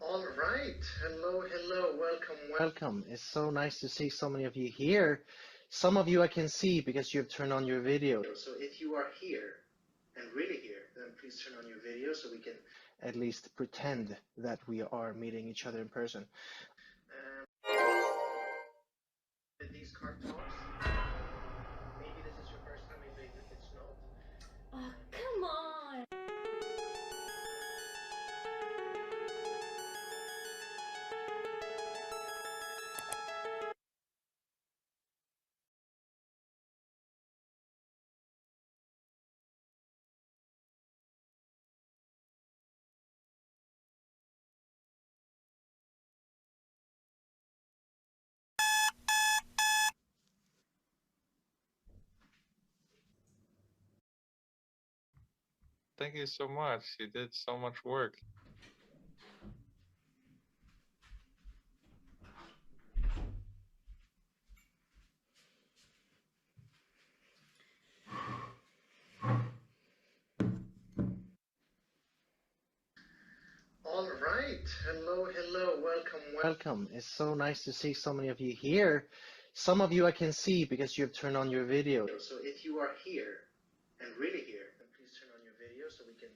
All right. Hello, hello. Welcome, welcome. It's so nice to see so many of you here. Some of you I can see because you've turned on your video. So if you are here and really here, then please turn on your video so we can at least pretend that we are meeting each other in person. These card talks, maybe this is your first time, maybe it's not. Oh, come on. Thank you so much. You did so much work. All right. Hello, hello. Welcome, welcome. It's so nice to see so many of you here. Some of you I can see because you've turned on your video. So if you are here and really here, then please turn on your video so we can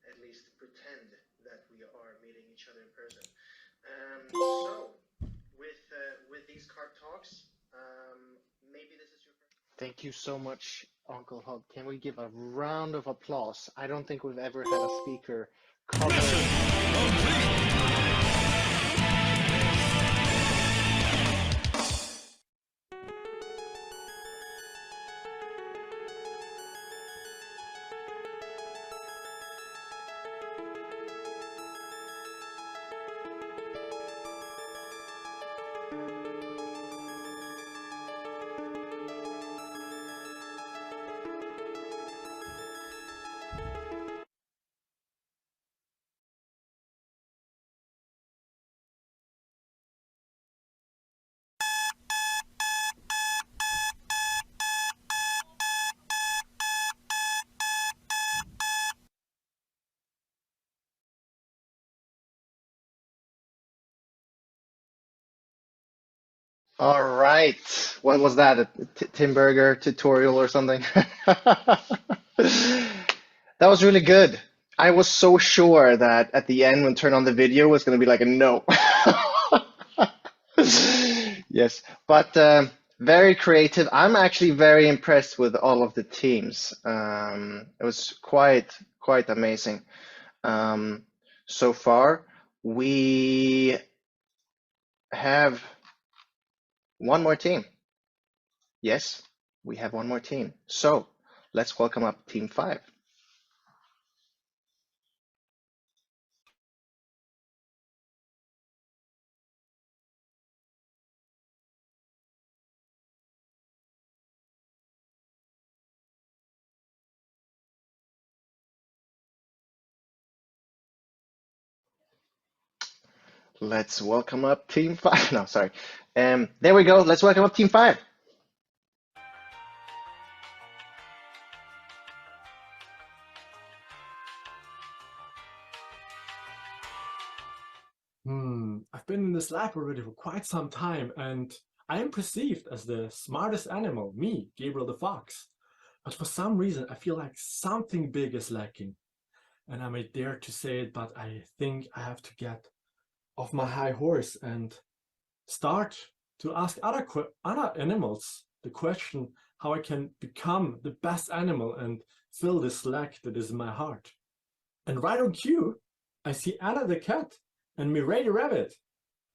at least pretend that we are meeting each other in person. So with these card talks, maybe this is your first. Thank you so much, Uncle Hug. Can we give a round of applause? I don't think we've ever had a speaker cover. All right. What was that? A Tim Burger tutorial or something? That was really good. I was so sure that at the end when turn on the video was going to be like a no. Yes, but very creative. I'm actually very impressed with all of the teams. It was quite amazing. So far, we have one more team. Yes, we have one more team. So let's welcome up Team 5. Let's welcome up Team 5. No, sorry. There we go. Let's welcome up Team 5. I've been in this lab already for quite some time, and I am perceived as the smartest animal, me, Gabriel the Fox. But for some reason, I feel like something big is lacking. And I may dare to say it, but I think I have to get off my high horse and start to ask other animals the question how I can become the best animal and fill the slack that is in my heart. And right on cue, I see Anna the cat and Mireille the rabbit.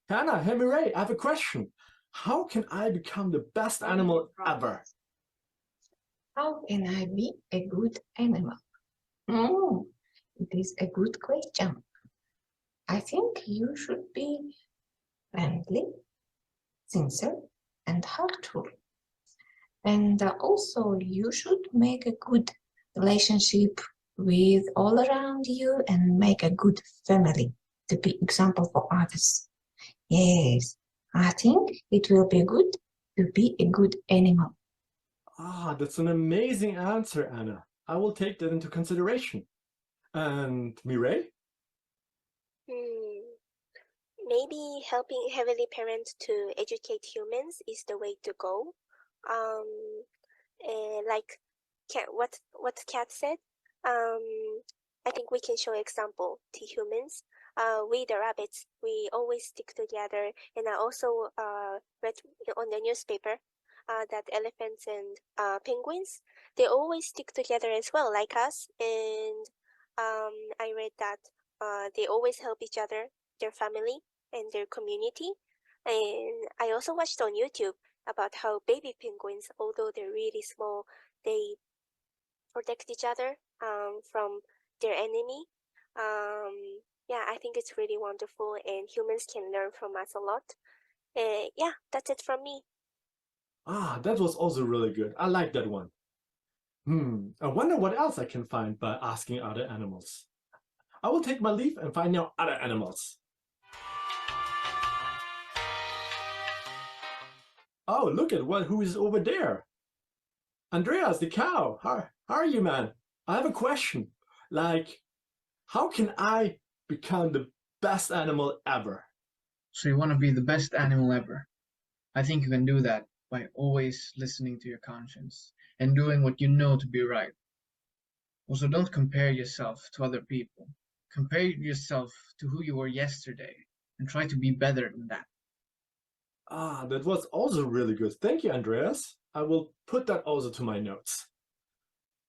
Hannah, hey Mireille, I have a question. How can I become the best animal ever? How can I be a good animal? Oh, It is a good question. I think you should be friendly, sincere, and helpful. And also, you should make a good relationship with all around you and make a good family to be example for others. Yes, I think it will be good to be a good animal. Ah, that's an amazing answer, Anna. I will take that into consideration. And Mireille? Maybe helping heavenly parents to educate humans is the way to go. Like what Kat said. I think we can show example to humans. We the rabbits, we always stick together. And I also read on the newspaper that elephants and penguins, they always stick together as well, like us. And I read that they always help each other, their family, and their community. And I also watched on YouTube about how baby penguins, although they're really small, they protect each other from their enemy. Yeah, I think it's really wonderful, and humans can learn from us a lot. Yeah, that's it from me. Ah, that was also really good. I like that one. I wonder what else I can find by asking other animals. I will take my leave and find out other animals. Oh, look at who is over there. Andreas, the cow. How are you, man? I have a question. Like, how can I become the best animal ever? So you want to be the best animal ever? I think you can do that by always listening to your conscience and doing what you know to be right. Also, don't compare yourself to other people. Compare yourself to who you were yesterday and try to be better than that. Ah, that was also really good. Thank you, Andreas. I will put that also to my notes.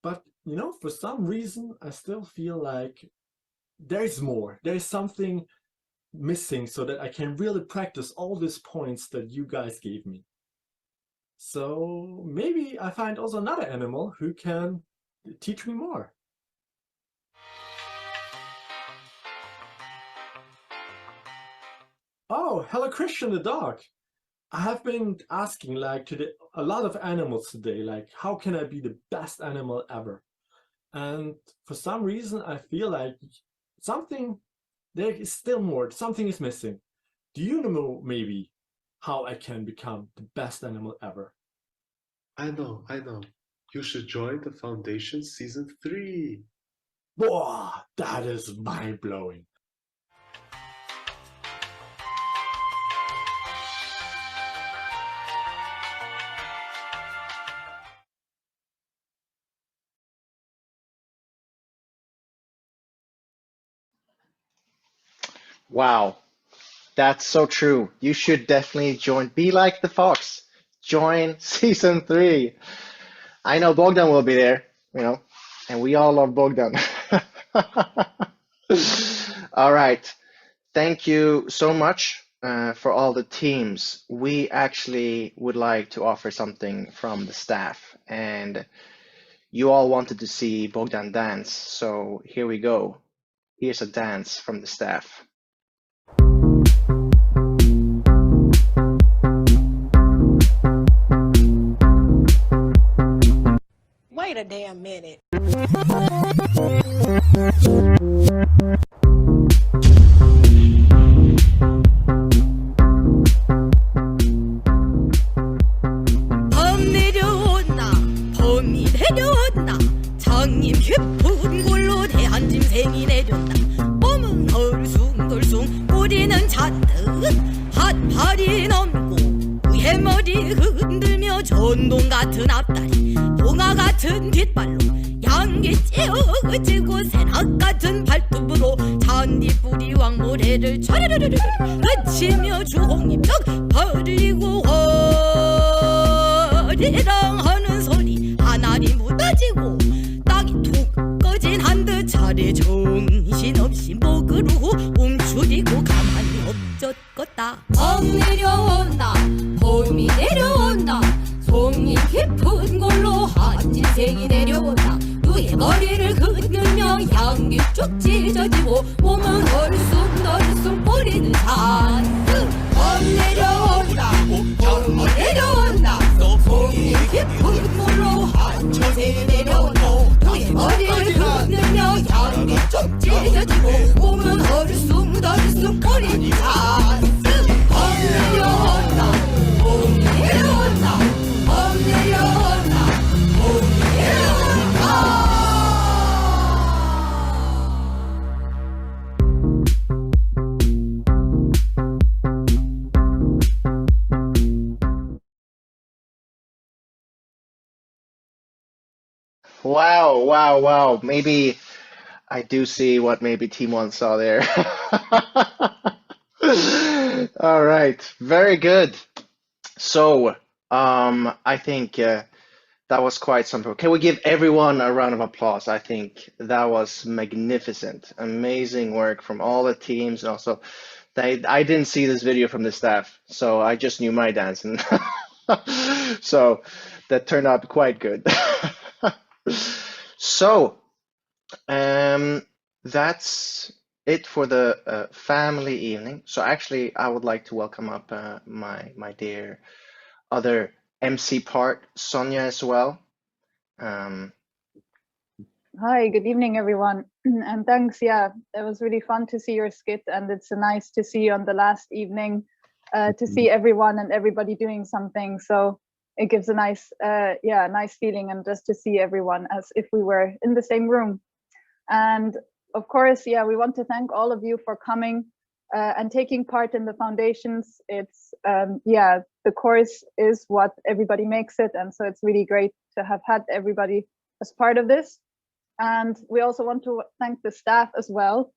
But, you know, for some reason, I still feel like there is more. There is something missing so that I can really practice all these points that you guys gave me. So maybe I find also another animal who can teach me more. Oh, hello, Christian the dog. I have been asking like a lot of animals today, like how can I be the best animal ever? And for some reason, I feel like there is still more, something is missing. Do you know maybe how I can become the best animal ever? I know. You should join the Foundation Season 3. Whoa, that is mind-blowing. Wow, that's so true. You should definitely join. Be like the fox. Join season 3. I know Bogdan will be there, and we all love Bogdan. All right. Thank you so much for all the teams. We actually would like to offer something from the staff, and you all wanted to see Bogdan dance, so here we go. Here's a dance from the staff. Wait a damn minute. 범 내려온다 범이 내려온다 장님 깊은 골로 대한 짐승이 내렸다 몸은 덜숭덜숭 꼬리는 잔뜩 핫팔이 넘고 위에 머리 흔들며 전동 같은 앞다리 동화 같은 뒷발로 양기 찌어지고 새낙 같은 발톱으로 잔디뿌리 왕모래를 차르르르르 그치며 주홍잎떡 버리고 허리랑 하는 소리 하나리 묻어지고 땅이 툭 꺼진 한듯 차례 정신없이 먹으로 움츠리고 가만히 엎젖었다 범 내려온다 봄이 내려온다 송이 깊은 걸로 한 짐승이 전쟁이 내려온다 그의 머리를 흔들며 향기 쭉 찢어지고 몸은 얼숭덜숭 뿌리는 잔뜩 범 내려온다 범이 내려온다 속이 깊은 물로 한천세 내려온다 그의 머리를 흔들며 향기 쭉 찢어지고 몸은 얼숭덜숭 뿌리는 잔뜩 범 내려온다 범이 내려온다 범 내려온다 범이 내려온다 Wow, wow, wow. Maybe I do see what maybe Team One saw there. All right, very good. So, I think that was quite something. Can we give everyone a round of applause? I think that was magnificent. Amazing work from all the teams. And also, I didn't see this video from the staff, so I just knew my dance. And so that turned out quite good. So, that's it for the family evening. So actually, I would like to welcome up my dear other MC part, Sonja, as well. Hi, good evening, everyone. And thanks. Yeah, it was really fun to see your skit, and it's nice to see you on the last evening, to see everyone and everybody doing something. So it gives a nice, nice feeling, and just to see everyone as if we were in the same room. And of course, yeah, we want to thank all of you for coming and taking part in the foundations. It's, the course is what everybody makes it. And so it's really great to have had everybody as part of this. And we also want to thank the staff as well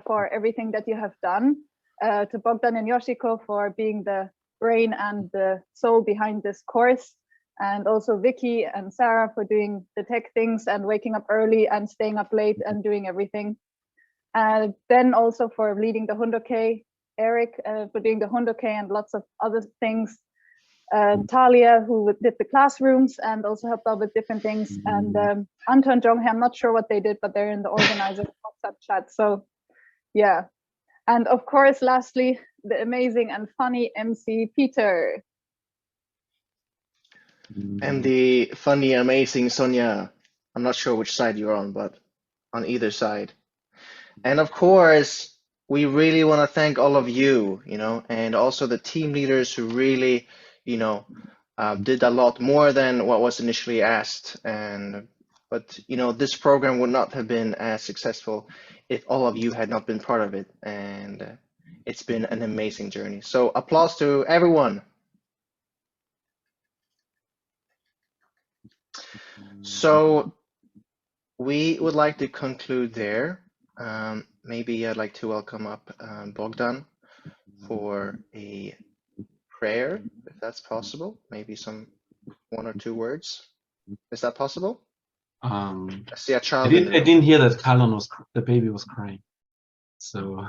for everything that you have done. To Bogdan and Yoshiko for being the brain and the soul behind this course. And also Vicky and Sarah for doing the tech things and waking up early and staying up late and doing everything. Ben also for leading the Hundoke, Eric for doing the Hundoke and lots of other things. Talia, who did the classrooms and also helped out with different things. And Anton, Jonghae, I'm not sure what they did, but they're in the organizer WhatsApp chat. So yeah. And of course, lastly, the amazing and funny MC Peter. And the funny, amazing Sonja. I'm not sure which side you're on, but on either side. And of course, we really want to thank all of you, and also the team leaders who really, did a lot more than what was initially asked. But this program would not have been as successful if all of you had not been part of it. And it's been an amazing journey. So applause to everyone. So we would like to conclude there. Maybe I'd like to welcome up Bogdan for a prayer, if that's possible. Maybe one or two words. Is that possible? I see a child. I didn't hear that the baby was crying. So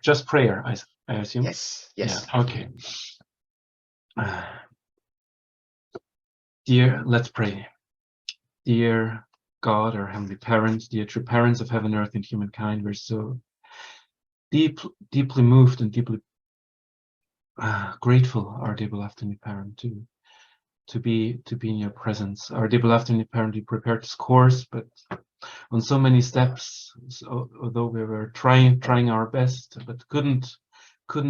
just prayer, I assume. Yes. Yeah, okay. Dear, let's pray. Dear God, our Heavenly Parents, dear true parents of heaven, earth, and humankind, we're so deeply moved and deeply grateful, our dear beloved Heavenly Parent, to be in your presence. Our dear beloved Heavenly Parent, we prepared this course, but on so many steps, although we were trying our best, but couldn't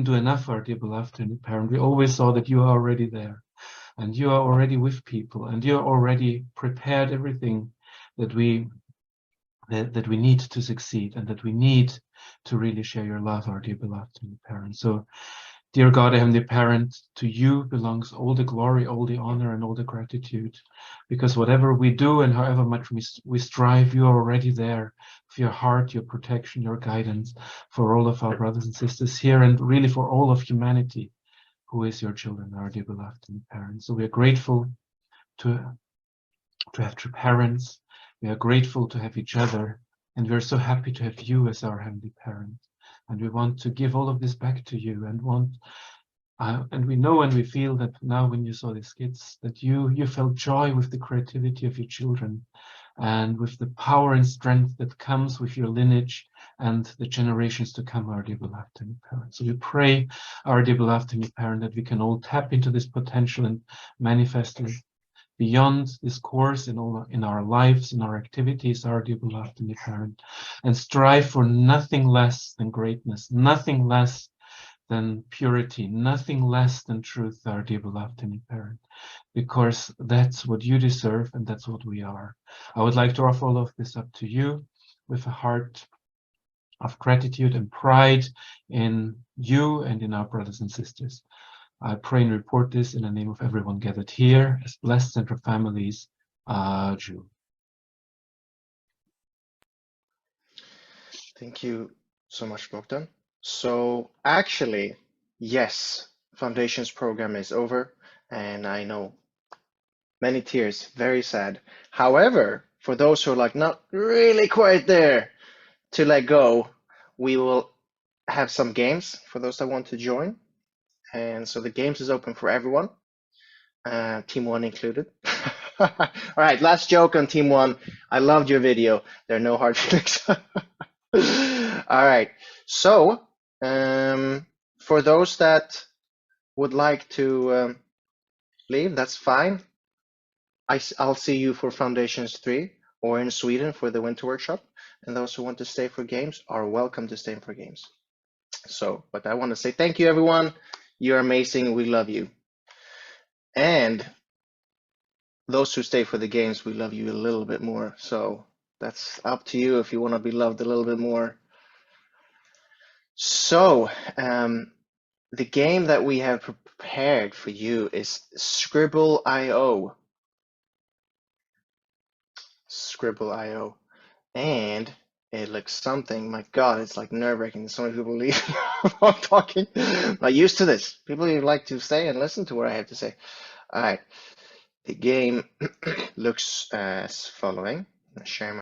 do enough, our dear beloved Heavenly Parent, we always saw that you are already there. And you are already with people, and you are already prepared everything that we need to succeed, and that we need to really share your love, our dear beloved parents. So, dear God, Heavenly Parent, to you belongs all the glory, all the honor, and all the gratitude, because whatever we do and however much we strive, you are already there for your heart, your protection, your guidance for all of our brothers and sisters here, and really for all of humanity, who is your children, our dear beloved parents. So we are grateful to have true parents. We are grateful to have each other, and we're so happy to have you as our Heavenly Parent. And we want to give all of this back to you, and want And we know and we feel that now when you saw these kids, that you felt joy with the creativity of your children and with the power and strength that comes with your lineage and the generations to come, our dear beloved Heavenly Parent. So we pray, our dear beloved Heavenly Parent, that we can all tap into this potential and manifest it beyond this course in our lives, in our activities, our dear beloved Heavenly Parent, and strive for nothing less than greatness, nothing less than purity, nothing less than truth, our dear beloved Heavenly Parent, because that's what you deserve and that's what we are. I would like to offer all of this up to you with a heart of gratitude and pride in you and in our brothers and sisters. I pray and report this in the name of everyone gathered here as blessed central families. Jew. Thank you so much, Bogdan. So actually, yes, Foundations program is over, and I know many tears, very sad. However, for those who are like not really quite there to let go, we will have some games for those that want to join. And so the games is open for everyone, Team 1 included. All right, last joke on Team 1. I loved your video. There are no hard feelings. All right, so for those that would like to leave, that's fine. I'll see you for Foundations 3 or in Sweden for the winter workshop. And those who want to stay for games are welcome to stay for games. So, but I want to say thank you, everyone. You're amazing. We love you. And those who stay for the games, we love you a little bit more. So that's up to you if you want to be loved a little bit more. So the game that we have prepared for you is Scribble.io. Scribble.io. And it looks something, my God, it's like nerve-wracking. So many people leave while I'm talking. I'm not used to this. People like to stay and listen to what I have to say. All right. The game looks as following. I'll share my